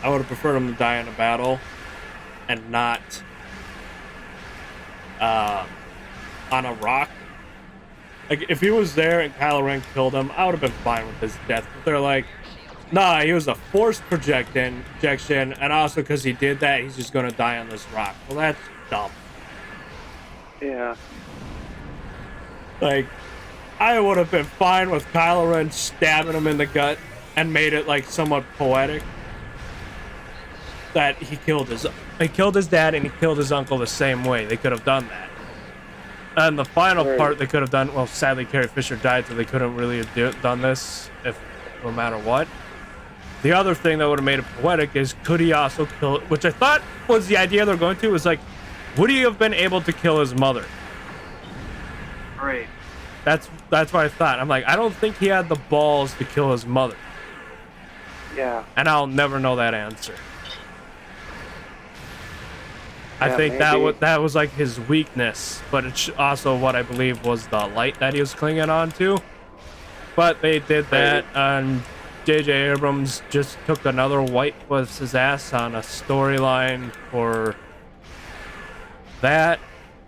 I would have preferred him to die in a battle, and not on a rock. Like, if he was there and Kylo Ren killed him, I would have been fine with his death. But they're like, nah, he was a forced injection, and also because he did that, he's just gonna die on this rock. Well, that's dumb. Yeah. Like, I would have been fine with Kylo Ren stabbing him in the gut and made it, like, somewhat poetic. That he killed his dad and he killed his uncle the same way. They could have done that. And the final part they could have done, well, sadly Carrie Fisher died, so they couldn't really have done this, if no matter what. The other thing that would have made it poetic is, could he also kill, which I thought was the idea they're going to, was like, would he have been able to kill his mother? Right. That's what I thought. I'm like, I don't think he had the balls to kill his mother. Yeah. And I'll never know that answer. I think maybe. that was like his weakness, but it's also what I believe was the light that he was clinging on to. But they did that, and J.J. Abrams just took another wipe with his ass on a storyline for that.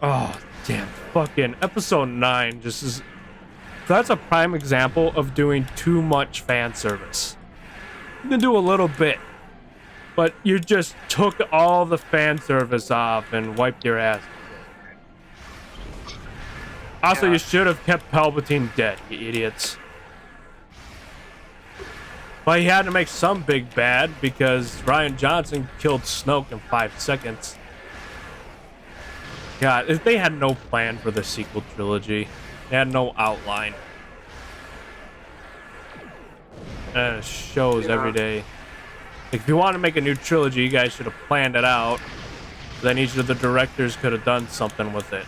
Oh, damn. Fucking episode 9 just is... That's a prime example of doing too much fan service. You can do a little bit, but you just took all the fan service off and wiped your ass. Also, you should have kept Palpatine dead, you idiots. But he had to make some big bad because Rian Johnson killed Snoke in 5 seconds. God, they had no plan for the sequel trilogy. They had no outline. And it shows every day. Like, if you want to make a new trilogy, you guys should have planned it out. Then each of the directors could have done something with it.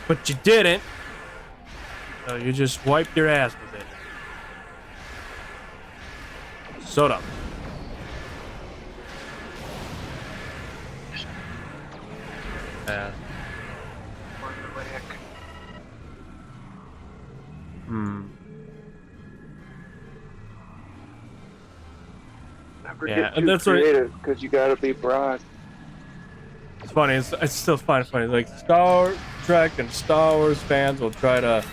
But you didn't. So you just wiped your ass with it. Soda. Never get too creative, because you gotta be broad. It's funny, it's still funny. Like, Star Trek and Star Wars fans will try to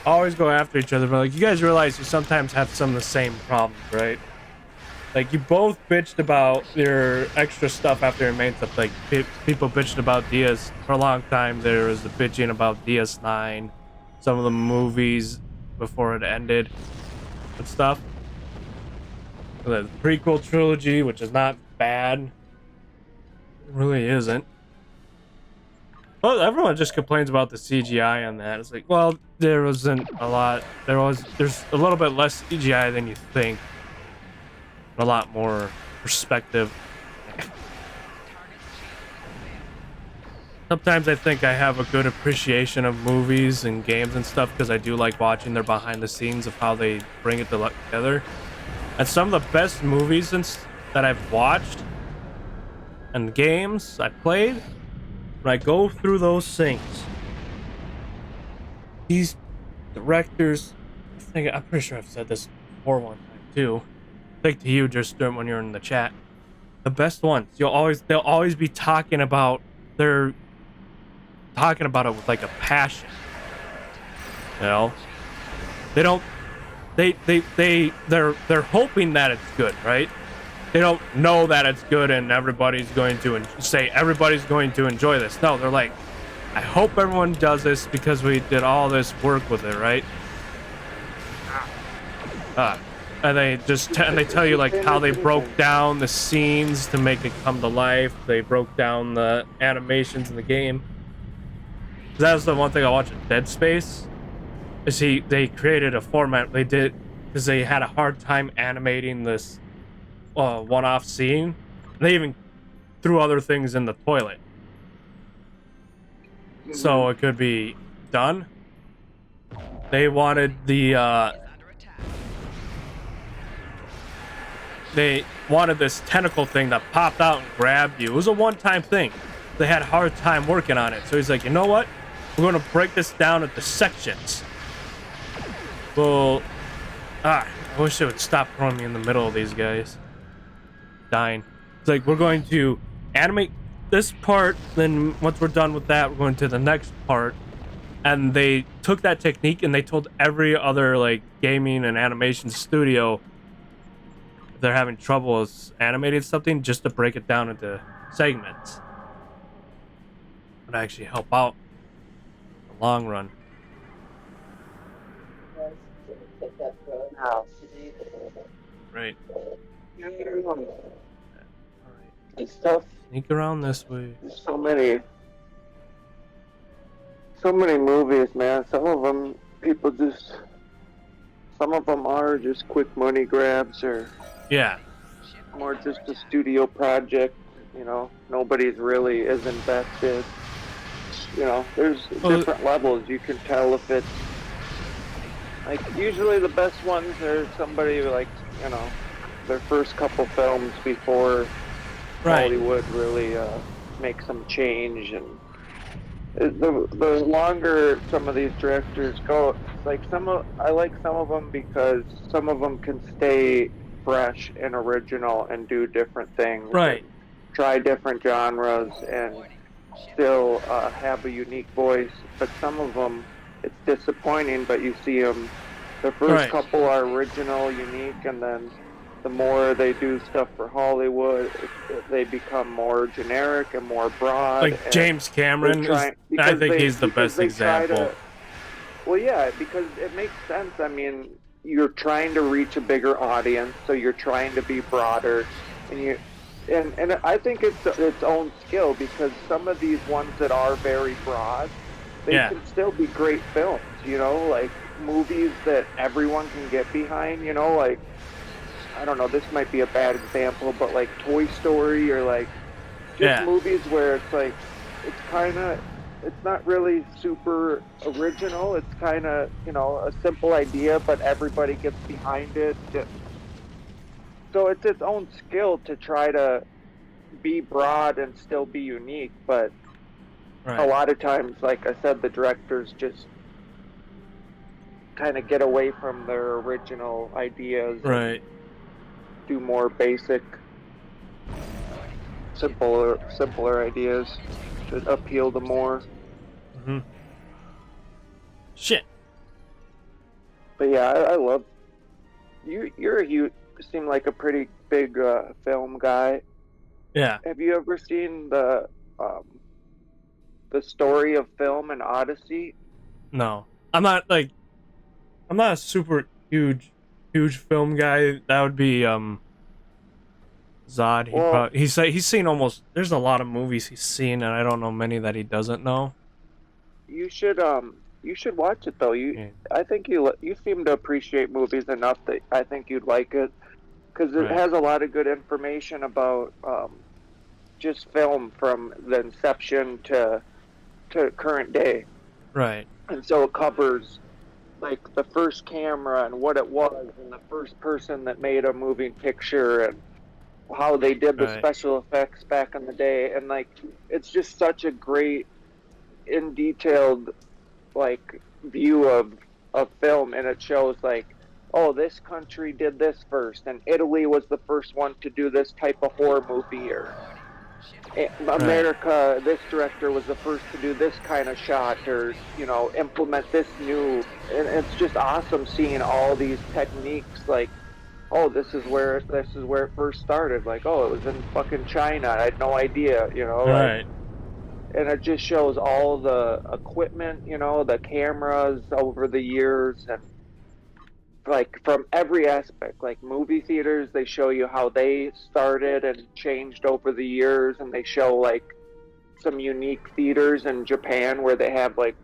always go after each other, but like, you guys realize you sometimes have some of the same problems, right? Like, you both bitched about your extra stuff after your main stuff. Like, people bitched about DS for a long time. There was the bitching about DS9, some of the movies before it ended and stuff. The prequel trilogy, which is not bad. It really isn't. Well, everyone just complains about the CGI on that. It's like, well, there wasn't a lot. There's a little bit less CGI than you think. A lot more perspective. Sometimes I think I have a good appreciation of movies and games and stuff because I do like watching their behind the scenes of how they bring it together. And some of the best movies that I've watched and games I played, when I go through those things, these directors, I'm pretty sure I've said this before one time too. I think to you just when you're in the chat, the best ones. They'll always be talking about it with like a passion. You know, they're hoping that it's good, right? They don't know that it's good and everybody's going to enjoy this. No, they're like, I hope everyone does this because we did all this work with it, right? And they tell you like how they broke down the scenes to make it come to life. They broke down the animations in the game. That was the one thing I watched in Dead Space. They created a format they did because they had a hard time animating this one-off scene. They even threw other things in the toilet so it could be done. They wanted this tentacle thing that popped out and grabbed you. It was a one-time thing. They had a hard time working on it. So he's like, you know what? We're going to break this down into sections. Well, I wish they would stop throwing me in the middle of these guys. Dying. It's like, we're going to animate this part, then once we're done with that, we're going to the next part. And they took that technique and they told every other like gaming and animation studio if they're having trouble with animating something, just to break it down into segments. Would actually help out in the long run. Right. It's tough. Sneak around this way. There's so many movies, man. Some of them are just quick money grabs, or more just a studio project. You know, nobody's really is invested. You know, there's different levels. You can tell if it's like, usually the best ones are somebody like, you know, their first couple films before Hollywood really makes some change. And the longer some of these directors go, like I like some of them because some of them can stay fresh and original and do different things. Right. Try different genres and still have a unique voice. But some of them, it's disappointing, but you see them, the first couple are original, unique, and then the more they do stuff for Hollywood, they become more generic and more broad. Like James Cameron, I think he's the best example. Well, yeah, because it makes sense. I mean, you're trying to reach a bigger audience, so you're trying to be broader, and I think it's its own skill, because some of these ones that are very broad, they can still be great films. You know, like movies that everyone can get behind. You know, like, I don't know, this might be a bad example, but like Toy Story, or like just movies where it's like, it's not really super original. It's kind of, you know, a simple idea, but everybody gets behind it. So it's its own skill to try to be broad and still be unique. But a lot of times, like I said, the directors just kind of get away from their original ideas. Right. Do more basic, simpler ideas to appeal to more. Mm-hmm. Shit. But yeah, I love you. You seem like a pretty big film guy. Yeah. Have you ever seen the story of film and Odyssey? No, I'm not a super huge film guy. That would be Zod. He's seen almost. There's a lot of movies he's seen, and I don't know many that he doesn't know. You should watch it though. I think you seem to appreciate movies enough that I think you'd like it, because it has a lot of good information about just film from the inception to current day. Right. And so it covers like the first camera and what it was, and the first person that made a moving picture, and how they did the special effects back in the day, and like it's just such a great, in detailed like view of film, and it shows like, oh, this country did this first, and Italy was the first one to do this type of horror movie, or America, this director was the first to do this kind of shot, or implement this new, and it's just awesome seeing all these techniques. Like, oh, this is where it first started. Like, oh, it was in fucking China. I had no idea. Right. And it just shows all the equipment, the cameras over the years, and like from every aspect. Like movie theaters, they show you how they started and changed over the years, and they show like some unique theaters in Japan where they have like,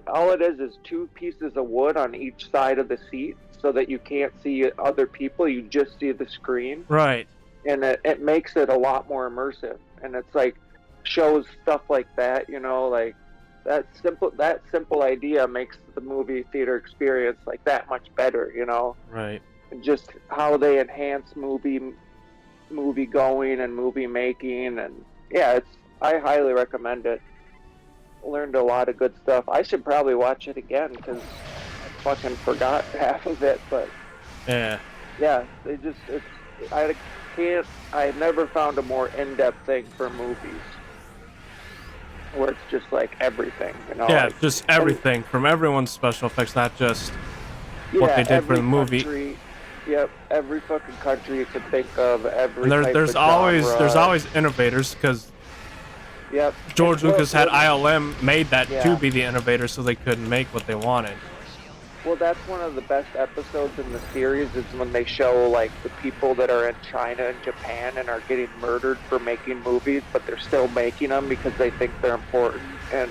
all it is 2 pieces of wood on each side of the seat, so that you can't see other people, you just see the screen. Right. And it makes it a lot more immersive, and it's like shows stuff like that, like that simple idea makes the movie theater experience like that much better, Right. And just how they enhance movie going and movie making, and I highly recommend it. Learned a lot of good stuff. I should probably watch it again because I fucking forgot half of it, but I've never found a more in-depth thing for movies, where it's just like everything, Yeah, like, just everything from everyone's special effects, not just what they did for the movie. Country, every fucking country you can think of, every And type there's of always genre. innovators, because George Lucas had ILM made that to be the innovator, so they couldn't make what they wanted. Well, that's one of the best episodes in the series, is when they show like the people that are in China and Japan and are getting murdered for making movies, but they're still making them because they think they're important and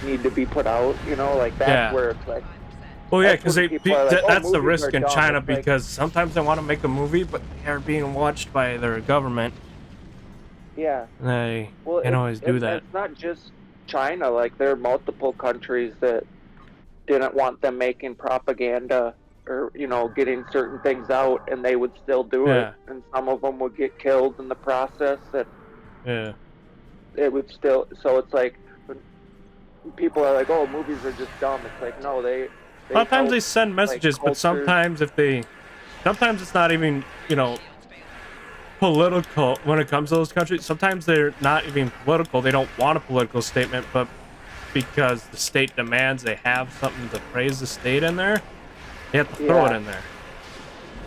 need to be put out. Like that's where it's like. Well, yeah, because that's the movies risk are in dumb. China, It's like, because sometimes they want to make a movie, but they are being watched by their government. yeah. They can't always do that. It's not just China. Like there are multiple countries that didn't want them making propaganda or getting certain things out, and they would still do it, and some of them would get killed in the process, and it would still. So it's like when people are like, oh, movies are just dumb, it's like, no, they Sometimes they send messages, like, but sometimes sometimes it's not even political when it comes to those countries. Sometimes they're not even political. They don't want a political statement, but because the state demands they have something to praise the state in there, they have to throw it in there.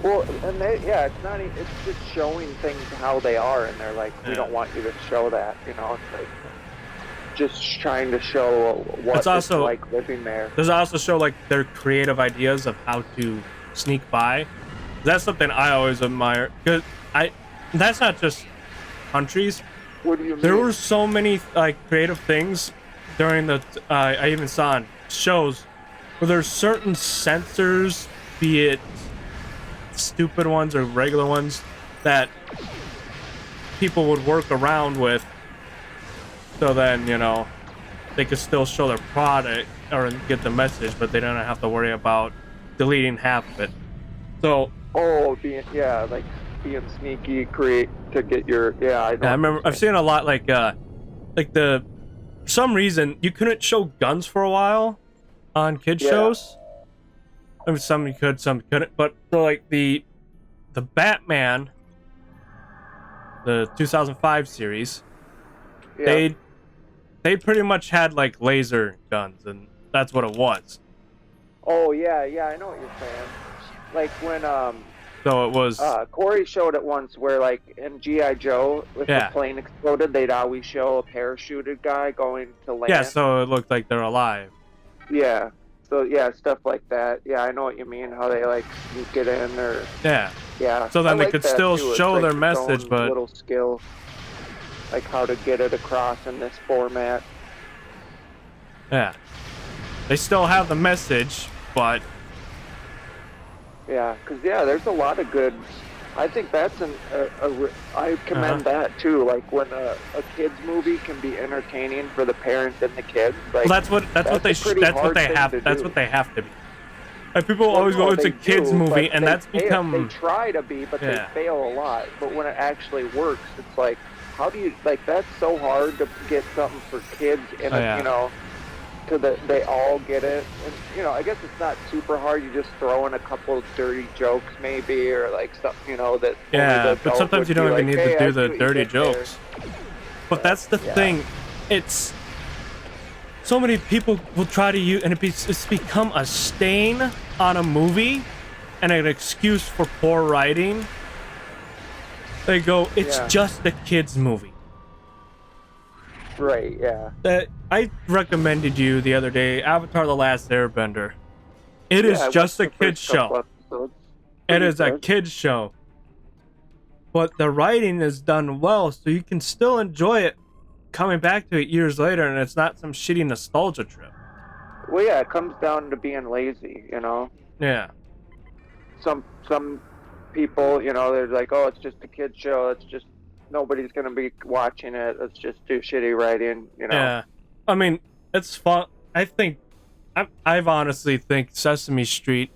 Well, and it's not. It's just showing things how they are, and they're like, we don't want you to show that. It's like just trying to show what it's like living there. Does it also show like their creative ideas of how to sneak by? That's something I always admire, because that's not just countries. What do you mean? There were so many like creative things during the I even saw in shows where there's certain sensors, be it stupid ones or regular ones, that people would work around with, so then they could still show their product or get the message, but they don't have to worry about deleting half of it. So being sneaky, to get your I remember I've seen a lot like for some reason you couldn't show guns for a while on kids shows. I mean, some you could, some couldn't. But so like the Batman, the 2005 series, they pretty much had like laser guns, and that's what it was. Oh yeah, I know what you're saying. Like when So it was. Corey showed it once where, like, in G.I. Joe, if the plane exploded, they'd always show a parachuted guy going to land. Yeah, so it looked like they're alive. Yeah. So yeah, stuff like that. Yeah, I know what you mean. How they like sneak it in, or Yeah. yeah. So then I they like could that, still too. It's show like their its message, own but little skill, like how to get it across in this format. yeah, they still have the message, but Yeah, because yeah, there's a lot of good. I think that's I commend that too. Like when a kids movie can be entertaining for the parents and the kids. Like, well, that's what they have to be. Like people always go, it's a kids movie, and that's become. They try to be, but they fail a lot. But when it actually works, it's like, how do you like? That's so hard to get something for kids, and you know, to they all get it. And you know, I guess it's not super hard. You just throw in a couple dirty jokes, maybe, or like something, you know, that. Yeah, but sometimes you don't even need to do the dirty jokes. But that's the thing. It's. So many people will try to use, and it's become a stain on a movie and an excuse for poor writing. They go, it's just a kid's movie. Right, yeah. I recommended you the other day, Avatar The Last Airbender. It is just a kid's show. It is a kid's show. But the writing is done well, so you can still enjoy it coming back to it years later, and it's not some shitty nostalgia trip. Well, yeah, it comes down to being lazy, you know. Yeah. Some people, you know, they're like, oh, it's just a kid's show. It's just nobody's gonna be watching it. Let's just do shitty writing, you know. Yeah. I mean, it's fun. I've honestly think Sesame Street.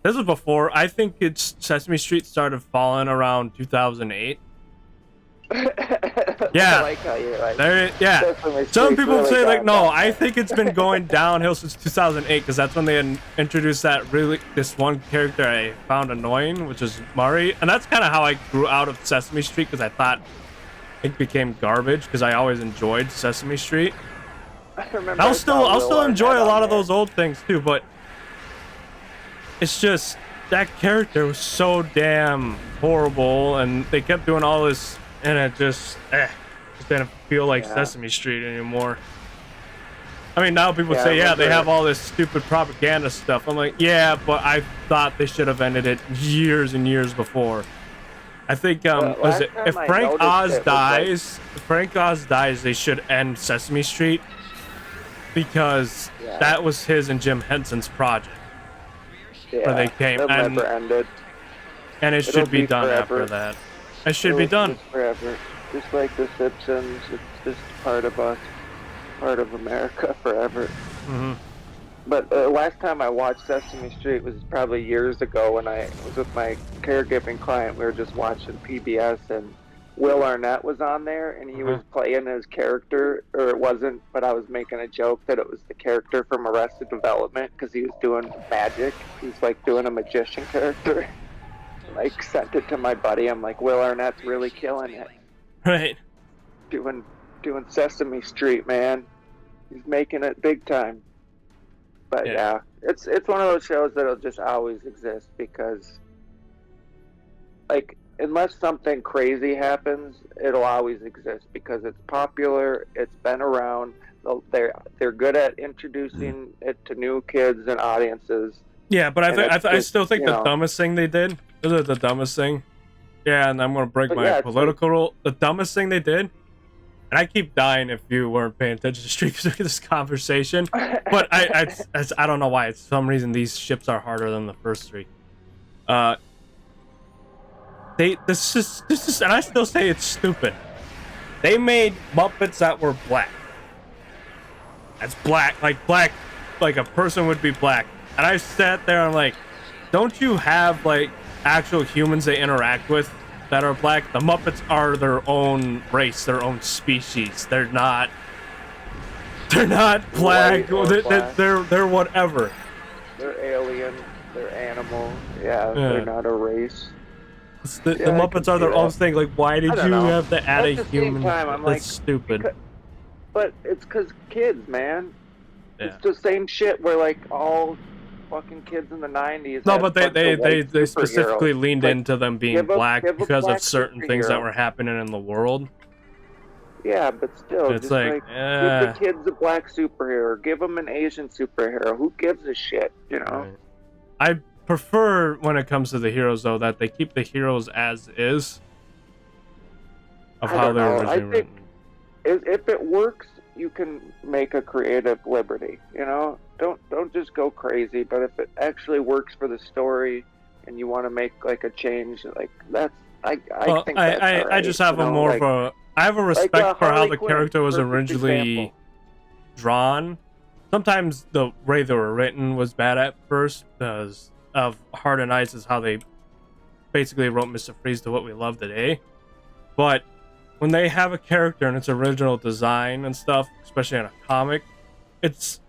This was before. I think Sesame Street started falling around 2008. Yeah. I like how you like. Some people really say like, no, I think it's been going downhill since 2008 because that's when they had introduced this one character I found annoying, which is Murray, and that's kind of how I grew out of Sesame Street because I thought it became garbage because I always enjoyed Sesame Street. I'll still enjoy a lot of those old things too, but it's just that character was so damn horrible, and they kept doing all this. And it just didn't feel like Sesame Street anymore. I mean, now people say, they have all this stupid propaganda stuff. I'm like, yeah, but I thought they should have ended it years and years before. I think, if Frank Oz dies, they should end Sesame Street because that was his and Jim Henson's project. Yeah, where they came and never ended. And it should be done forever. after that. It should be done. Forever. Just like The Simpsons, it's just part of us, part of America forever. Mm-hmm. But last time I watched Sesame Street was probably years ago when I was with my caregiving client. We were just watching PBS, and Will Arnett was on there, and he was playing his character, or it wasn't, but I was making a joke that it was the character from Arrested Development because he was doing magic. He's like doing a magician character. Like, sent it to my buddy. I'm like, Will Arnett's really killing it. Right. Doing Sesame Street, man. He's making it big time. But yeah, it's one of those shows that'll just always exist because, like, unless something crazy happens, it'll always exist because it's popular. It's been around. They're good at introducing it to new kids and audiences. Yeah, but I still think the dumbest thing they did. Is it the dumbest thing? Yeah, and I'm gonna break my political rule. The dumbest thing they did, and I keep dying if you weren't paying attention to streaks of this conversation. But I don't know why. For some reason these ships are harder than the first three. This is, and I still say it's stupid. They made Muppets that were black. That's black, like a person would be black. And I sat there and I'm like, don't you have like actual humans they interact with that are black? The Muppets are their own race, their own species. They're not black. They're whatever. They're alien. They're animal. Yeah, they're not a race. The Muppets are their own thing. Like, why did you have to add a human? That's stupid. But it's because kids, man. It's the same shit where like all fucking kids in the 90s. No, but they specifically leaned into them being black because of certain things that were happening in the world. Yeah, but still, it's just like, give the kids a black superhero, give them an Asian superhero. Who gives a shit, you know? Right. I prefer when it comes to the heroes though that they keep the heroes as is of how they're originally written. If it works, you can make a creative liberty. You know, don't just go crazy. But if it actually works for the story, and you want to make like a change, like that's I think that's all right, I just have a more of a I have a respect for how the character was originally drawn. Sometimes the way they were written was bad at first because of Hard and Ice is how they basically wrote Mr. Freeze to what we love today. But when they have a character and its original design and stuff, especially in a comic, it's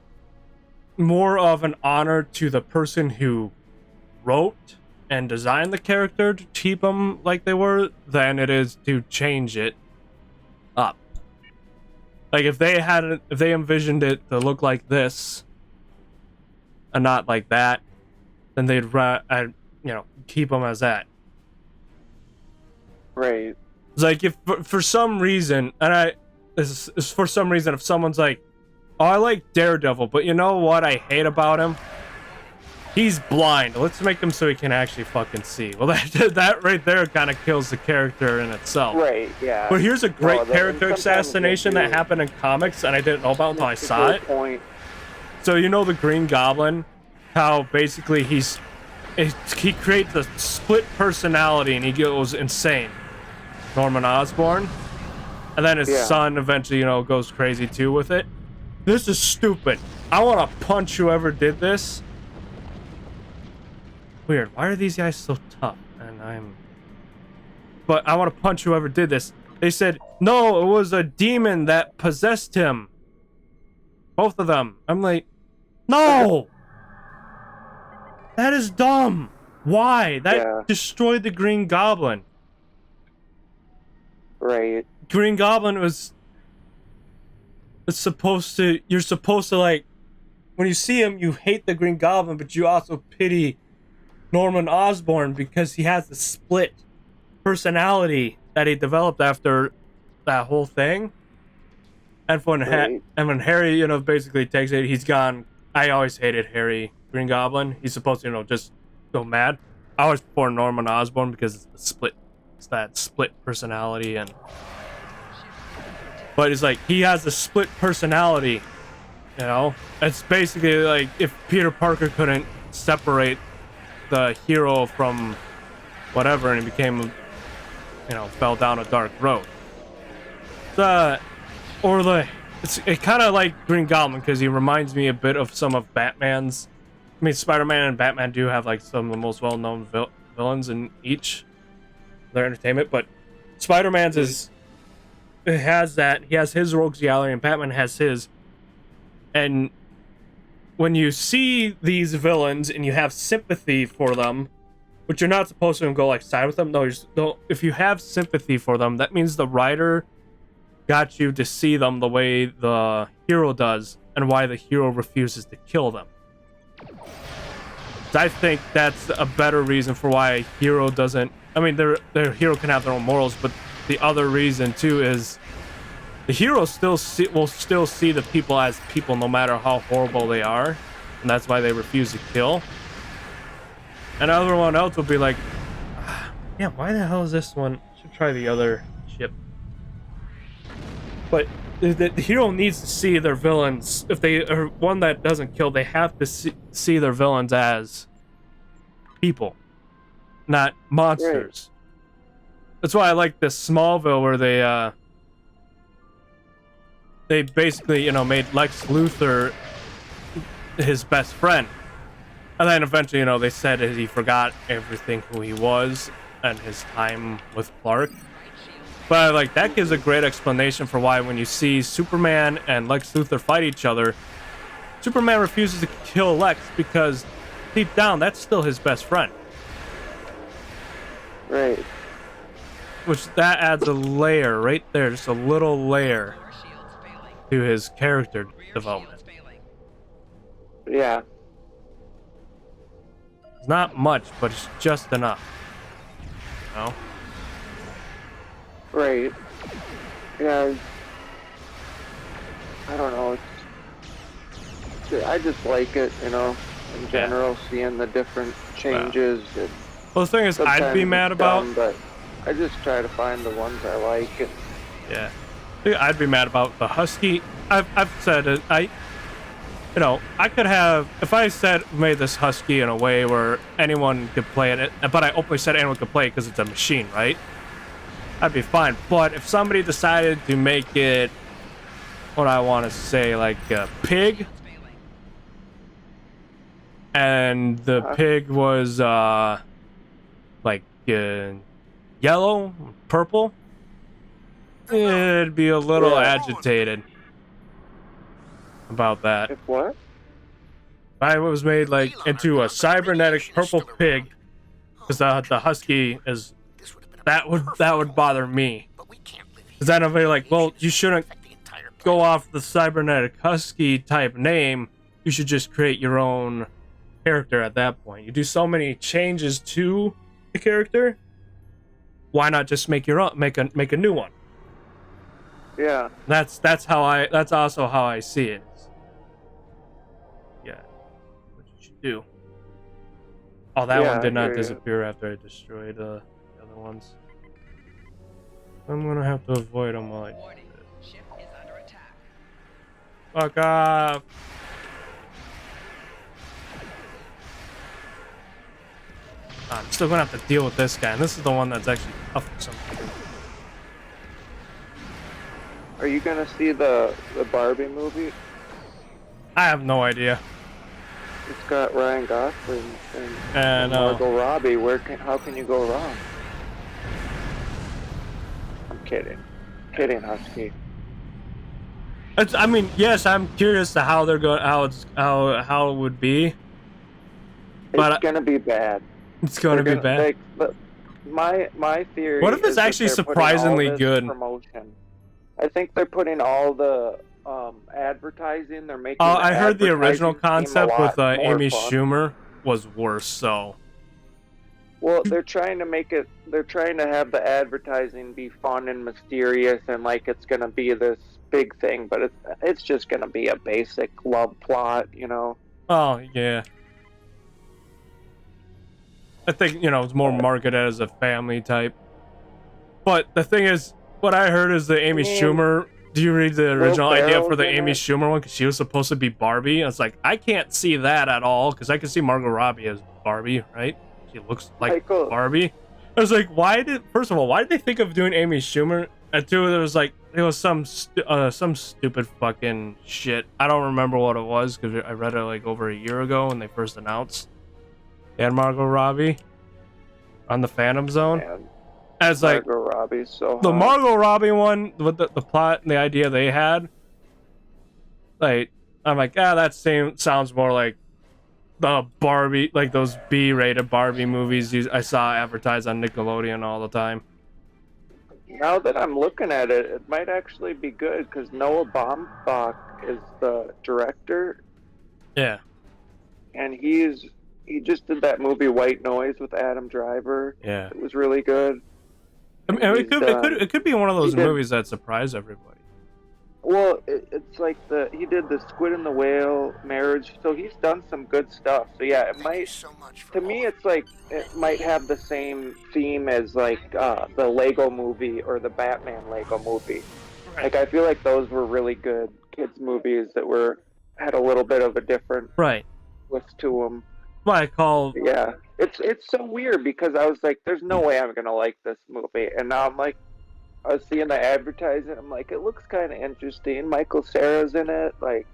more of an honor to the person who wrote and designed the character to keep them like they were than it is to change it up. Like if they envisioned it to look like this and not like that, then they'd keep them as that. Right. It's like if for some reason, for some reason, if someone's like, "Oh, I like Daredevil, but you know what I hate about him? He's blind. Let's make him so he can actually fucking see." Well, that right there kind of kills the character in itself. Right. Yeah. But here's a great character assassination that happened in comics, and I didn't know about until I saw it. Point. So you know the Green Goblin, how basically he creates a split personality and he goes insane. Norman Osborn, and then his son eventually, goes crazy too with it. This is stupid. I want to punch whoever did this. Weird. Why are these guys so tough? But I want to punch whoever did this. They said, no, it was a demon that possessed him. Both of them. I'm like, no! That is dumb. Why? That destroyed the Green Goblin. Right. Green Goblin you're supposed to like, when you see him, you hate the Green Goblin, but you also pity Norman Osborn because he has the split personality that he developed after that whole thing. And when Harry, basically takes it, he's gone. I always hated Harry Green Goblin. He's supposed to, just go mad. I always prefer Norman Osborn because it's the split. It's that split personality, but it's like he has a split personality. It's basically like if Peter Parker couldn't separate the hero from whatever, and he became, fell down a dark road. It's kind of like Green Goblin because he reminds me a bit of some of Batman's. I mean, Spider-Man and Batman do have like some of the most well-known villains in each their entertainment, but Spider-Man's it has that. He has his rogues gallery, and Batman has his. And when you see these villains and you have sympathy for them, but you're not supposed to go like side with them. No, if you have sympathy for them, that means the writer got you to see them the way the hero does, and why the hero refuses to kill them. I think that's a better reason for why a hero doesn't. I mean, their hero can have their own morals, but the other reason too is the hero will still see the people as people, no matter how horrible they are, and that's why they refuse to kill. And everyone else will be like, yeah, why the hell is this one? Should try the other ship. But the hero needs to see their villains. If they are one that doesn't kill, they have to see their villains as people, not monsters. Right. That's why I like this Smallville, where they basically, made Lex Luthor his best friend. And then eventually, they said that he forgot everything who he was and his time with Clark. But that gives a great explanation for why when you see Superman and Lex Luthor fight each other, Superman refuses to kill Lex because deep down, that's still his best friend. Right. Which that adds a layer right there, just a little layer to his character development. Yeah. It's not much, but it's just enough. Right. Yeah. I don't know. I just like it, you know, in general, seeing the different changes. Well, the thing is, I'd be mad about. But I just try to find the ones I like. And yeah, I'd be mad about the Husky. I've said it. I could have, if I made this Husky in a way where anyone could play it, but I openly said anyone could play it because it's a machine, right? I'd be fine. But if somebody decided to make it, what I want to say, like a pig, and the pig was yellow, purple, it'd be a little agitated about that. If what? I was made into a cybernetic purple pig, because the Husky is that would bother me. Because then I'd be like, well, you shouldn't go off the cybernetic Husky type name. You should just create your own character at that point. You do so many changes to the character. Why not just make your own, make a new one? Yeah. That's also how I see it. Yeah. What you should do. Oh, that one did not disappear after I destroyed the other ones. I'm gonna have to avoid them while I do it. Fuck off! I'm still gonna have to deal with this guy, and this is the one that's actually tough for some people. Are you gonna see the Barbie movie? I have no idea. It's got Ryan Gosling and Margot Robbie. How can you go wrong? I'm kidding, Husky. I mean, yes, I'm curious to how they're going, how it would be. But it's gonna be bad. It's gonna be bad. My theory. What if it's actually surprisingly good? Promotion. I think they're putting all the advertising. They're making. I heard the original concept with Amy fun. Schumer was worse. So. Well, they're trying to make it. They're trying to have the advertising be fun and mysterious, and like it's gonna be this big thing, but it's just gonna be a basic love plot, you know. Oh yeah. I think, it's more marketed as a family type. But the thing is, what I heard is the Amy Schumer. Do you read the original idea for the Amy Schumer one? Because she was supposed to be Barbie. And it's like, I can't see that at all, because I can see Margot Robbie as Barbie, right? She looks like Barbie. I was like, first of all, why did they think of doing Amy Schumer? And two, there was some stupid fucking shit. I don't remember what it was, because I read it like over a year ago when they first announced. And Margot Robbie on the Phantom Zone. Man, as like Margot Robbie's so hot. The Margot Robbie one with the plot and the idea they had. Like, I'm like, that sounds more like the Barbie, like those B-rated Barbie movies I saw advertised on Nickelodeon all the time. Now that I'm looking at it, it might actually be good because Noah Baumbach is the director. Yeah. And he just did that movie White Noise with Adam Driver. Yeah. It was really good. I mean, it could be one of those movies that surprise everybody. Well, it's like he did the Squid and the Whale, Marriage, so he's done some good stuff. So yeah, it might. To me, it's like it might have the same theme as like the Lego Movie or the Batman Lego Movie. Right. Like I feel like those were really good kids movies that had a little bit of a different twist to them. Yeah, it's so weird because I was like, there's no way I'm gonna like this movie, and now I'm like, I was seeing the advertising, I'm like, it looks kind of interesting. Michael Cera's in it, like,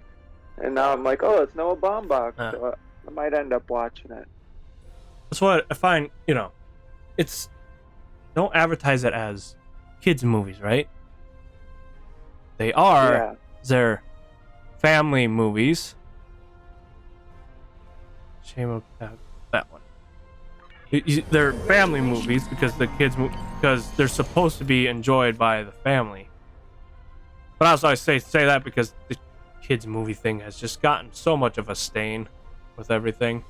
and now I'm like, oh, it's Noah Baumbach, so I might end up watching it. That's what I find. Don't advertise it as kids movies, right? They are. Yeah. They're family movies. Shame of that one. They're family movies because because they're supposed to be enjoyed by the family. But also I say that because the kids movie thing has just gotten so much of a stain with everything.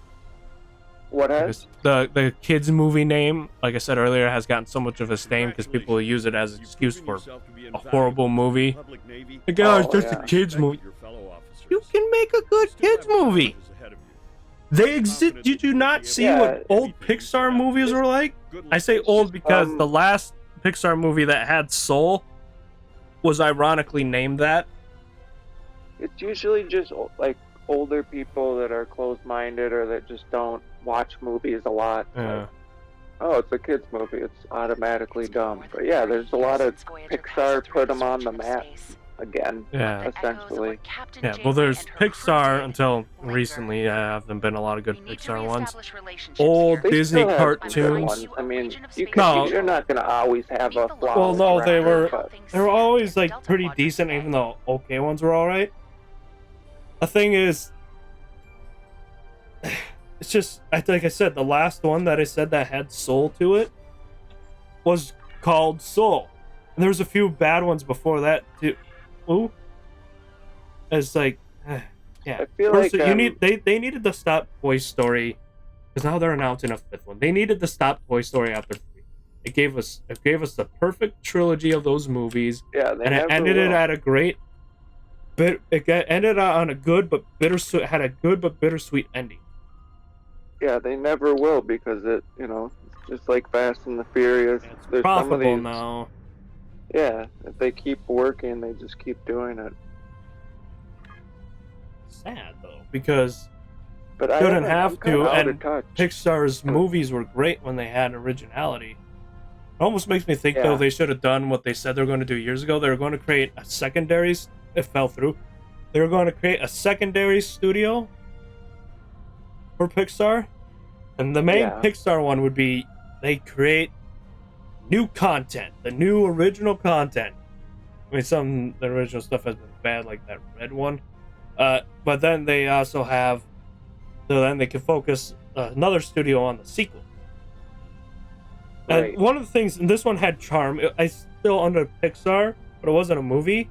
What has? The kids movie name, like I said earlier, has gotten so much of a stain because people use it as an excuse for a horrible movie. Like, oh, it's just a kids movie. You can make a good kids movie. They exist. Did you not see what old Pixar movies were like? I say old because the last Pixar movie that had soul was ironically named that. It's usually just like older people that are closed-minded or that just don't watch movies a lot. Yeah. Like, oh, it's a kids movie. It's automatically dumb. But yeah, there's a lot of Pixar put them on the map again. Yeah. Essentially. Yeah. Well, there's Pixar until recently. Haven't been a lot of good Pixar ones. Old They Disney still have good cartoons. ones. I mean, you're not gonna always have a flawless Well, no, they record, were. but- They were always like pretty decent, even though okay ones were all right. The thing is, it's just like I said, the last one that I said that had soul to it was called Soul, and there was a few bad ones before that too. Ooh, it's like, yeah. I feel like, they needed to stop Toy Story because now they're announcing a fifth one. They needed to stop Toy Story after 3. It gave us the perfect trilogy of those movies. Yeah, they and it never ended it will. at a great. Ended on a good but bittersweet. Had a good but bittersweet ending. Yeah, they never will because it's just like Fast and the Furious. There's some of Profitable these, now. Yeah, if they keep working, they just keep doing it. Sad though, because But I shouldn't I'm have kinda to, out of and touch. Pixar's movies were great when they had originality. It almost makes me think Yeah. though they should have done what they said they were going to do years ago. They were going to create a secondary. It fell through. They were going to create a secondary studio for Pixar, and the main Yeah. Pixar one would be they create new content, the new original content. I mean, some of the original stuff has been bad, like that red one. But then they also have, so then they can focus another studio on the sequel. Right. And one of the things, and this one had charm. I still under Pixar, but it wasn't a movie.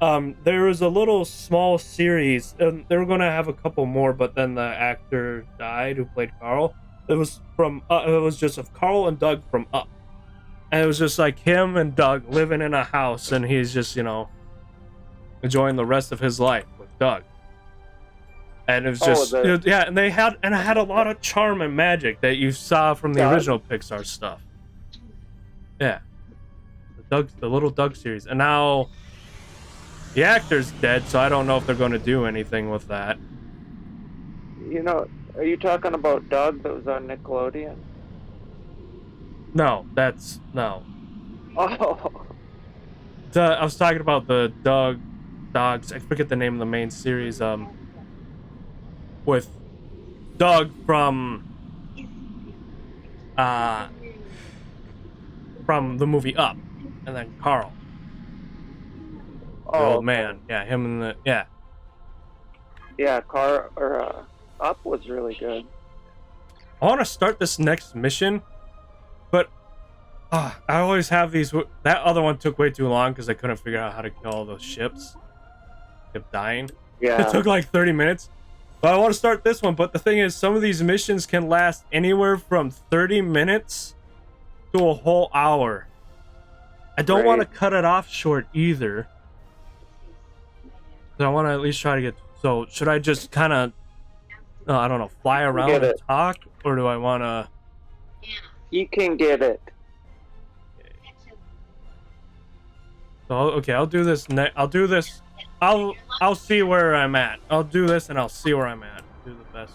There was a little small series, and they were going to have a couple more, but then the actor died who played Carl. It was just of Carl and Doug from Up, and it was just like him and Doug living in a house, and he's just enjoying the rest of his life with Doug. And it was just and I had a lot of charm and magic that you saw from the original Pixar stuff. Yeah, the little Doug series, and now the actor's dead, so I don't know if they're going to do anything with that. Are you talking about Doug that was on Nickelodeon? No, that's no. Oh. I was talking about the dogs. I forget the name of the main series. With Doug from the movie Up, and then Carl. The old man. Yeah, him and the Yeah, Up was really good. I want to start this next mission, but I always have these. That other one took way too long because I couldn't figure out how to kill all those ships. Kept dying. Yeah. It took like 30 minutes. But I want to start this one. But the thing is, some of these missions can last anywhere from 30 minutes to a whole hour. I don't want to cut it off short either. So I want to at least try to get. So should I just kind of, I don't know, fly around and talk, or do I want to? You can get it. So okay, I'll do this. I'll do this. I'll see where I'm at. I'll do this and I'll see where I'm at. Do the best.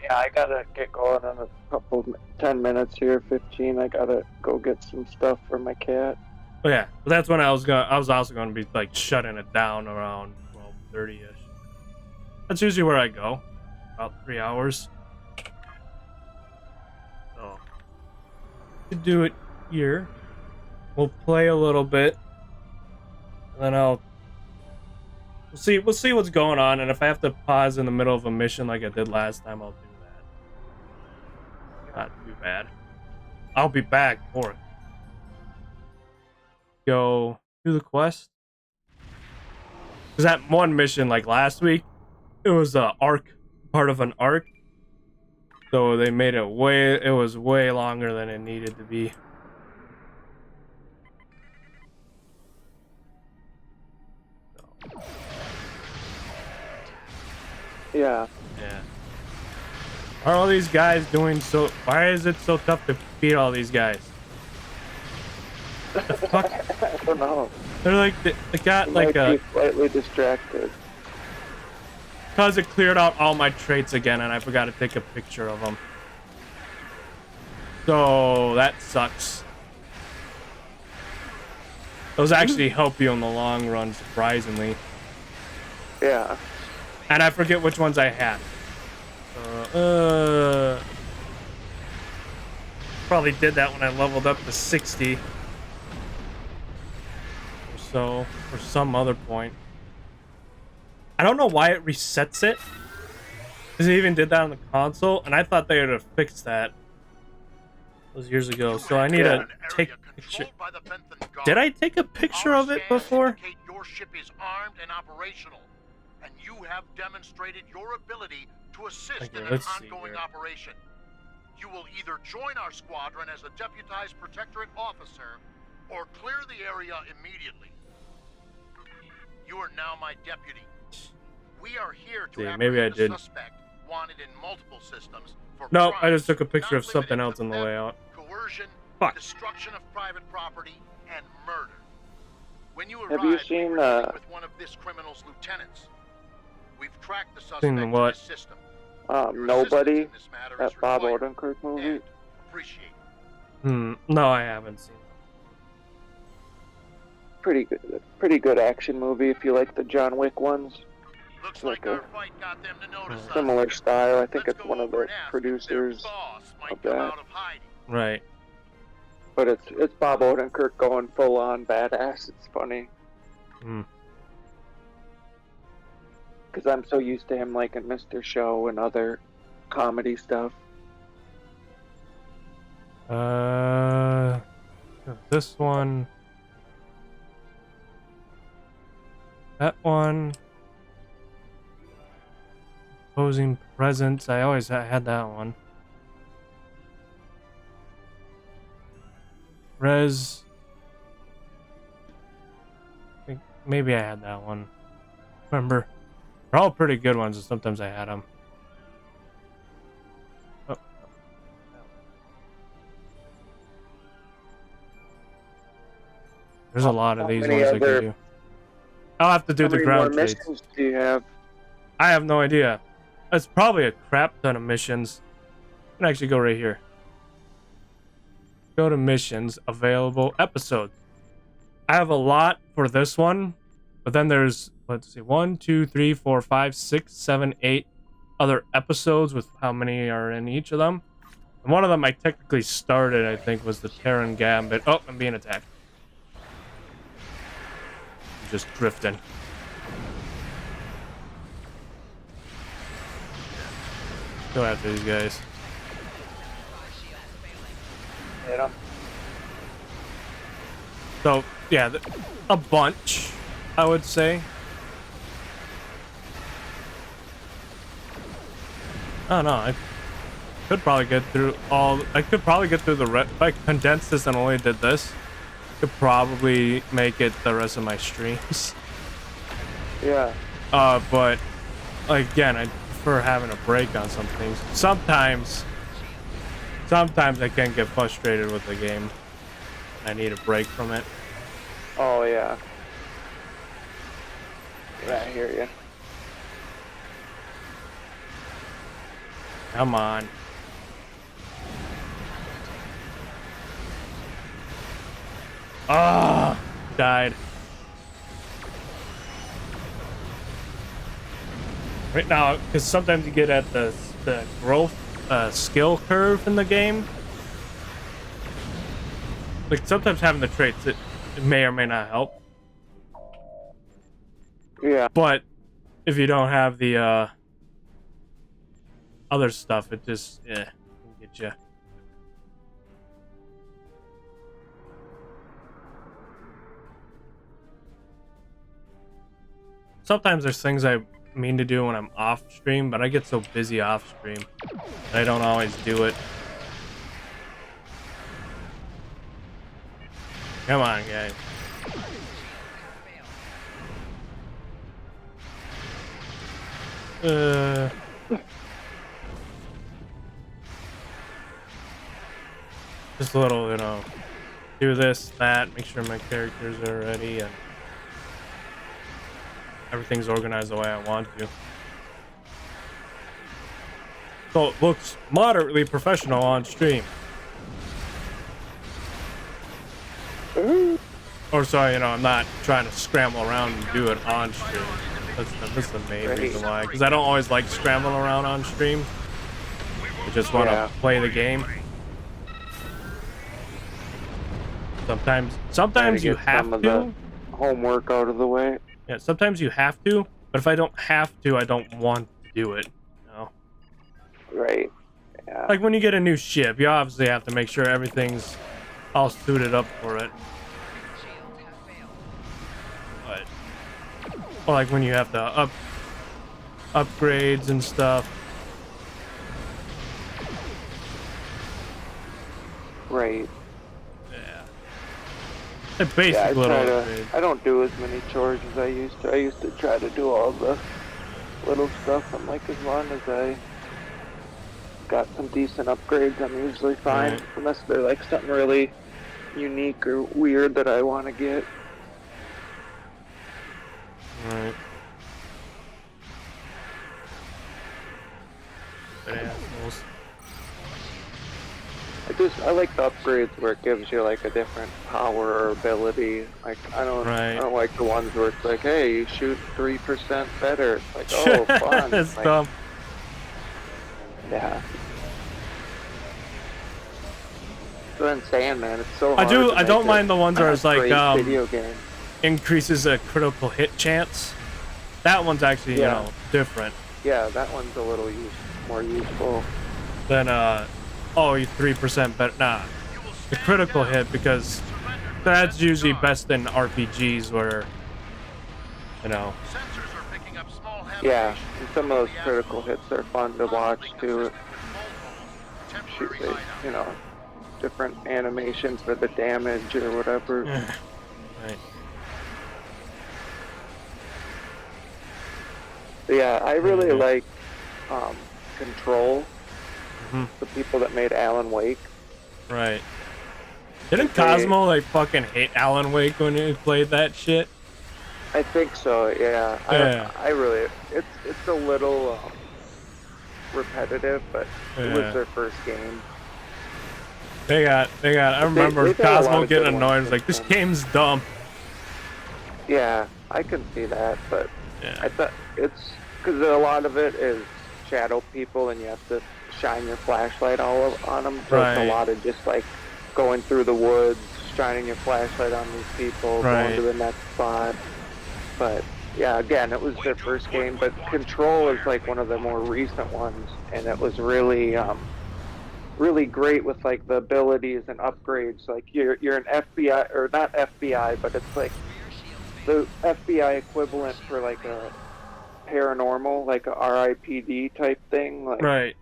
Yeah, I gotta get going in a couple 10 minutes here, 15. I gotta go get some stuff for my cat. Oh yeah, but that's when I was also gonna be like shutting it down around 12:30ish. That's usually where I go. About 3 hours. So to do it here, we'll play a little bit, and then we'll see what's going on, and if I have to pause in the middle of a mission like I did last time, I'll do that. Not too bad. I'll be back for it. Go do the quest. Because that one mission, like last week, it was a arc, part of an arc. So they made it it was way longer than it needed to be. Yeah. Yeah. Are all these guys doing so? Why is it so tough to beat all these guys? The fuck? I don't know. They're like they got like a slightly distracted. Cause it cleared out all my traits again, and I forgot to take a picture of them. So that sucks. Those actually help you in the long run, surprisingly. Yeah. And I forget which ones I had. Probably did that when I leveled up to 60. Or so, or some other point. I don't know why it resets it. Because it even did that on the console, and I thought they would have fixed that. Those years ago. So I need to take a picture. Did I take a picture of it before? Your ship is armed and operational, and you have demonstrated your ability to assist in an ongoing operation. You will either join our squadron as a deputized protectorate officer, or clear the area immediately. You are now my deputy. We are here to apprehend a suspect wanted in multiple systems for no, crimes I just took a picture of something else on the way out. Coercion, destruction of private property, and murder. When you arrive, seen with one of this criminal's lieutenants. We've tracked the suspect in what? system. Nobody. That Bob Odenkirk movie. Appreciate. No, I haven't seen it. Pretty good action movie if you like the John Wick ones. Looks like our fight got them to notice us. Similar style. I think it's one of the producers of that. Right. But it's Bob Odenkirk going full on badass. It's funny. Because I'm so used to him like in Mr. Show and other comedy stuff. This one. That one. Opposing presence. I always had that one. Res. I think maybe I had that one. Remember? They're all pretty good ones, and sometimes I had them. Oh. There's a lot of these ones I can do. I'll have to do the ground trades. How many more missions do you have? I have no idea. It's probably a crap ton of missions. I can actually go right here. Go to missions, available episodes. I have a lot for this one, but then there's, let's see, 1, 2, 3, 4, 5, 6, 7, 8 other episodes with how many are in each of them. And one of them I technically started, I think, was the Terran Gambit. Oh, I'm being attacked. I'm just drifting. Go after these guys. Hit them. So, yeah, a bunch, I would say. Oh no, I could probably get through all. I could probably get through the rest. If I condensed this and only did this, I could probably make it the rest of my streams. Yeah. But again, I prefer having a break on some things. Sometimes I can get frustrated with the game. I need a break from it. Oh yeah. I hear you. Come on. Ah, died. Right now, because sometimes you get at the growth skill curve in the game. Like sometimes having the traits, it may or may not help. Yeah. But if you don't have the other stuff, it just can get you. Sometimes there's things I mean to do when I'm off stream, but I get so busy off stream I don't always do it. Come on, guys. Just a little, you know, do this, that, make sure my characters are ready, and everything's organized the way I want to. So it looks moderately professional on stream. Or sorry, you know, I'm not trying to scramble around and do it on stream. That's the main reason why. Because I don't always like scrambling around on stream. I just want to play the game. Sometimes you have to. The homework out of the way. Yeah, sometimes you have to. But if I don't have to, I don't want to do it. You know? Right. Yeah. Like when you get a new ship, you obviously have to make sure everything's all suited up for it. But, or like when you have to upgrades and stuff. Right. Yeah. Basic little upgrades. I don't do as many chores as I used to. I used to try to do all the little stuff. I'm like, as long as I got some decent upgrades, I'm usually fine. Right. Unless they're like something really unique or weird that I want to get. Right. Good assholes. I like the upgrades where it gives you like a different power or ability. Like I don't like the ones where it's like, hey, you shoot 3% better. It's like, oh, fun. That's like, dumb. Yeah. That's what I'm saying, man. It's so hard. I don't mind the ones where it's like video game. Increases a critical hit chance. That one's actually you know different. Yeah, that one's a little more useful than oh, you 3% better. Nah, the critical hit, because that's usually best in RPGs where you know. Yeah, and some of those critical hits are fun to watch too. Shoot, you know, different animations for the damage or whatever. Right. But yeah, I really like Control. The people that made Alan Wake. Right. Didn't Cosmo like fucking hate Alan Wake when he played that shit? I think so. Yeah. I really. It's a little repetitive, but it was their first game. They got. I remember Cosmo getting annoyed. He's like, "This game's dumb." Yeah, I can see that, but I thought it's because a lot of it is shadow people, and you have to shine your flashlight all on them. So it's a lot of just like going through the woods, shining your flashlight on these people, going to the next spot. But yeah, again, it was their first game, but Control is like one of the more recent ones, and it was really, really great with like the abilities and upgrades. Like you're an FBI, or not FBI, but it's like the FBI equivalent for like a paranormal, like a RIPD type thing. Like, right.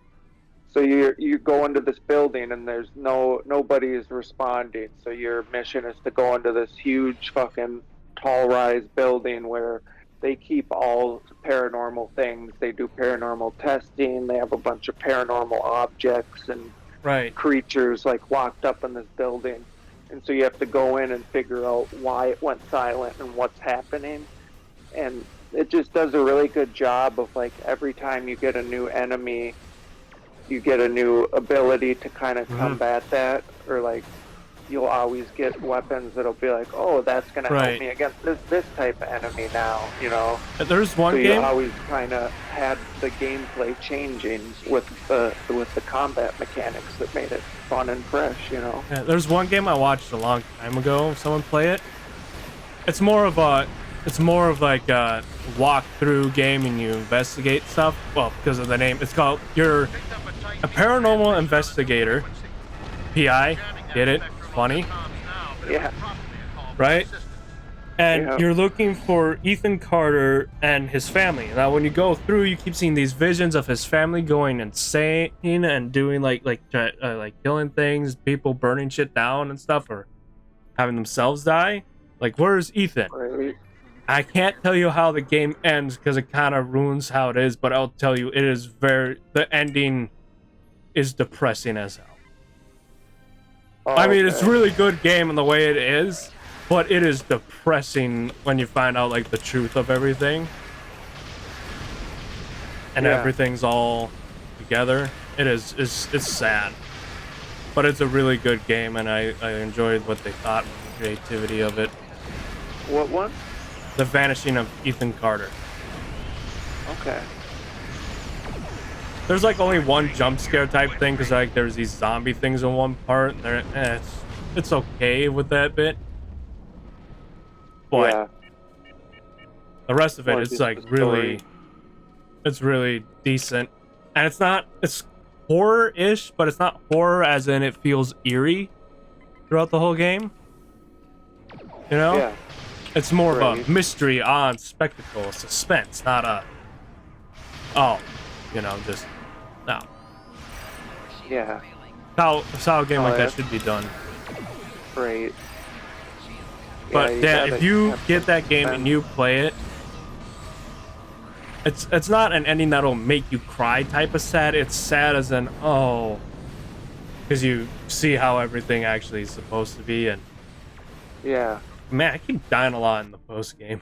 So you go into this building and there's nobody is responding. So your mission is to go into this huge fucking tall rise building where they keep all paranormal things. They do paranormal testing. They have a bunch of paranormal objects and creatures like locked up in this building. And so you have to go in and figure out why it went silent and what's happening. And it just does a really good job of like every time you get a new enemy, you get a new ability to kind of combat that, or like you'll always get weapons that'll be like, oh, that's gonna help me against this type of enemy now, you know. There's one game. You always kind of had the gameplay changing with the combat mechanics that made it fun and fresh, you know. Yeah, there's one game I watched a long time ago. Someone play it. It's more of like a walk-through game, and you investigate stuff. Well, because of the name, it's called. You're a paranormal investigator. PI, get it? Funny. Yeah. Right. And you're looking for Ethan Carter and his family. Now, when you go through, you keep seeing these visions of his family going insane and doing like killing things, people burning shit down and stuff, or having themselves die. Like, where's Ethan? Right. I can't tell you how the game ends because it kind of ruins how it is, but I'll tell you, it is the ending is depressing as hell. I mean, it's a really good game in the way it is, but it is depressing when you find out like the truth of everything. And everything's all together. It's sad. But it's a really good game, and I enjoyed what they thought with the creativity of it. What one? The Vanishing of Ethan Carter. Okay. There's like only one jump scare type thing, because like there's these zombie things in one part, and it's okay with that bit. But the rest of it, it's like it's really decent. And it's horror-ish, but it's not horror as in it feels eerie throughout the whole game. You know? Yeah. It's more of a mystery on spectacle, suspense, not a just no. Yeah. That's how a game like that should be done. Right. But if you get that game and you play it, it's not an ending that'll make you cry type of sad. It's sad as in because you see how everything actually is supposed to be. And man, I keep dying a lot in the post game.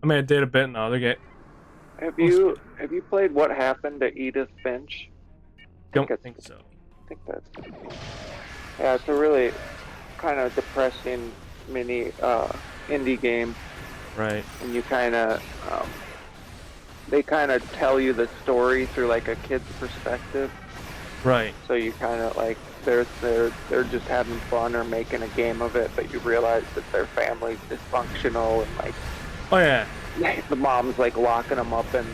I mean, I did a bit in the other game. Have you played What Happened to Edith Finch? Don't think so. I think that's it's a really kind of depressing mini indie game. Right. And you kind of they kind of tell you the story through like a kid's perspective. Right. So you kind of like they're just having fun or making a game of it, but you realize that their family's dysfunctional and like the mom's like locking them up in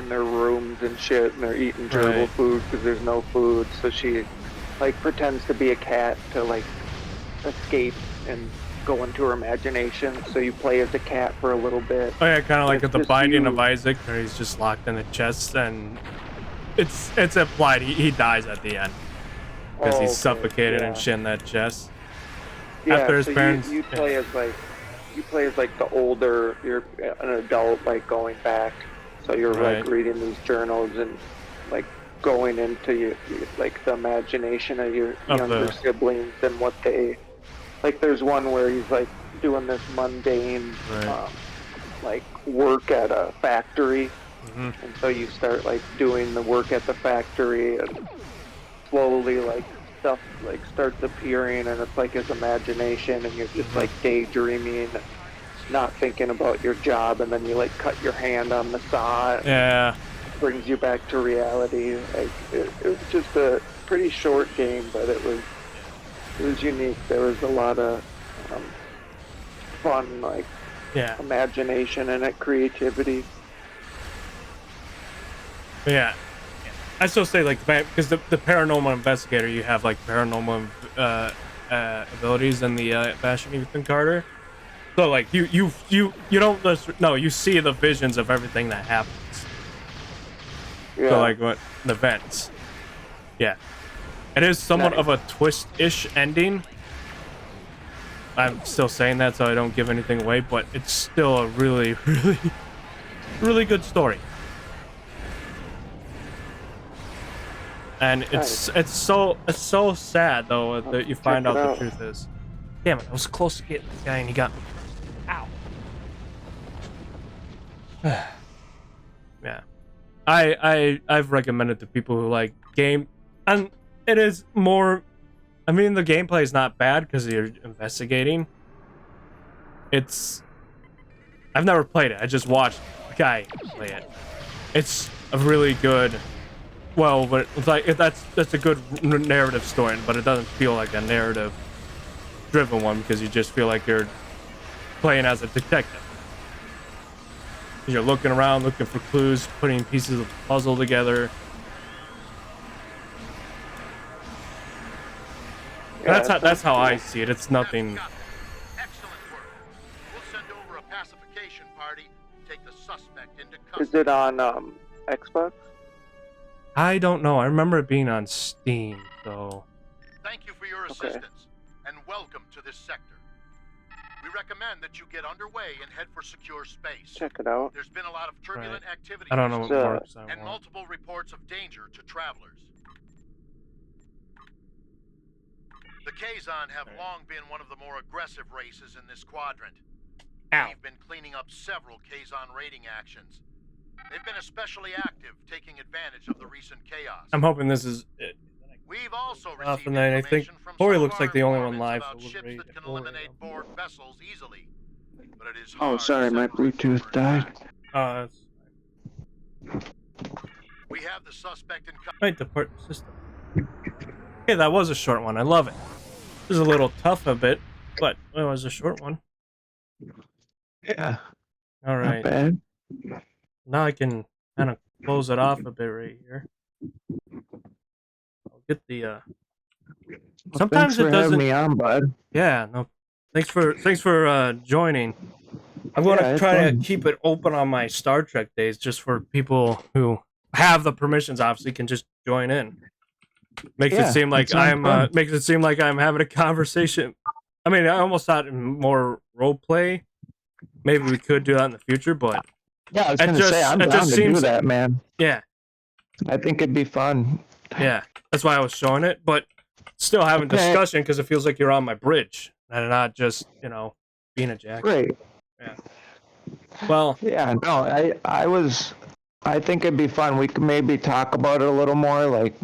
their rooms and shit, and they're eating gerbil food because there's no food. So she like pretends to be a cat to like escape and go into her imagination. So you play as a cat for a little bit. Oh yeah, kind of like at the Binding of Isaac, where he's just locked in a chest, and it's implied he dies at the end because he's suffocated and shit in that chest. Yeah, after his so parents. you play as like the older, you're an adult, like going back. So you're like reading these journals and like going into like the imagination of your younger siblings and what they like. There's one where he's like doing this mundane like work at a factory, and so you start like doing the work at the factory, and slowly like stuff like starts appearing, and it's like his imagination, and you're just like daydreaming, not thinking about your job, and then you like cut your hand on the saw. Yeah. Brings you back to reality. Like it was just a pretty short game, but it was unique. There was a lot of fun, like imagination in it, creativity. Yeah, I still say like because the paranormal investigator, you have like paranormal abilities in the Vanishing Ethan Carter. So like you don't just you see the visions of everything that happens. So like what the events. Yeah. It is somewhat of a twist-ish ending. I'm still saying that so I don't give anything away, but it's still a really, really, really good story. And it's so sad though that you find out the truth is. Damn it, I was close to getting this guy and he got me. Ow. Yeah. I've recommended to people who like game, and it is more, I mean, the gameplay is not bad because you're investigating. I've never played it. I just watched a guy play it. It's a really good, but it's like that's a good narrative story, but it doesn't feel like a narrative driven one because you just feel like you're playing as a detective. You're looking around, looking for clues, putting pieces of the puzzle together. That's how I see it. It's nothing. Excellent work. We'll send over a Is it on Xbox? I don't know. I remember it being on Steam, so. Thank you for your assistance, and welcome to this sector. We recommend that you get underway and head for secure space. Check it out. There's been a lot of turbulent activity I don't know what marks I and want. multiple reports of danger to travelers. The Kazon have long been one of the more aggressive races in this quadrant. We've been cleaning up several Kazon raiding actions. They've been especially active, taking advantage of the recent chaos. I'm hoping this is it. We've also Off, received and then I think information from Tori some looks of like our the only one informants live, about so we'll ships read that it. can We'll read eliminate board vessels easily. But it is Oh, hard sorry, to my separate Bluetooth died. That's We have the suspect in right, depart system. Okay, that was a short one. I love it. This is a little tough a bit, but it was a short one. Yeah. All right. Not bad. Now I can kind of close it off a bit right here. I'll get the Well, sometimes thanks for it doesn't. having me on, bud. Yeah, no. Thanks for joining. I'm going to try to keep it open on my Star Trek days, just for people who have the permissions. Obviously, can just join in. Makes it seem like makes it seem like I'm having a conversation. I mean, I almost thought more role play. Maybe we could do that in the future, but yeah, I was going to say I'm down to do that, man. Yeah, I think it'd be fun. Yeah, that's why I was showing it, but still having discussion because it feels like you're on my bridge and not just being a jack. Great. Yeah. Well. Yeah. No, I think it'd be fun. We could maybe talk about it a little more, like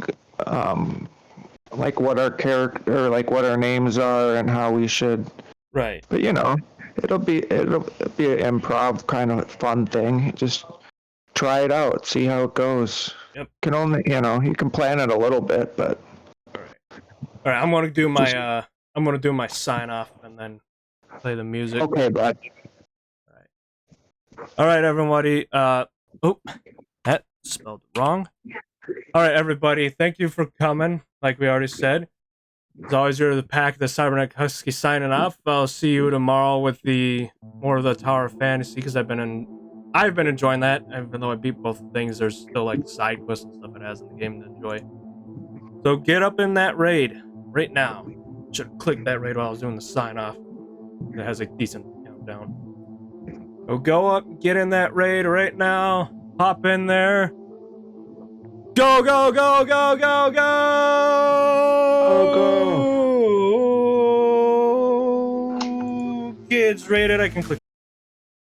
what our character, like what our names are and how we should. Right. But it'll be an improv kind of fun thing. Just try it out, see how it goes. Yep. Can only you can plan it a little bit, but. All right. I'm gonna do my sign off and then play the music. Okay, bud. All right, everybody. Oh, that spelled wrong. All right, everybody. Thank you for coming. Like we already said, as always, you're the pack, the Cybernetic Husky signing off. I'll see you tomorrow with more of the Tower of Fantasy because I've been enjoying that. Even though I beat both things, there's still like side quests and stuff it has in the game to enjoy. So get up in that raid right now. Should have clicked that raid while I was doing the sign off. It has a decent countdown. So go up, get in that raid right now. Hop in there. Go, go, go, go, go, go! Oh, go! Kids rated. I can click